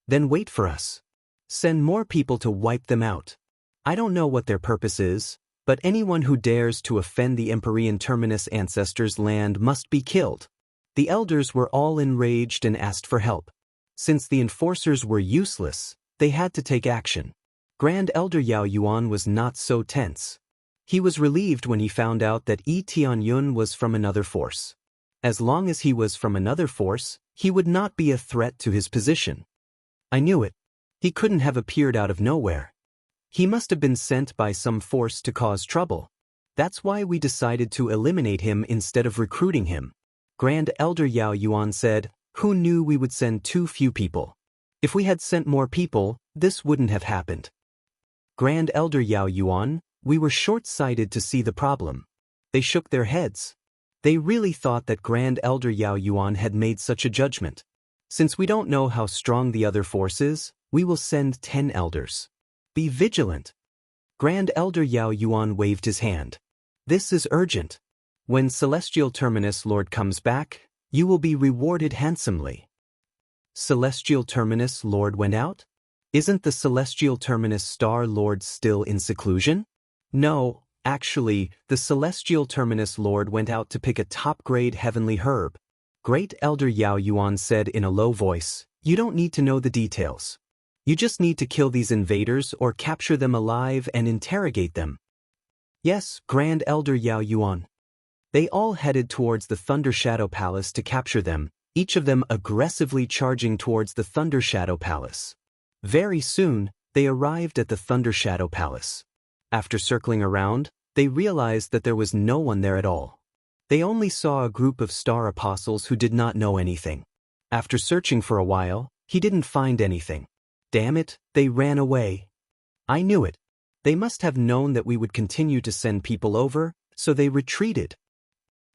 Then wait for us. Send more people to wipe them out. I don't know what their purpose is, but anyone who dares to offend the Empyrean Terminus ancestors' land must be killed. The elders were all enraged and asked for help. Since the enforcers were useless, they had to take action. Grand Elder Yao Yuan was not so tense. He was relieved when he found out that Yi Tianyun was from another force. As long as he was from another force, he would not be a threat to his position. I knew it. He couldn't have appeared out of nowhere. He must have been sent by some force to cause trouble. That's why we decided to eliminate him instead of recruiting him. Grand Elder Yao Yuan said, who knew we would send too few people? If we had sent more people, this wouldn't have happened. Grand Elder Yao Yuan, we were short-sighted to see the problem. They shook their heads. They really thought that Grand Elder Yao Yuan had made such a judgment. Since we don't know how strong the other force is, we will send 10 elders. Be vigilant. Grand Elder Yao Yuan waved his hand. This is urgent. When Celestial Terminus Lord comes back, you will be rewarded handsomely. Celestial Terminus Lord went out? Isn't the Celestial Terminus Star Lord still in seclusion? No, actually, the Celestial Terminus Lord went out to pick a top-grade heavenly herb. Great Elder Yao Yuan said in a low voice, you don't need to know the details. You just need to kill these invaders or capture them alive and interrogate them. Yes, Grand Elder Yao Yuan. They all headed towards the Thunder Shadow Palace to capture them, each of them aggressively charging towards the Thunder Shadow Palace. Very soon, they arrived at the Thunder Shadow Palace. After circling around, they realized that there was no one there at all. They only saw a group of star apostles who did not know anything. After searching for a while, he didn't find anything. Damn it, they ran away. I knew it. They must have known that we would continue to send people over, so they retreated.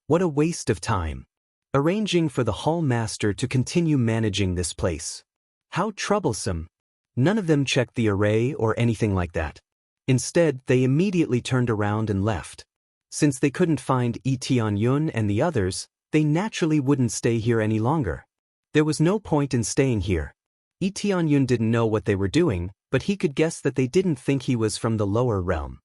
What a waste of time. Arranging for the Hall Master to continue managing this place. How troublesome. None of them checked the array or anything like that. Instead, they immediately turned around and left. Since they couldn't find Yi Tianyun and the others, they naturally wouldn't stay here any longer. There was no point in staying here. Yi Tianyun didn't know what they were doing, but he could guess that they didn't think he was from the lower realm.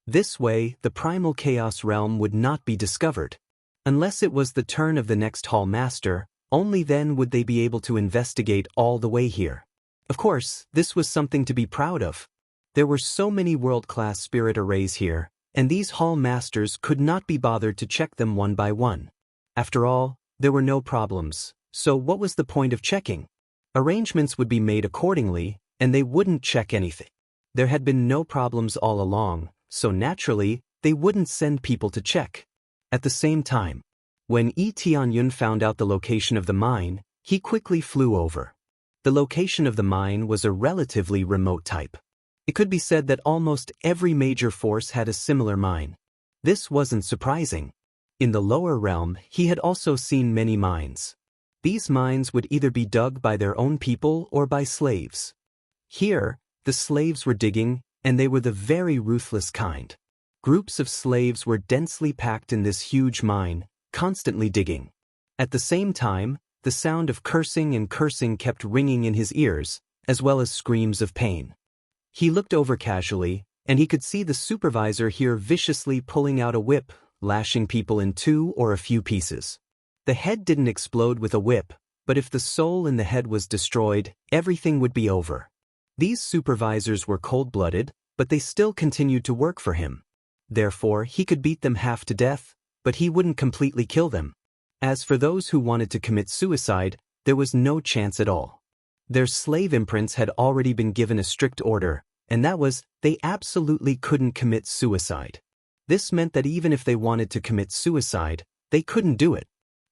This way, the primal chaos realm would not be discovered. Unless it was the turn of the next Hall Master, only then would they be able to investigate all the way here. Of course, this was something to be proud of. There were so many world-class spirit arrays here, and these Hall Masters could not be bothered to check them one by one. After all, there were no problems, so what was the point of checking? Arrangements would be made accordingly, and they wouldn't check anything. There had been no problems all along, so naturally, they wouldn't send people to check. At the same time, when Yi Tianyun found out the location of the mine, he quickly flew over. The location of the mine was a relatively remote type. It could be said that almost every major force had a similar mine. This wasn't surprising. In the lower realm, he had also seen many mines. These mines would either be dug by their own people or by slaves. Here, the slaves were digging, and they were the very ruthless kind. Groups of slaves were densely packed in this huge mine, constantly digging. At the same time, the sound of cursing and cursing kept ringing in his ears, as well as screams of pain. He looked over casually, and he could see the supervisor here viciously pulling out a whip, lashing people in 2 or a few pieces. The head didn't explode with a whip, but if the soul in the head was destroyed, everything would be over. These supervisors were cold-blooded, but they still continued to work for him. Therefore, he could beat them half to death, but he wouldn't completely kill them. As for those who wanted to commit suicide, there was no chance at all. Their slave imprints had already been given a strict order, and that was, they absolutely couldn't commit suicide. This meant that even if they wanted to commit suicide, they couldn't do it.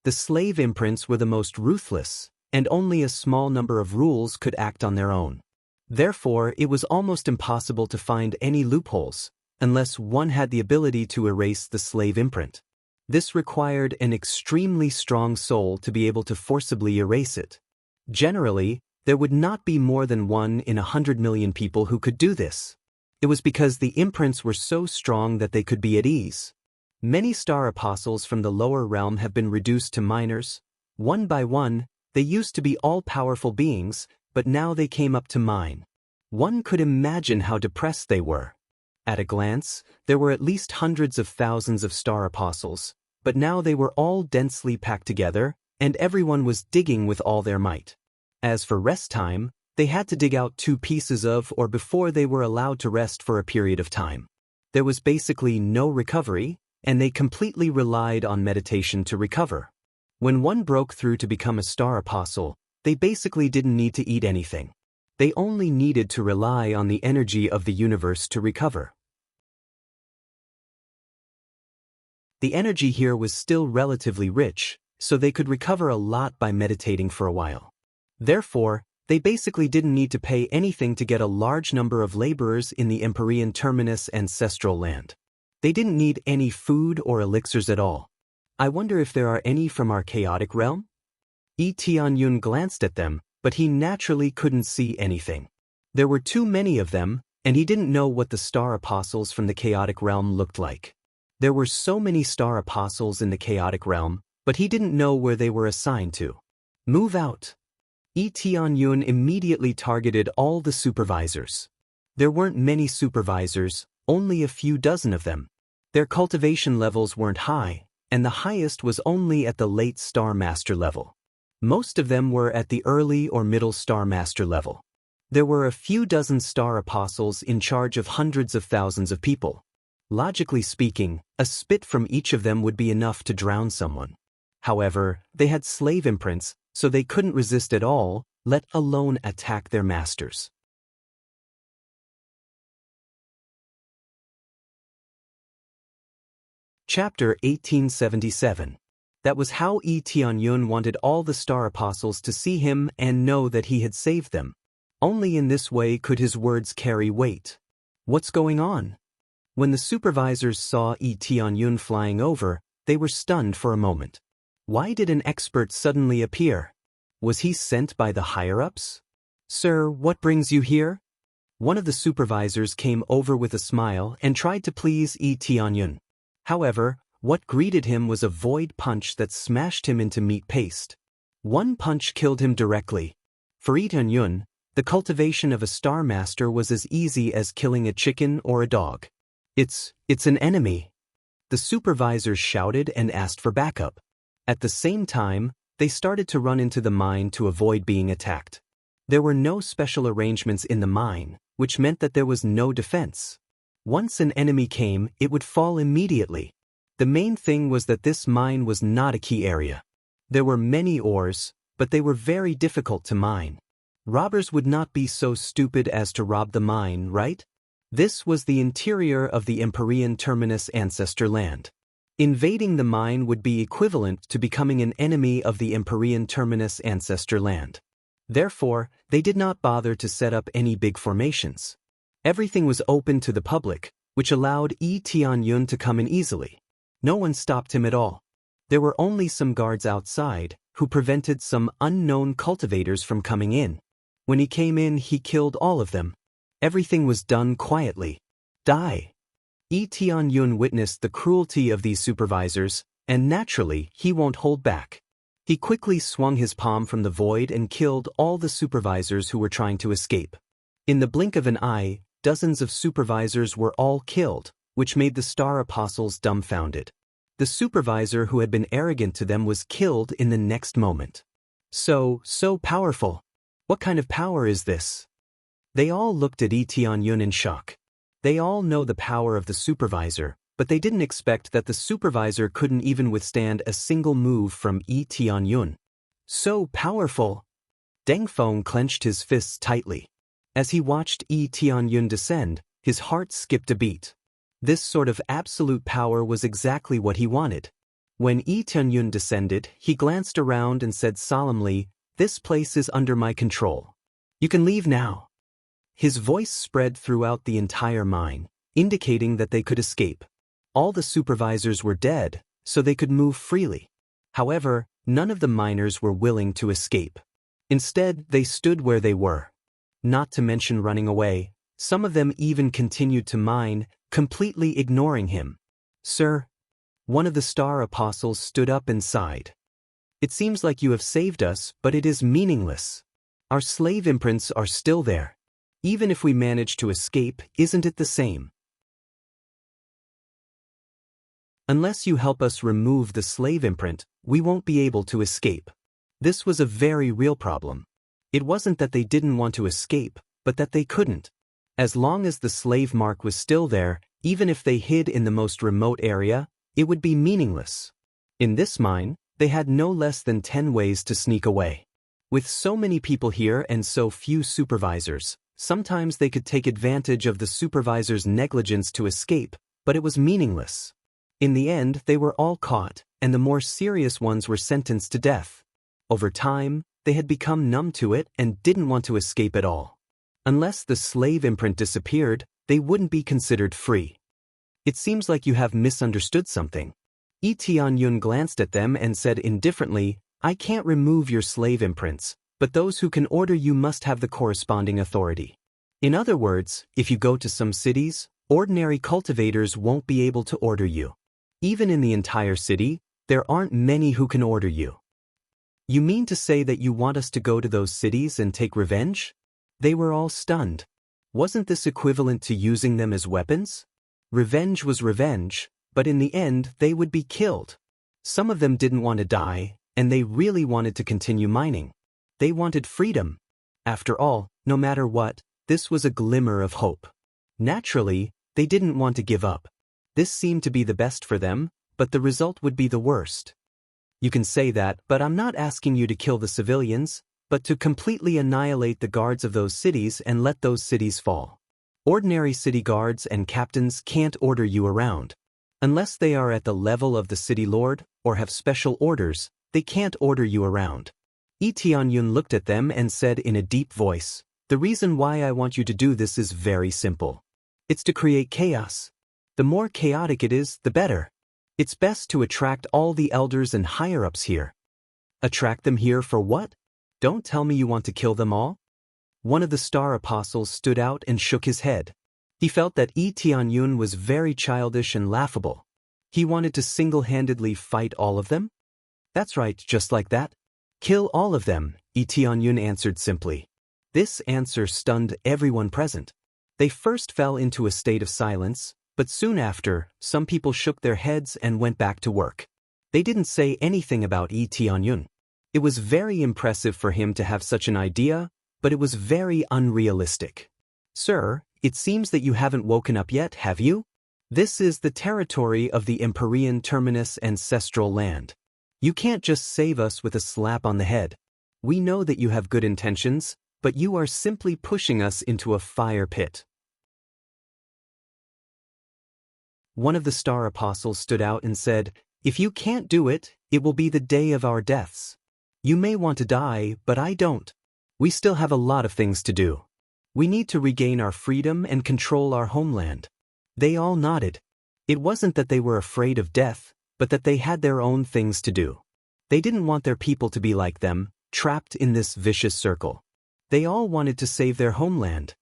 The slave imprints were the most ruthless, and only a small number of rules could act on their own. Therefore, it was almost impossible to find any loopholes, unless one had the ability to erase the slave imprint. This required an extremely strong soul to be able to forcibly erase it. Generally, there would not be more than 1 in 100 million people who could do this. It was because the imprints were so strong that they could be at ease. Many star apostles from the lower realm have been reduced to minors. One by one, they used to be all-powerful beings, but now they came up to mine. One could imagine how depressed they were. At a glance, there were at least hundreds of thousands of star apostles, but now they were all densely packed together, and everyone was digging with all their might. As for rest time, they had to dig out 2 pieces of or before they were allowed to rest for a period of time. There was basically no recovery, and they completely relied on meditation to recover. When one broke through to become a star apostle, they basically didn't need to eat anything. They only needed to rely on the energy of the universe to recover. The energy here was still relatively rich, so they could recover a lot by meditating for a while. Therefore, they basically didn't need to pay anything to get a large number of laborers in the Empyrean Terminus ancestral land. They didn't need any food or elixirs at all. I wonder if there are any from our chaotic realm? Tianyun glanced at them, but he naturally couldn't see anything. There were too many of them, and he didn't know what the star apostles from the chaotic realm looked like. There were so many star apostles in the chaotic realm, but he didn't know where they were assigned to. Move out. Tianyun immediately targeted all the supervisors. There weren't many supervisors, only a few dozen of them. Their cultivation levels weren't high, and the highest was only at the late Star Master level. Most of them were at the early or middle Star Master level. There were a few dozen Star Apostles in charge of hundreds of thousands of people. Logically speaking, a spit from each of them would be enough to drown someone. However, they had slave imprints, so they couldn't resist at all, let alone attack their masters. Chapter 1877. That was how Tianyun wanted all the Star Apostles to see him and know that he had saved them. Only in this way could his words carry weight. What's going on? When the supervisors saw Tianyun flying over, they were stunned for a moment. Why did an expert suddenly appear? Was he sent by the higher-ups? Sir, what brings you here? One of the supervisors came over with a smile and tried to please Tianyun. However, what greeted him was a void punch that smashed him into meat paste. One punch killed him directly. For Tianyun, the cultivation of a Star Master was as easy as killing a chicken or a dog. It's an enemy. The supervisors shouted and asked for backup. At the same time, they started to run into the mine to avoid being attacked. There were no special arrangements in the mine, which meant that there was no defense. Once an enemy came, it would fall immediately. The main thing was that this mine was not a key area. There were many ores, but they were very difficult to mine. Robbers would not be so stupid as to rob the mine, right? This was the interior of the Empyrean Terminus Ancestor Land. Invading the mine would be equivalent to becoming an enemy of the Empyrean Terminus Ancestor Land. Therefore, they did not bother to set up any big formations. Everything was open to the public, which allowed Tianyun to come in easily. No one stopped him at all. There were only some guards outside, who prevented some unknown cultivators from coming in. When he came in, he killed all of them. Everything was done quietly. Die. Tianyun witnessed the cruelty of these supervisors, and naturally, he won't hold back. He quickly swung his palm from the void and killed all the supervisors who were trying to escape. In the blink of an eye, dozens of supervisors were all killed, which made the Star Apostles dumbfounded. The supervisor who had been arrogant to them was killed in the next moment. So powerful. What kind of power is this? They all looked at Tianyun in shock. They all know the power of the supervisor, but they didn't expect that the supervisor couldn't even withstand a single move from Tianyun. So powerful. Deng Feng clenched his fists tightly. As he watched Tianyun descend, his heart skipped a beat. This sort of absolute power was exactly what he wanted. When Tianyun descended, he glanced around and said solemnly, "This place is under my control. You can leave now." His voice spread throughout the entire mine, indicating that they could escape. All the supervisors were dead, so they could move freely. However, none of the miners were willing to escape. Instead, they stood where they were. Not to mention running away, some of them even continued to mine, completely ignoring him. "Sir," one of the Star Apostles stood up and sighed. "It seems like you have saved us, but it is meaningless. Our slave imprints are still there. Even if we manage to escape, isn't it the same? Unless you help us remove the slave imprint, we won't be able to escape." This was a very real problem. It wasn't that they didn't want to escape, but that they couldn't. As long as the slave mark was still there, even if they hid in the most remote area, it would be meaningless. In this mine, they had no less than 10 ways to sneak away. With so many people here and so few supervisors, sometimes they could take advantage of the supervisor's negligence to escape, but it was meaningless. In the end, they were all caught, and the more serious ones were sentenced to death. Over time, they had become numb to it and didn't want to escape at all. Unless the slave imprint disappeared, they wouldn't be considered free. It seems like you have misunderstood something. Lee Tianyun glanced at them and said indifferently, I can't remove your slave imprints, but those who can order you must have the corresponding authority. In other words, if you go to some cities, ordinary cultivators won't be able to order you. Even in the entire city, there aren't many who can order you. You mean to say that you want us to go to those cities and take revenge? They were all stunned. Wasn't this equivalent to using them as weapons? Revenge was revenge, but in the end they would be killed. Some of them didn't want to die, and they really wanted to continue mining. They wanted freedom. After all, no matter what, this was a glimmer of hope. Naturally, they didn't want to give up. This seemed to be the best for them, but the result would be the worst. You can say that, but I'm not asking you to kill the civilians, but to completely annihilate the guards of those cities and let those cities fall. Ordinary city guards and captains can't order you around. Unless they are at the level of the city lord, or have special orders, they can't order you around. Lee Tianyun looked at them and said in a deep voice, the reason why I want you to do this is very simple. It's to create chaos. The more chaotic it is, the better. It's best to attract all the elders and higher-ups here. Attract them here for what? Don't tell me you want to kill them all? One of the star apostles stood out and shook his head. He felt that Lee Tianyun was very childish and laughable. He wanted to single-handedly fight all of them? That's right, just like that. Kill all of them, Lee Tianyun answered simply. This answer stunned everyone present. They first fell into a state of silence, but soon after, some people shook their heads and went back to work. They didn't say anything about Lee Tianyun. It was very impressive for him to have such an idea, but it was very unrealistic. Sir, it seems that you haven't woken up yet, have you? This is the territory of the Empyrean Terminus ancestral land. You can't just save us with a slap on the head. We know that you have good intentions, but you are simply pushing us into a fire pit. One of the star apostles stood out and said, if you can't do it, it will be the day of our deaths. You may want to die, but I don't. We still have a lot of things to do. We need to regain our freedom and control our homeland. They all nodded. It wasn't that they were afraid of death, but that they had their own things to do. They didn't want their people to be like them, trapped in this vicious circle. They all wanted to save their homeland.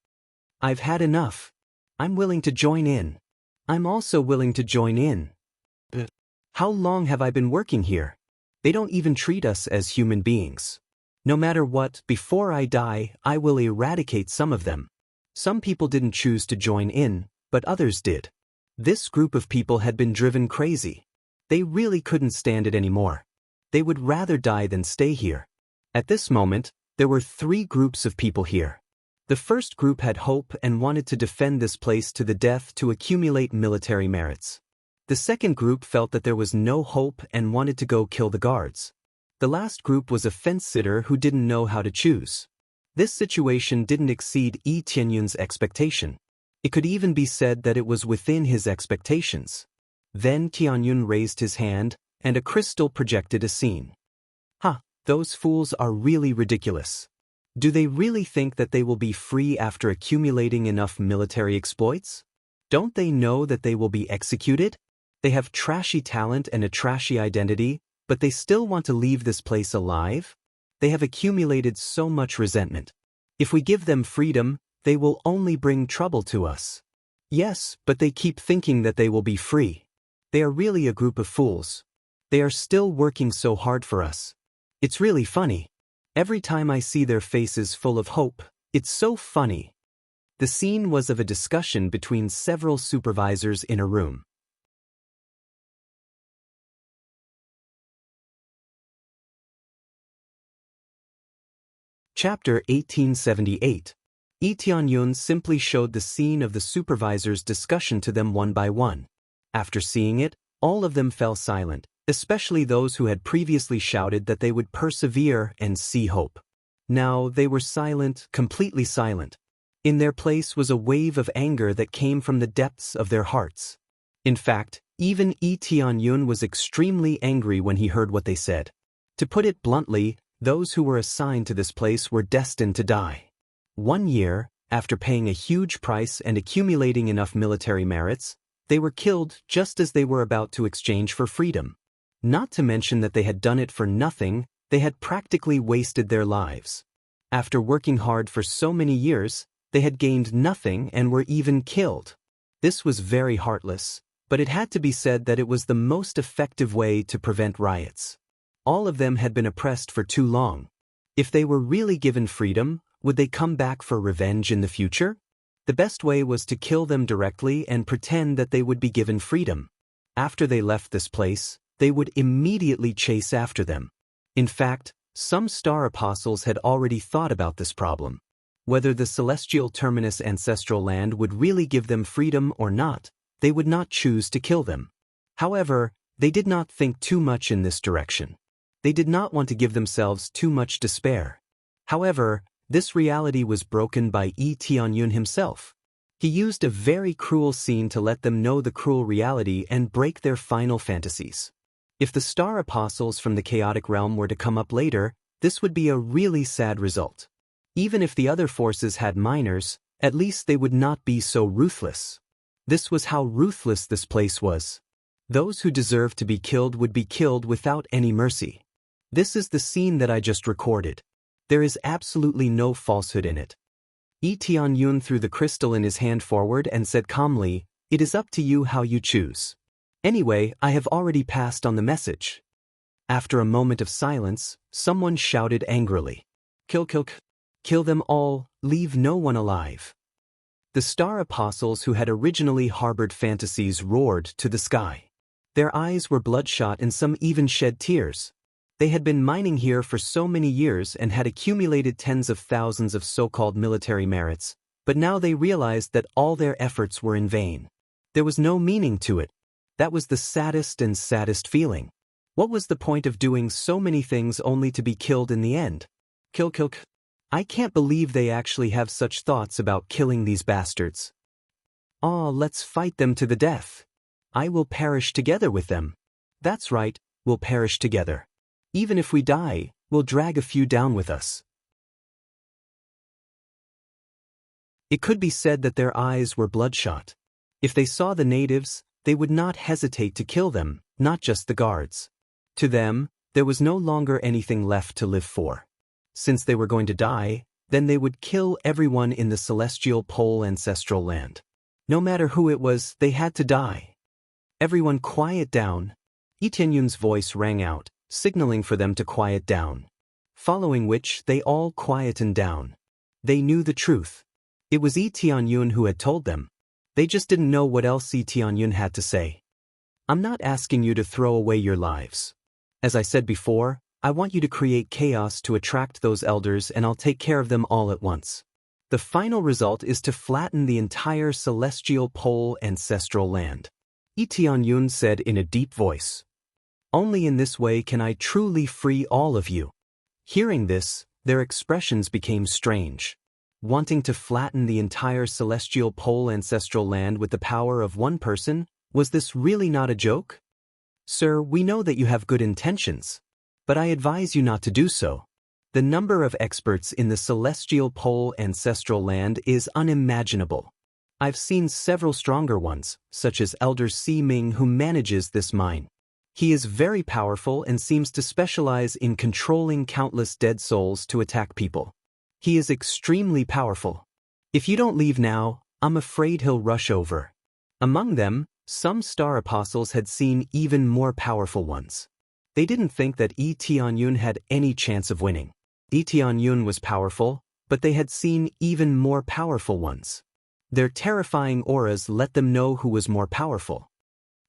I've had enough. I'm willing to join in. I'm also willing to join in. How long have I been working here? They don't even treat us as human beings. No matter what, before I die, I will eradicate some of them. Some people didn't choose to join in, but others did. This group of people had been driven crazy. They really couldn't stand it anymore. They would rather die than stay here. At this moment, there were 3 groups of people here. The first group had hope and wanted to defend this place to the death to accumulate military merits. The second group felt that there was no hope and wanted to go kill the guards. The last group was a fence-sitter who didn't know how to choose. This situation didn't exceed Lee Tianyun's expectation. It could even be said that it was within his expectations. Then Tianyun raised his hand, and a crystal projected a scene. Those fools are really ridiculous. Do they really think that they will be free after accumulating enough military exploits? Don't they know that they will be executed? They have trashy talent and a trashy identity, but they still want to leave this place alive? They have accumulated so much resentment. If we give them freedom, they will only bring trouble to us. Yes, but they keep thinking that they will be free. They are really a group of fools. They are still working so hard for us. It's really funny. Every time I see their faces full of hope, it's so funny. The scene was of a discussion between several supervisors in a room. Chapter 1878. Lee Tianyun simply showed the scene of the supervisors' discussion to them one by one. After seeing it, all of them fell silent, especially those who had previously shouted that they would persevere and see hope. Now they were silent, completely silent. In their place was a wave of anger that came from the depths of their hearts. In fact, even Lee Tianyun was extremely angry when he heard what they said. To put it bluntly, those who were assigned to this place were destined to die. 1 year, after paying a huge price and accumulating enough military merits, They were killed just as they were about to exchange for freedom. Not to mention that they had done it for nothing, they had practically wasted their lives. After working hard for so many years, they had gained nothing and were even killed. This was very heartless, but it had to be said that it was the most effective way to prevent riots. All of them had been oppressed for too long. If they were really given freedom, would they come back for revenge in the future? The best way was to kill them directly and pretend that they would be given freedom. After they left this place, they would immediately chase after them. In fact, some star apostles had already thought about this problem. Whether the celestial terminus ancestral land would really give them freedom or not, they would not choose to kill them. However, they did not think too much in this direction. They did not want to give themselves too much despair. However, this reality was broken by Yi Tianyun himself. He used a very cruel scene to let them know the cruel reality and break their final fantasies. If the star apostles from the chaotic realm were to come up later, this would be a really sad result. Even if the other forces had minors, at least they would not be so ruthless. This was how ruthless this place was. Those who deserved to be killed would be killed without any mercy. This is the scene that I just recorded. There is absolutely no falsehood in it. Yi Tianyun threw the crystal in his hand forward and said calmly, "It is up to you how you choose. Anyway, I have already passed on the message." After a moment of silence, someone shouted angrily, "Kill, kill, kill them all, leave no one alive." The star apostles who had originally harbored fantasies roared to the sky. Their eyes were bloodshot and some even shed tears. They had been mining here for so many years and had accumulated tens of thousands of so-called military merits, but now they realized that all their efforts were in vain. There was no meaning to it. That was the saddest feeling. What was the point of doing so many things only to be killed in the end? Kill. I can't believe they actually have such thoughts about killing these bastards. Let's fight them to the death. I will perish together with them. That's right, we'll perish together. Even if we die, we'll drag a few down with us. It could be said that their eyes were bloodshot. If they saw the natives, they would not hesitate to kill them, not just the guards. To them, there was no longer anything left to live for. Since they were going to die, then they would kill everyone in the celestial pole ancestral land. No matter who it was, they had to die. Everyone quiet down. Yi Tianyun's voice rang out, signaling for them to quiet down. Following which, they all quietened down. They knew the truth. It was Yi Tianyun who had told them. They just didn't know what else Yi Tianyun had to say. I'm not asking you to throw away your lives. As I said before, I want you to create chaos to attract those elders and I'll take care of them all at once. The final result is to flatten the entire celestial pole ancestral land. Yi Tianyun said in a deep voice. Only in this way can I truly free all of you. Hearing this, their expressions became strange. Wanting to flatten the entire celestial pole ancestral land with the power of one person, was this really not a joke? Sir, we know that you have good intentions, but I advise you not to do so. The number of experts in the celestial pole ancestral land is unimaginable. I've seen several stronger ones, such as Elder Si Ming who manages this mine. He is very powerful and seems to specialize in controlling countless dead souls to attack people. He is extremely powerful. If you don't leave now, I'm afraid he'll rush over. Among them, some star apostles had seen even more powerful ones. They didn't think that Yi Tianyun had any chance of winning. Yi Tianyun was powerful, but they had seen even more powerful ones. Their terrifying auras let them know who was more powerful.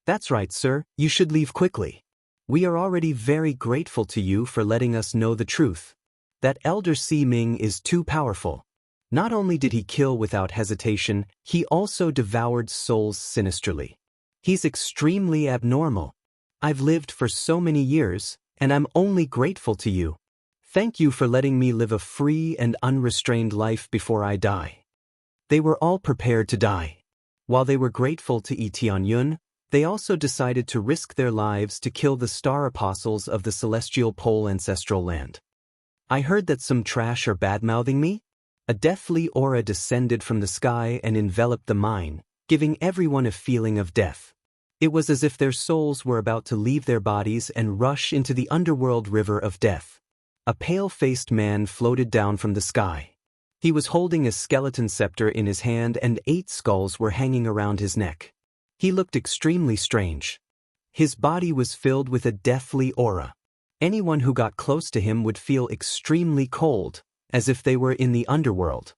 That's right, sir, you should leave quickly. We are already very grateful to you for letting us know the truth. That Elder Si Ming is too powerful. Not only did he kill without hesitation, he also devoured souls sinisterly. He's extremely abnormal. I've lived for so many years, and I'm only grateful to you. Thank you for letting me live a free and unrestrained life before I die. They were all prepared to die. While they were grateful to Yi Tianyun, they also decided to risk their lives to kill the star apostles of the celestial pole ancestral land. I heard that some trash are bad-mouthing me? A deathly aura descended from the sky and enveloped the mine, giving everyone a feeling of death. It was as if their souls were about to leave their bodies and rush into the underworld river of death. A pale-faced man floated down from the sky. He was holding a skeleton scepter in his hand and 8 skulls were hanging around his neck. He looked extremely strange. His body was filled with a deathly aura. Anyone who got close to him would feel extremely cold, as if they were in the underworld.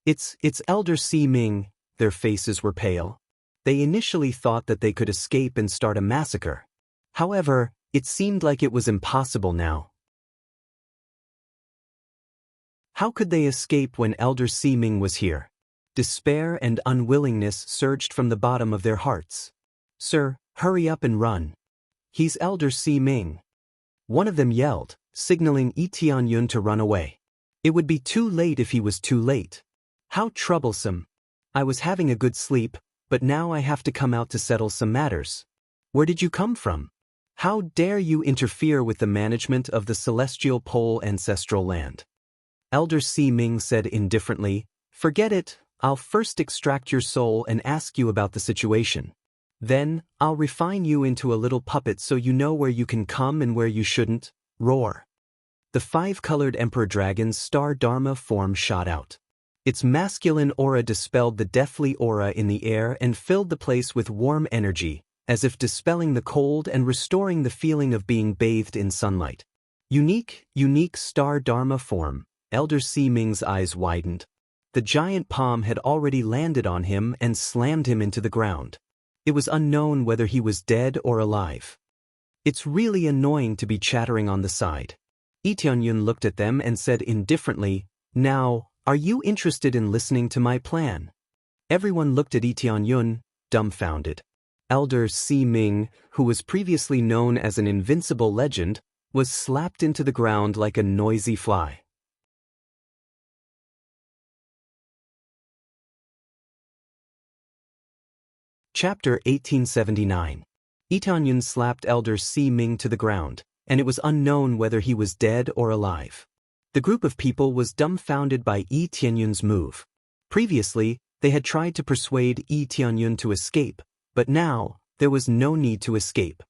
It's Elder Si Ming. Their faces were pale. They initially thought that they could escape and start a massacre. However, it seemed like it was impossible now. How could they escape when Elder Si Ming was here? Despair and unwillingness surged from the bottom of their hearts. "Sir, hurry up and run. He's Elder Si Ming." One of them yelled, signaling Yi Tianyun to run away. It would be too late if he was too late. How troublesome. I was having a good sleep, but now I have to come out to settle some matters. Where did you come from? How dare you interfere with the management of the celestial pole ancestral land? Elder Si Ming said indifferently, "Forget it, I'll first extract your soul and ask you about the situation. Then, I'll refine you into a little puppet so you know where you can come and where you shouldn't." Roar. The 5-colored Emperor Dragon's star Dharma form shot out. Its masculine aura dispelled the deathly aura in the air and filled the place with warm energy, as if dispelling the cold and restoring the feeling of being bathed in sunlight. Unique star Dharma form. Elder Si Ming's eyes widened. The giant palm had already landed on him and slammed him into the ground. It was unknown whether he was dead or alive. "It's really annoying to be chattering on the side." Yi Tianyun looked at them and said indifferently, "Now, are you interested in listening to my plan?" Everyone looked at Yi Tianyun, dumbfounded. Elder Si Ming, who was previously known as an invincible legend, was slapped into the ground like a noisy fly. Chapter 1879. Yi Tianyun slapped Elder Si Ming to the ground, and it was unknown whether he was dead or alive. The group of people was dumbfounded by Yi Tianyun's move. Previously, they had tried to persuade Yi Tianyun to escape, but now, there was no need to escape.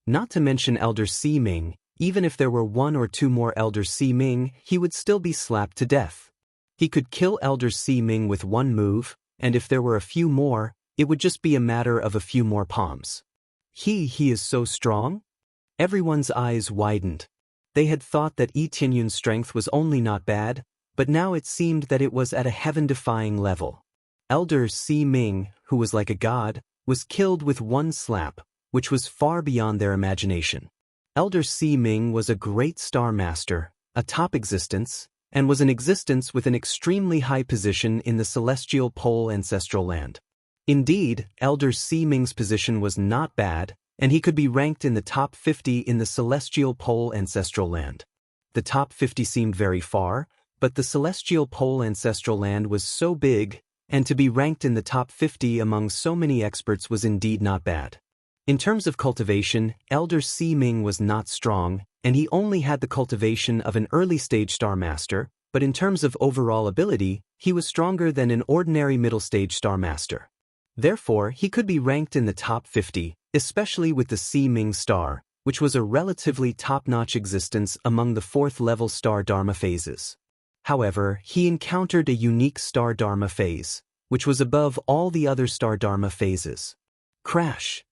Not to mention Elder Si Ming, even if there were 1 or 2 more Elder Si Ming, he would still be slapped to death. He could kill Elder Si Ming with 1 move, and if there were a few more, it would just be a matter of a few more palms. He is so strong? Everyone's eyes widened. They had thought that Yi Tianyun's strength was only not bad, but now it seemed that it was at a heaven-defying level. Elder Si Ming, who was like a god, was killed with 1 slap, which was far beyond their imagination. Elder Si Ming was a great star master, a top existence, and was an existence with an extremely high position in the celestial pole ancestral land. Indeed, Elder Si Ming's position was not bad, and he could be ranked in the top 50 in the celestial pole ancestral land. The top 50 seemed very far, but the celestial pole ancestral land was so big, and to be ranked in the top 50 among so many experts was indeed not bad. In terms of cultivation, Elder Si Ming was not strong, and he only had the cultivation of an early-stage star master, but in terms of overall ability, he was stronger than an ordinary middle-stage star master. Therefore, he could be ranked in the top 50, especially with the Si Ming star, which was a relatively top-notch existence among the 4th-level star Dharma phases. However, he encountered a unique star Dharma phase, which was above all the other star Dharma phases. Crash!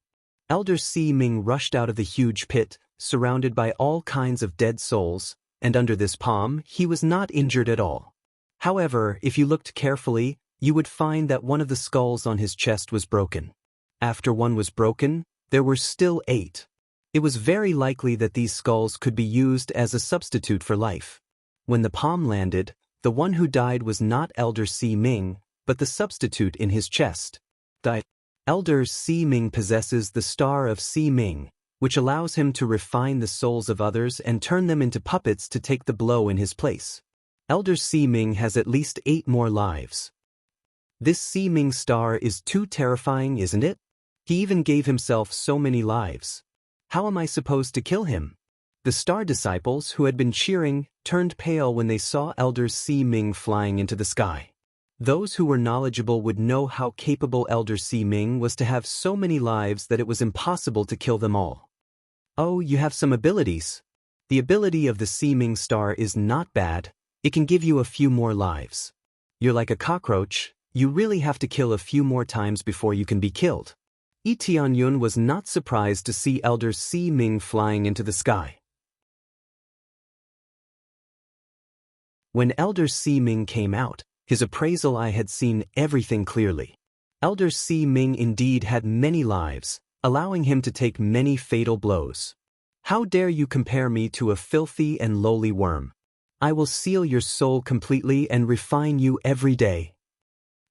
Elder Si Ming rushed out of the huge pit, surrounded by all kinds of dead souls, and under this palm, he was not injured at all. However, if you looked carefully, you would find that one of the skulls on his chest was broken. After one was broken, there were still 8. It was very likely that these skulls could be used as a substitute for life. When the palm landed, the one who died was not Elder Si Ming, but the substitute in his chest. The Elder Si Ming possesses the star of Si Ming, which allows him to refine the souls of others and turn them into puppets to take the blow in his place. Elder Si Ming has at least 8 more lives. This Si Ming star is too terrifying, isn't it? He even gave himself so many lives. How am I supposed to kill him? The star disciples who had been cheering turned pale when they saw Elder Si Ming flying into the sky. Those who were knowledgeable would know how capable Elder Si Ming was to have so many lives that it was impossible to kill them all. Oh, you have some abilities. The ability of the Si Ming star is not bad, it can give you a few more lives. You're like a cockroach, you really have to kill a few more times before you can be killed. Yi Tianyun was not surprised to see Elder Si Ming flying into the sky. When Elder Si Ming came out, his appraisal eye had seen everything clearly. Elder Si Ming indeed had many lives, allowing him to take many fatal blows. How dare you compare me to a filthy and lowly worm? I will seal your soul completely and refine you every day.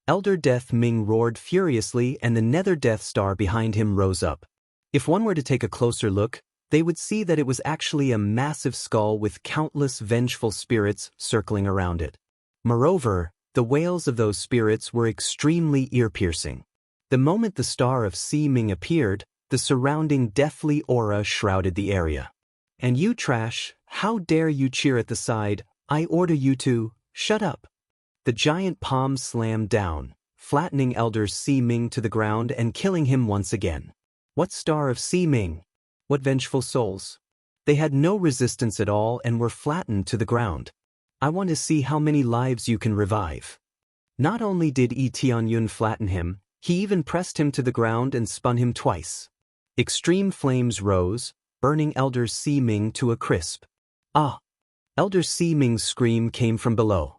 Elder Death Ming roared furiously, and the Nether Death Star behind him rose up. If one were to take a closer look, they would see that it was actually a massive skull with countless vengeful spirits circling around it. Moreover, the wails of those spirits were extremely ear-piercing. The moment the star of Si Ming appeared, the surrounding deathly aura shrouded the area. And you trash, how dare you cheer at the side, I order you to, shut up. The giant palm slammed down, flattening Elder Si Ming to the ground and killing him once again. What star of Si Ming? What vengeful souls? They had no resistance at all and were flattened to the ground. I want to see how many lives you can revive. Not only did Yi Tianyun flatten him, he even pressed him to the ground and spun him twice. Extreme flames rose, burning Elder Si Ming to a crisp. Ah! Elder Si Ming's scream came from below.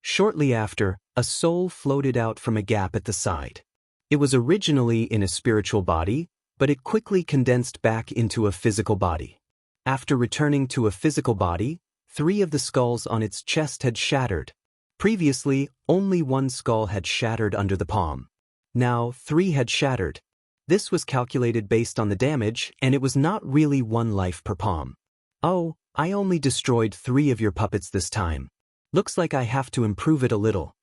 Shortly after, a soul floated out from a gap at the side. It was originally in a spiritual body, but it quickly condensed back into a physical body. After returning to a physical body, 3 of the skulls on its chest had shattered. Previously, only 1 skull had shattered under the palm. Now, 3 had shattered. This was calculated based on the damage, and it was not really 1 life per palm. Oh, I only destroyed 3 of your puppets this time. Looks like I have to improve it a little.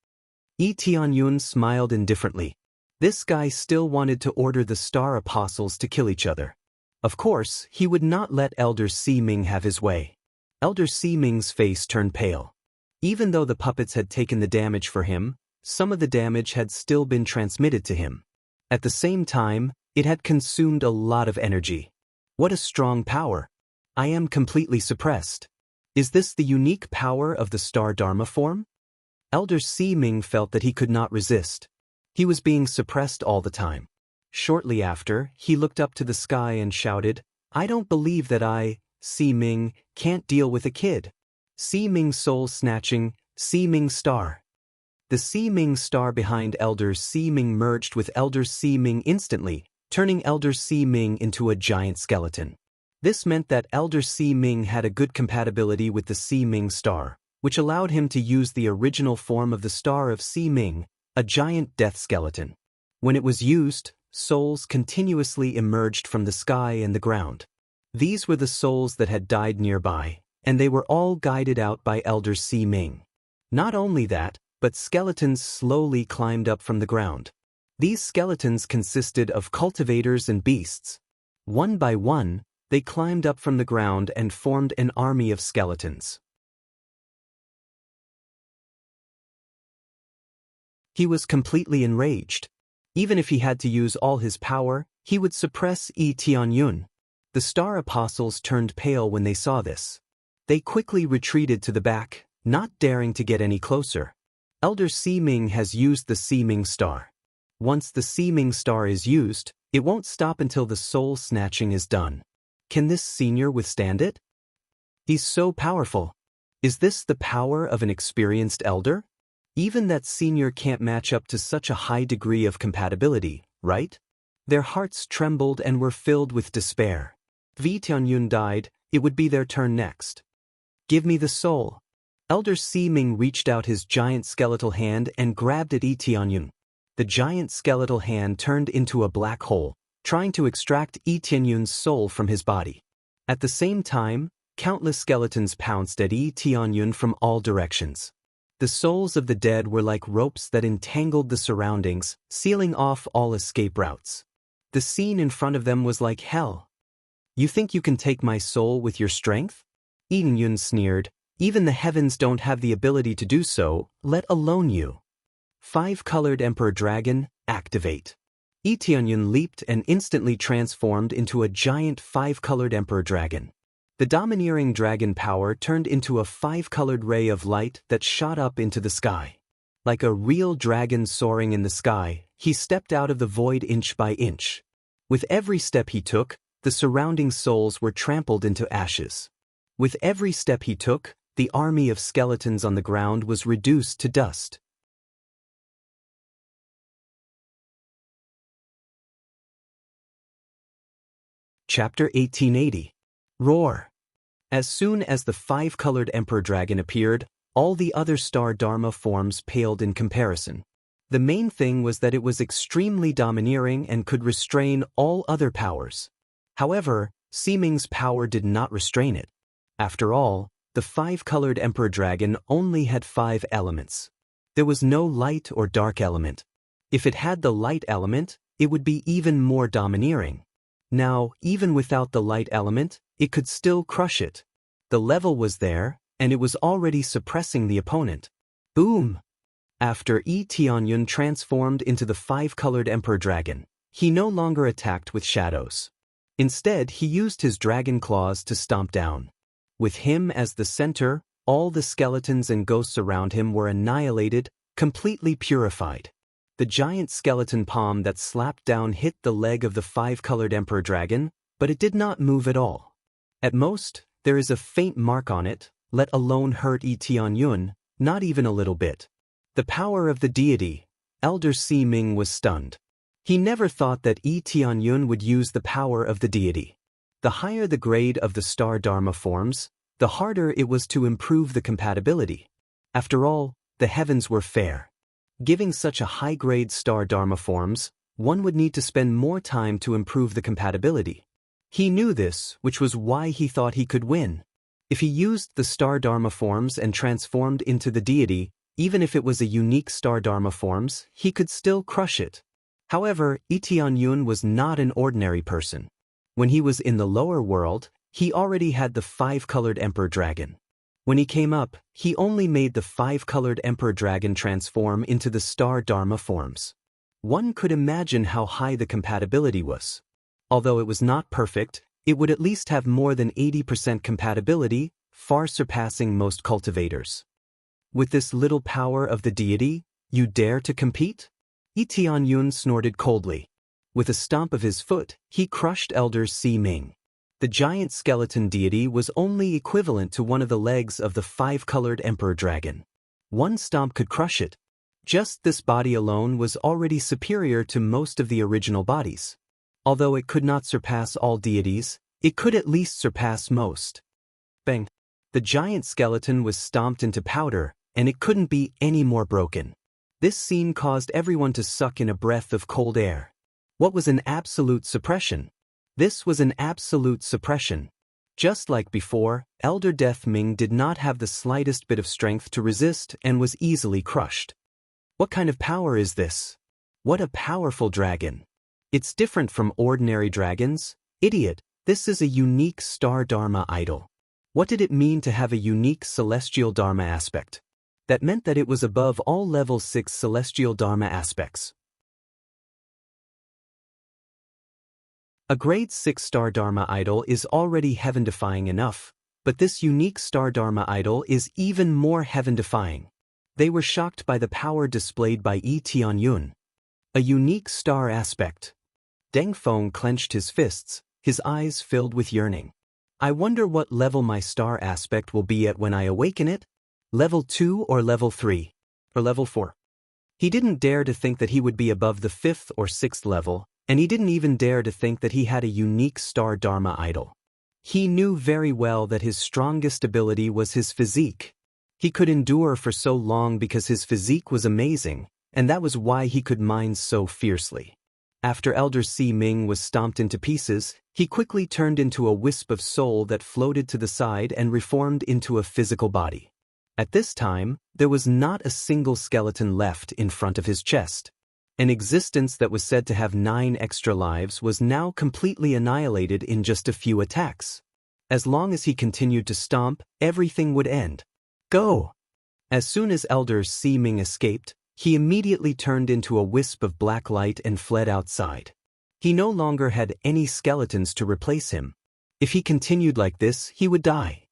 Yi Tianyun smiled indifferently. This guy still wanted to order the Star Apostles to kill each other. Of course, he would not let Elder Si Ming have his way. Elder Si Ming's face turned pale. Even though the puppets had taken the damage for him, some of the damage had still been transmitted to him. At the same time, it had consumed a lot of energy. What a strong power! I am completely suppressed. Is this the unique power of the Star Dharma form? Elder Si Ming felt that he could not resist. He was being suppressed all the time. Shortly after, he looked up to the sky and shouted, I don't believe that I, Si Ming, can't deal with a kid. Si Ming soul snatching, Si Ming star. The Si Ming star behind Elder Si Ming merged with Elder Si Ming instantly, turning Elder Si Ming into a giant skeleton. This meant that Elder Si Ming had a good compatibility with the Si Ming star, which allowed him to use the original form of the star of Si Ming, a giant death skeleton. When it was used, souls continuously emerged from the sky and the ground. These were the souls that had died nearby, and they were all guided out by Elder Si Ming. Not only that, but skeletons slowly climbed up from the ground. These skeletons consisted of cultivators and beasts. One by one, they climbed up from the ground and formed an army of skeletons. He was completely enraged. Even if he had to use all his power, he would suppress Yi Tianyun. The Star Apostles turned pale when they saw this. They quickly retreated to the back, not daring to get any closer. Elder Si Ming has used the Si Ming star. Once the Si Ming star is used, it won't stop until the soul snatching is done. Can this senior withstand it? He's so powerful. Is this the power of an experienced elder? Even that senior can't match up to such a high degree of compatibility, right? Their hearts trembled and were filled with despair. If Yi Tianyun died, it would be their turn next. Give me the soul. Elder Si Ming reached out his giant skeletal hand and grabbed at Yi Tianyun. The giant skeletal hand turned into a black hole, trying to extract Yi Tianyun's soul from his body. At the same time, countless skeletons pounced at Yi Tianyun from all directions. The souls of the dead were like ropes that entangled the surroundings, sealing off all escape routes. The scene in front of them was like hell. You think you can take my soul with your strength? Yi Tianyun sneered, even the heavens don't have the ability to do so, let alone you. 5-colored Emperor Dragon, activate. Tianyun leaped and instantly transformed into a giant 5-colored Emperor Dragon. The domineering dragon power turned into a 5-colored ray of light that shot up into the sky. Like a real dragon soaring in the sky, he stepped out of the void inch by inch. With every step he took, the surrounding souls were trampled into ashes. With every step he took, the army of skeletons on the ground was reduced to dust. Chapter 1880. Roar. As soon as the 5-colored Emperor Dragon appeared, all the other star Dharma forms paled in comparison. The main thing was that it was extremely domineering and could restrain all other powers. However, Seeming's power did not restrain it. After all, the 5-colored Emperor Dragon only had 5 elements. There was no light or dark element. If it had the light element, it would be even more domineering. Now, even without the light element, it could still crush it. The level was there, and it was already suppressing the opponent. Boom! After Tianyun transformed into the 5-colored Emperor Dragon, he no longer attacked with shadows. Instead, he used his dragon claws to stomp down. With him as the center, all the skeletons and ghosts around him were annihilated, completely purified. The giant skeleton palm that slapped down hit the leg of the 5-colored Emperor Dragon, but it did not move at all. At most, there is a faint mark on it, let alone hurt Tianyun, not even a little bit. The power of the deity, Elder Seeming was stunned. He never thought that Tianyun would use the power of the deity. The higher the grade of the star Dharma forms, the harder it was to improve the compatibility. After all, the heavens were fair. Giving such a high-grade star Dharma forms, one would need to spend more time to improve the compatibility. He knew this, which was why he thought he could win. If he used the star Dharma forms and transformed into the deity, even if it was a unique star Dharma forms, he could still crush it. However, Tianyun was not an ordinary person. When he was in the lower world, he already had the 5-colored Emperor Dragon. When he came up, he only made the 5-colored Emperor Dragon transform into the star Dharma forms. One could imagine how high the compatibility was. Although it was not perfect, it would at least have more than 80% compatibility, far surpassing most cultivators. With this little power of the deity, you dare to compete? Tianyun snorted coldly. With a stomp of his foot, he crushed Elder Seeming. The giant skeleton deity was only equivalent to one of the legs of the 5-colored Emperor Dragon. One stomp could crush it. Just this body alone was already superior to most of the original bodies. Although it could not surpass all deities, it could at least surpass most. Bang! The giant skeleton was stomped into powder, and it couldn't be any more broken. This scene caused everyone to suck in a breath of cold air. What was an absolute suppression? This was an absolute suppression. Just like before, Elder Death Ming did not have the slightest bit of strength to resist and was easily crushed. What kind of power is this? What a powerful dragon! It's different from ordinary dragons. Idiot, this is a unique star Dharma idol. What did it mean to have a unique celestial Dharma aspect? That meant that it was above all level 6 celestial Dharma aspects. A grade 6 star Dharma idol is already heaven-defying enough, but this unique star Dharma idol is even more heaven-defying. They were shocked by the power displayed by Tianyun. A unique star aspect. Deng Feng clenched his fists, his eyes filled with yearning. I wonder what level my star aspect will be at when I awaken it? Level 2 or level 3? Or level 4? He didn't dare to think that he would be above the 5th or 6th level, and he didn't even dare to think that he had a unique star Dharma idol. He knew very well that his strongest ability was his physique. He could endure for so long because his physique was amazing, and that was why he could mine so fiercely. After Elder Seeming was stomped into pieces, he quickly turned into a wisp of soul that floated to the side and reformed into a physical body. At this time, there was not a single skeleton left in front of his chest. An existence that was said to have 9 extra lives was now completely annihilated in just a few attacks. As long as he continued to stomp, everything would end. Go! As soon as Elder Seeming escaped, He immediately turned into a wisp of black light and fled outside. He no longer had any skeletons to replace him. If he continued like this, he would die.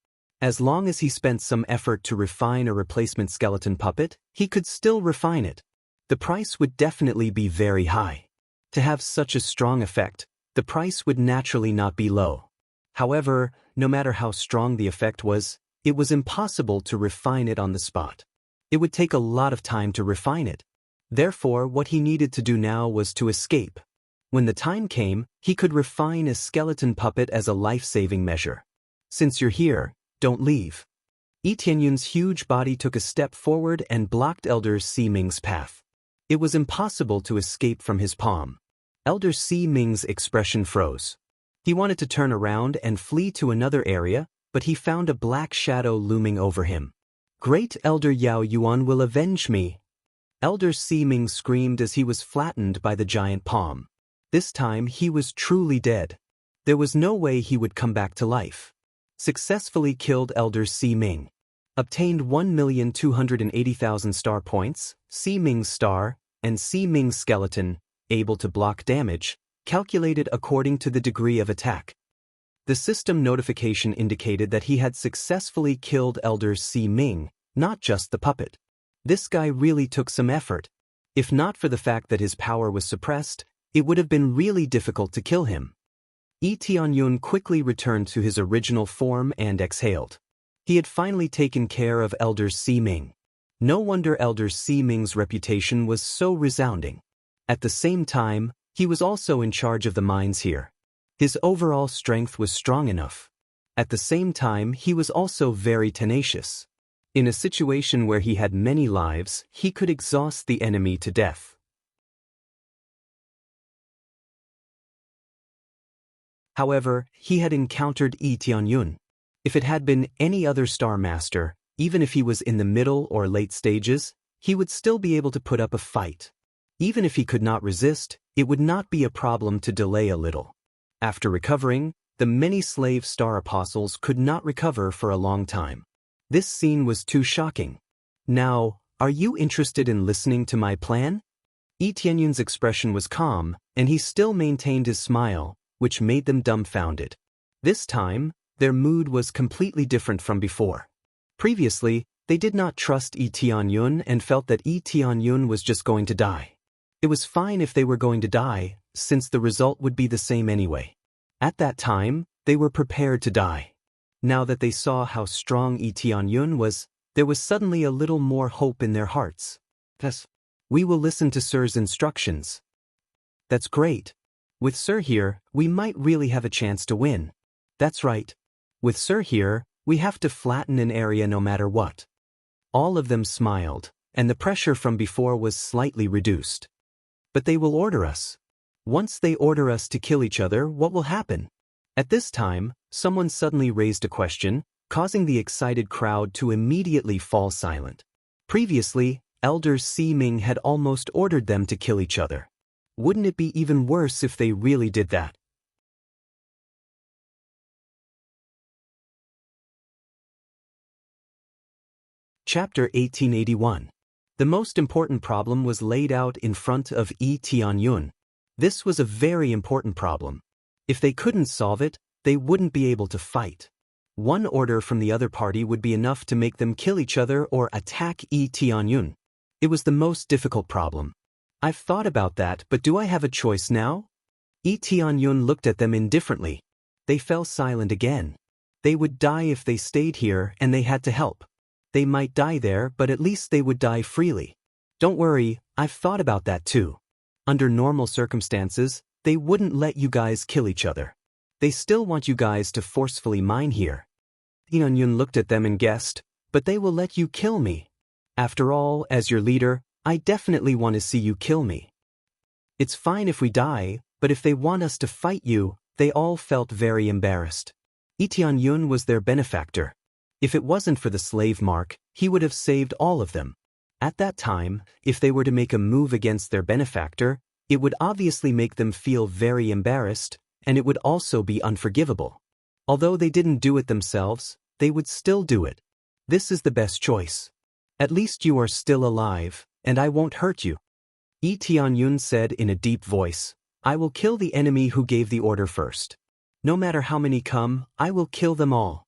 As long as he spent some effort to refine a replacement skeleton puppet, he could still refine it. The price would definitely be very high. To have such a strong effect, the price would naturally not be low. However, no matter how strong the effect was, it was impossible to refine it on the spot. It would take a lot of time to refine it. Therefore, what he needed to do now was to escape. When the time came, he could refine a skeleton puppet as a life-saving measure. Since you're here, don't leave. Yi Tianyun's huge body took a step forward and blocked Elder Si Ming's path. It was impossible to escape from his palm. Elder Si Ming's expression froze. He wanted to turn around and flee to another area, but he found a black shadow looming over him. Great Elder Yao Yuan will avenge me. Elder Si Ming screamed as he was flattened by the giant palm. This time he was truly dead. There was no way he would come back to life. Successfully killed Elder Si Ming. Obtained 1,280,000 star points, Si Ming's star, and Si Ming's skeleton, able to block damage, calculated according to the degree of attack. The system notification indicated that he had successfully killed Elder Si Ming, not just the puppet. This guy really took some effort. If not for the fact that his power was suppressed, it would have been really difficult to kill him. Yi Tianyun quickly returned to his original form and exhaled. He had finally taken care of Elder Si Ming. No wonder Elder Si Ming's reputation was so resounding. At the same time, he was also in charge of the mines here. His overall strength was strong enough. At the same time, he was also very tenacious. In a situation where he had many lives, he could exhaust the enemy to death. However, he had encountered Yi Tianyun. If it had been any other Star Master, even if he was in the middle or late stages, he would still be able to put up a fight. Even if he could not resist, it would not be a problem to delay a little. After recovering, the many slave Star Apostles could not recover for a long time. This scene was too shocking. Now, are you interested in listening to my plan? Yi Tianyun's expression was calm, and he still maintained his smile, which made them dumbfounded. This time, their mood was completely different from before. Previously, they did not trust Yi Tianyun and felt that Yi Tianyun was just going to die. It was fine if they were going to die, since the result would be the same anyway. At that time, they were prepared to die. Now that they saw how strong Yi Tianyun was, there was suddenly a little more hope in their hearts. Thus, we will listen to Sir's instructions. That's great. With Sir here, we might really have a chance to win. That's right. With Sir here, we have to flatten an area no matter what. All of them smiled, and the pressure from before was slightly reduced. But they will order us. Once they order us to kill each other, what will happen? At this time, someone suddenly raised a question, causing the excited crowd to immediately fall silent. Previously, Elder Si Ming had almost ordered them to kill each other. Wouldn't it be even worse if they really did that? Chapter 1881. The most important problem was laid out in front of Yi Tianyun. This was a very important problem. If they couldn't solve it, they wouldn't be able to fight. One order from the other party would be enough to make them kill each other or attack Yi Tianyun. It was the most difficult problem. I've thought about that, but do I have a choice now? Yi Tianyun looked at them indifferently. They fell silent again. They would die if they stayed here and they had to help. They might die there, but at least they would die freely. Don't worry, I've thought about that too. Under normal circumstances, they wouldn't let you guys kill each other. They still want you guys to forcefully mine here. Tianyun looked at them and guessed, but they will let you kill me. After all, as your leader, I definitely want to see you kill me. It's fine if we die, but if they want us to fight you, they all felt very embarrassed. Yi Tianyun was their benefactor. If it wasn't for the slave mark, he would have saved all of them. At that time, if they were to make a move against their benefactor, it would obviously make them feel very embarrassed, and it would also be unforgivable. Although they didn't do it themselves, they would still do it. This is the best choice. At least you are still alive, and I won't hurt you. Yi Tianyun said in a deep voice, I will kill the enemy who gave the order first. No matter how many come, I will kill them all.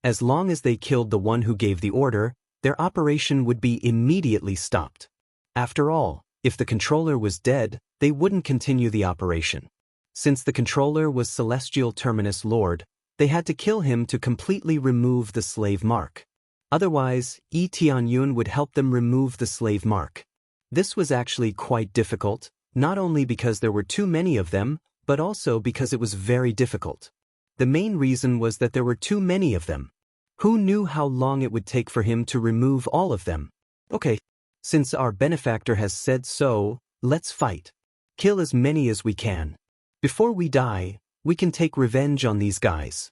As long as they killed the one who gave the order, their operation would be immediately stopped. After all, if the controller was dead, they wouldn't continue the operation. Since the controller was Celestial Terminus Lord, they had to kill him to completely remove the slave mark. Otherwise, Yi Tianyun would help them remove the slave mark. This was actually quite difficult, not only because there were too many of them, but also because it was very difficult. The main reason was that there were too many of them. Who knew how long it would take for him to remove all of them? Okay, since our benefactor has said so, let's fight. Kill as many as we can. Before we die, we can take revenge on these guys.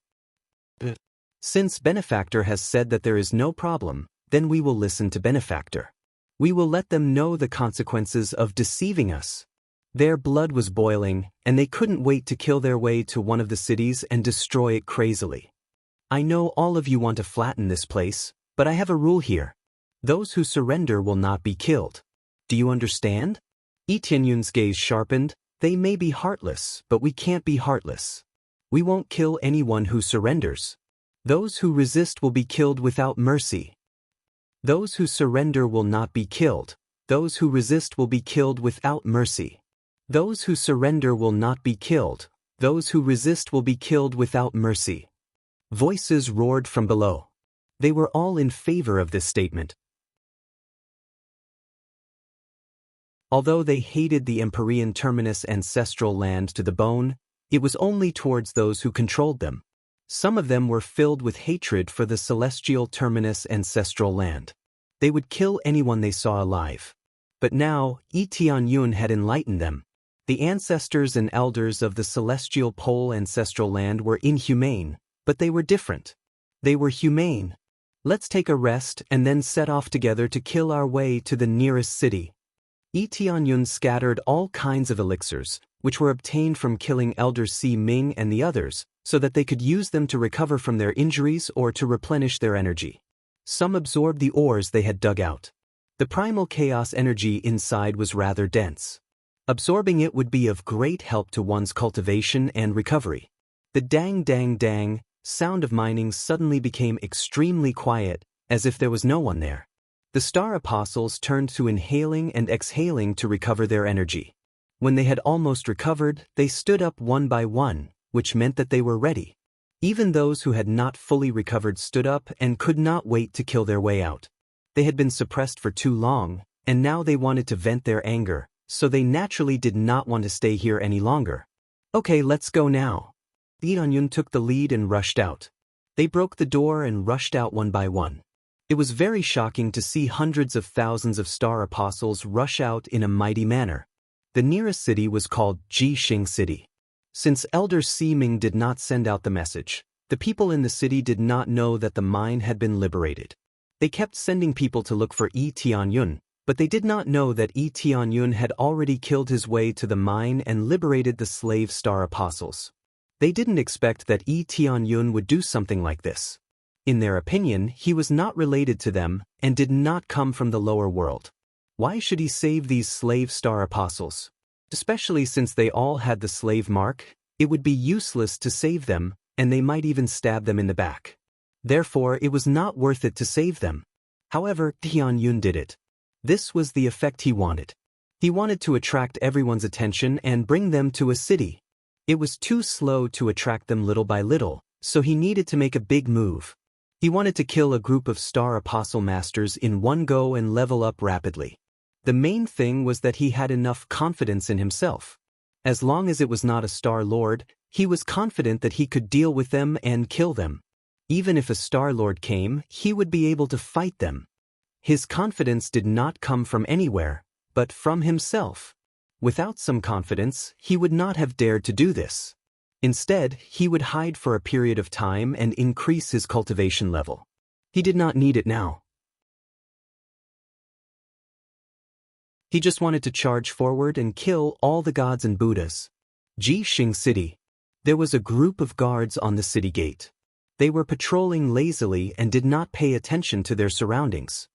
Since benefactor has said that there is no problem, then we will listen to benefactor. We will let them know the consequences of deceiving us. Their blood was boiling, and they couldn't wait to kill their way to one of the cities and destroy it crazily. I know all of you want to flatten this place, but I have a rule here. Those who surrender will not be killed. Do you understand? Yi Tianyun's gaze sharpened. They may be heartless, but we can't be heartless. We won't kill anyone who surrenders. Those who resist will be killed without mercy. Those who surrender will not be killed. Those who resist will be killed without mercy. Those who surrender will not be killed. Those who resist will be killed without mercy. Voices roared from below. They were all in favor of this statement. Although they hated the Empyrean Terminus ancestral land to the bone, it was only towards those who controlled them. Some of them were filled with hatred for the Celestial Terminus ancestral land. They would kill anyone they saw alive. But now, Yi Tianyun had enlightened them. The ancestors and elders of the Celestial Pole ancestral land were inhumane, but they were different. They were humane. Let's take a rest and then set off together to kill our way to the nearest city. Yi Tianyun scattered all kinds of elixirs, which were obtained from killing Elder Si Ming and the others, so that they could use them to recover from their injuries or to replenish their energy. Some absorbed the ores they had dug out. The primal chaos energy inside was rather dense. Absorbing it would be of great help to one's cultivation and recovery. The dang dang dang sound of mining suddenly became extremely quiet, as if there was no one there. The Star Apostles turned to inhaling and exhaling to recover their energy. When they had almost recovered, they stood up one by one, which meant that they were ready. Even those who had not fully recovered stood up and could not wait to kill their way out. They had been suppressed for too long, and now they wanted to vent their anger, so they naturally did not want to stay here any longer. Okay, let's go now. Yi Tianyun took the lead and rushed out. They broke the door and rushed out one by one. It was very shocking to see hundreds of thousands of Star Apostles rush out in a mighty manner. The nearest city was called Jixing City. Since Elder Si Ming did not send out the message, the people in the city did not know that the mine had been liberated. They kept sending people to look for Yi Tianyun, but they did not know that Yi Tianyun had already killed his way to the mine and liberated the slave Star Apostles. They didn't expect that Yi Tianyun would do something like this. In their opinion, he was not related to them and did not come from the lower world. Why should he save these slave Star Apostles? Especially since they all had the slave mark, it would be useless to save them, and they might even stab them in the back. Therefore, it was not worth it to save them. However, Tianyun did it. This was the effect he wanted. He wanted to attract everyone's attention and bring them to a city. It was too slow to attract them little by little, so he needed to make a big move. He wanted to kill a group of Star Apostle Masters in one go and level up rapidly. The main thing was that he had enough confidence in himself. As long as it was not a Star Lord, he was confident that he could deal with them and kill them. Even if a Star Lord came, he would be able to fight them. His confidence did not come from anywhere, but from himself. Without some confidence, he would not have dared to do this. Instead, he would hide for a period of time and increase his cultivation level. He did not need it now. He just wanted to charge forward and kill all the gods and Buddhas. Jixing City. There was a group of guards on the city gate. They were patrolling lazily and did not pay attention to their surroundings.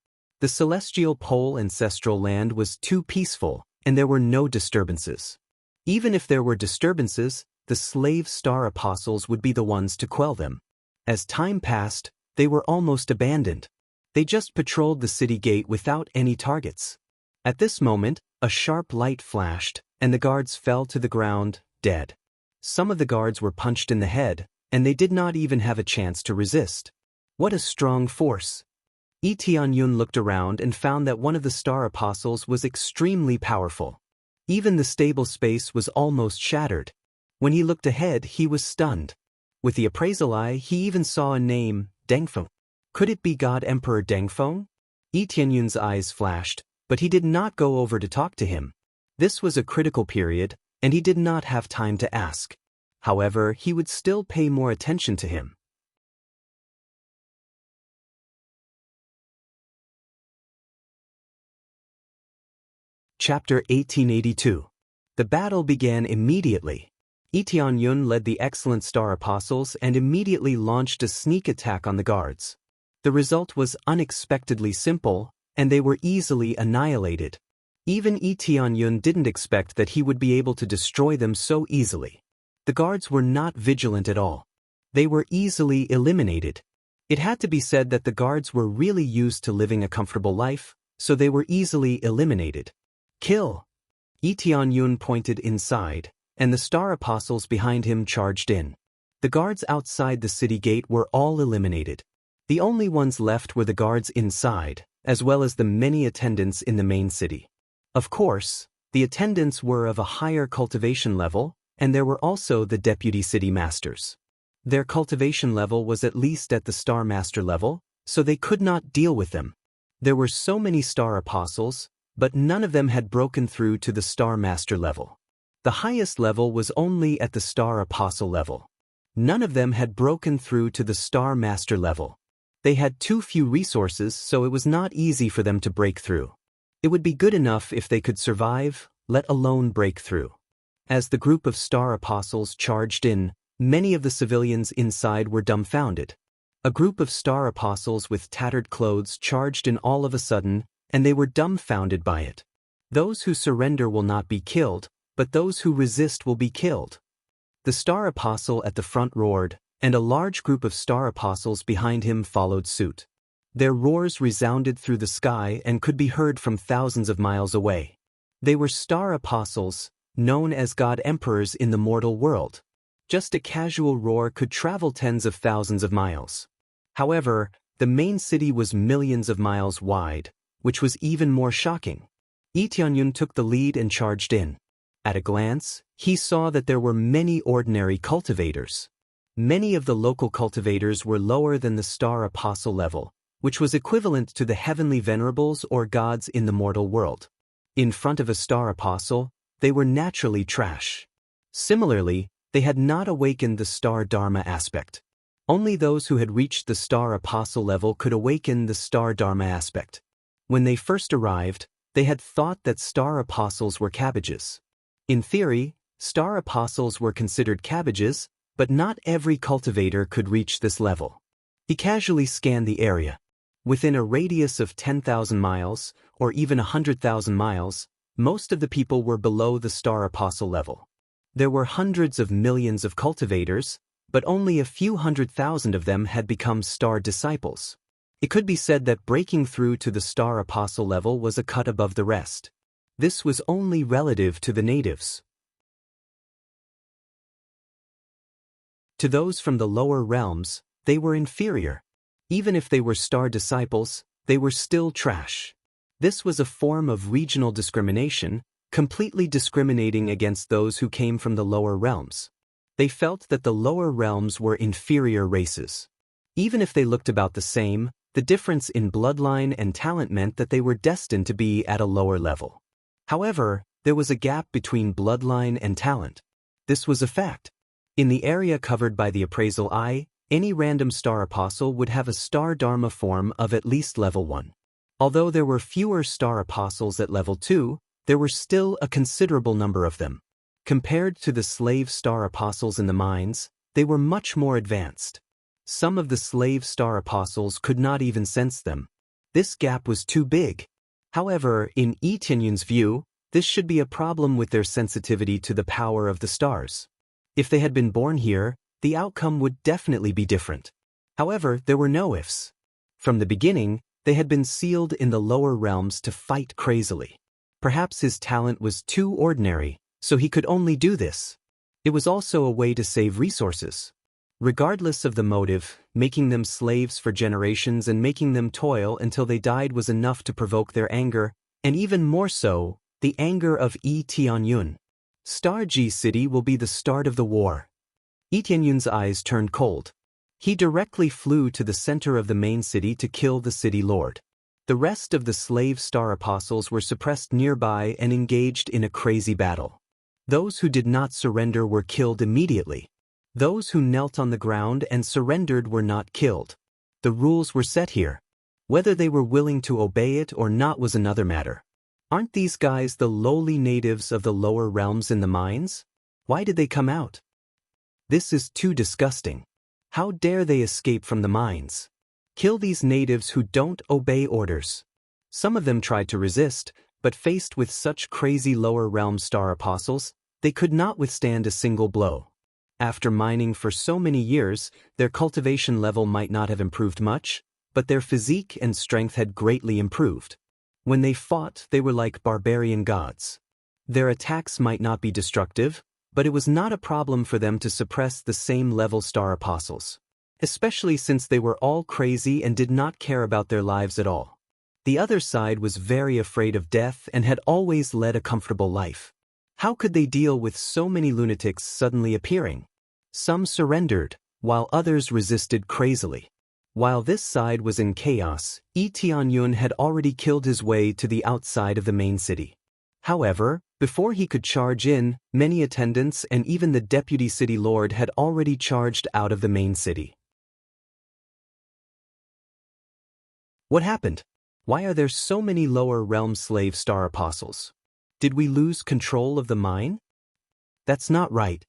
The celestial pole ancestral land was too peaceful, and there were no disturbances. Even if there were disturbances, the slave star apostles would be the ones to quell them. As time passed, they were almost abandoned. They just patrolled the city gate without any targets. At this moment, a sharp light flashed, and the guards fell to the ground, dead. Some of the guards were punched in the head, and they did not even have a chance to resist. What a strong force! Lee Tianyun looked around and found that one of the star apostles was extremely powerful. Even the stable space was almost shattered. When he looked ahead, he was stunned. With the appraisal eye, he even saw a name, Dengfeng. Could it be God Emperor Dengfeng? Lee Tianyun's eyes flashed, but he did not go over to talk to him. This was a critical period, and he did not have time to ask. However, he would still pay more attention to him. Chapter 1882. The battle began immediately. Lee Tianyun led the excellent star apostles and immediately launched a sneak attack on the guards. The result was unexpectedly simple, and they were easily annihilated. Even Lee Tianyun didn't expect that he would be able to destroy them so easily. The guards were not vigilant at all. They were easily eliminated. It had to be said that the guards were really used to living a comfortable life, so they were easily eliminated. Kill! Lee Tianyun pointed inside, and the star apostles behind him charged in. The guards outside the city gate were all eliminated. The only ones left were the guards inside, as well as the many attendants in the main city. Of course, the attendants were of a higher cultivation level, and there were also the deputy city masters. Their cultivation level was at least at the star master level, so they could not deal with them. There were so many star apostles, but none of them had broken through to the star master level. The highest level was only at the star apostle level. None of them had broken through to the star master level. They had too few resources, so it was not easy for them to break through. It would be good enough if they could survive, let alone break through. As the group of star apostles charged in, many of the civilians inside were dumbfounded. A group of star apostles with tattered clothes charged in all of a sudden, and they were dumbfounded by it. Those who surrender will not be killed, but those who resist will be killed. The star apostle at the front roared, and a large group of star apostles behind him followed suit. Their roars resounded through the sky and could be heard from thousands of miles away. They were star apostles, known as God Emperors in the mortal world. Just a casual roar could travel tens of thousands of miles. However, the main city was millions of miles wide, which was even more shocking. Lee Tianyun took the lead and charged in. At a glance, he saw that there were many ordinary cultivators. Many of the local cultivators were lower than the star apostle level, which was equivalent to the heavenly venerables or gods in the mortal world. In front of a star apostle, they were naturally trash. Similarly, they had not awakened the star dharma aspect. Only those who had reached the star apostle level could awaken the star dharma aspect. When they first arrived, they had thought that star apostles were cabbages. In theory, star apostles were considered cabbages, but not every cultivator could reach this level. He casually scanned the area. Within a radius of 10,000 miles, or even 100,000 miles, most of the people were below the star apostle level. There were hundreds of millions of cultivators, but only a few 100,000 of them had become star disciples. It could be said that breaking through to the star apostle level was a cut above the rest. This was only relative to the natives. To those from the lower realms, they were inferior. Even if they were star disciples, they were still trash. This was a form of regional discrimination, completely discriminating against those who came from the lower realms. They felt that the lower realms were inferior races. Even if they looked about the same, the difference in bloodline and talent meant that they were destined to be at a lower level. However, there was a gap between bloodline and talent. This was a fact. In the area covered by the appraisal eye, any random star apostle would have a star dharma form of at least level 1. Although there were fewer star apostles at level 2, there were still a considerable number of them. Compared to the slave star apostles in the mines, they were much more advanced. Some of the slave star apostles could not even sense them. This gap was too big. However, in Yi Tianyun's view, this should be a problem with their sensitivity to the power of the stars. If they had been born here, the outcome would definitely be different. However, there were no ifs. From the beginning, they had been sealed in the lower realms to fight crazily. Perhaps his talent was too ordinary, so he could only do this. It was also a way to save resources. Regardless of the motive, making them slaves for generations and making them toil until they died was enough to provoke their anger, and even more so, the anger of Yi Tianyun. Star G City will be the start of the war. Yi Tianyun's eyes turned cold. He directly flew to the center of the main city to kill the city lord. The rest of the slave star apostles were suppressed nearby and engaged in a crazy battle. Those who did not surrender were killed immediately. Those who knelt on the ground and surrendered were not killed. The rules were set here. Whether they were willing to obey it or not was another matter. Aren't these guys the lowly natives of the lower realms in the mines? Why did they come out? This is too disgusting. How dare they escape from the mines? Kill these natives who don't obey orders. Some of them tried to resist, but faced with such crazy lower realm star apostles, they could not withstand a single blow. After mining for so many years, their cultivation level might not have improved much, but their physique and strength had greatly improved. When they fought, they were like barbarian gods. Their attacks might not be destructive, but it was not a problem for them to suppress the same level star apostles. Especially since they were all crazy and did not care about their lives at all. The other side was very afraid of death and had always led a comfortable life. How could they deal with so many lunatics suddenly appearing? Some surrendered, while others resisted crazily. While this side was in chaos, Yi Tianyun had already killed his way to the outside of the main city. However, before he could charge in, many attendants and even the deputy city lord had already charged out of the main city. What happened? Why are there so many lower realm slave star apostles? Did we lose control of the mine? That's not right.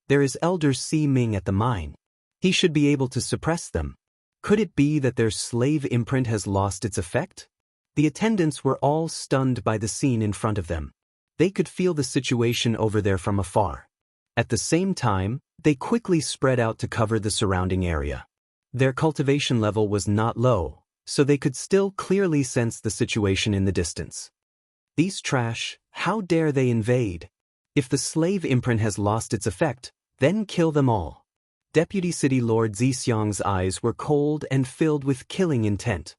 There is Elder Si Ming at the mine. He should be able to suppress them. Could it be that their slave imprint has lost its effect? The attendants were all stunned by the scene in front of them. They could feel the situation over there from afar. At the same time, they quickly spread out to cover the surrounding area. Their cultivation level was not low, so they could still clearly sense the situation in the distance. These trash, how dare they invade? If the slave imprint has lost its effect, then kill them all. Deputy City Lord Zixiang's eyes were cold and filled with killing intent.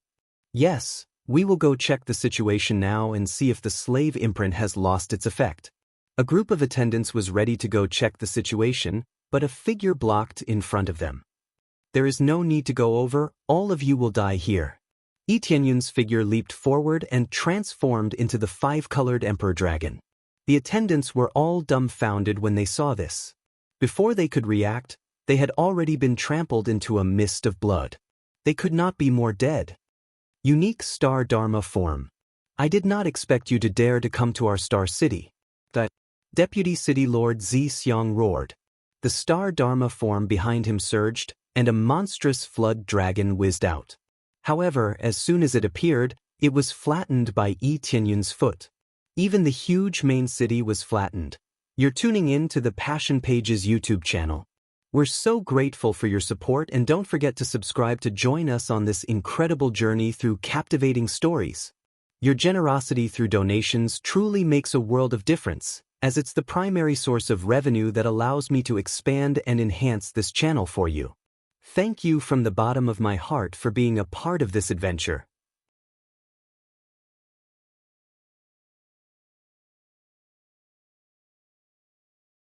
Yes, we will go check the situation now and see if the slave imprint has lost its effect. A group of attendants was ready to go check the situation, but a figure blocked in front of them. There is no need to go over, all of you will die here. Yi Tianyun's figure leaped forward and transformed into the five-colored emperor dragon. The attendants were all dumbfounded when they saw this. Before they could react, they had already been trampled into a mist of blood. They could not be more dead. Unique Star Dharma form. I did not expect you to dare to come to our star city. The Deputy City Lord Zixiang roared. The Star Dharma form behind him surged, and a monstrous flood dragon whizzed out. However, as soon as it appeared, it was flattened by Yi Tianyun's foot. Even the huge main city was flattened. You're tuning in to the Passion Pages YouTube channel. We're so grateful for your support, and don't forget to subscribe to join us on this incredible journey through captivating stories. Your generosity through donations truly makes a world of difference, as it's the primary source of revenue that allows me to expand and enhance this channel for you. Thank you from the bottom of my heart for being a part of this adventure.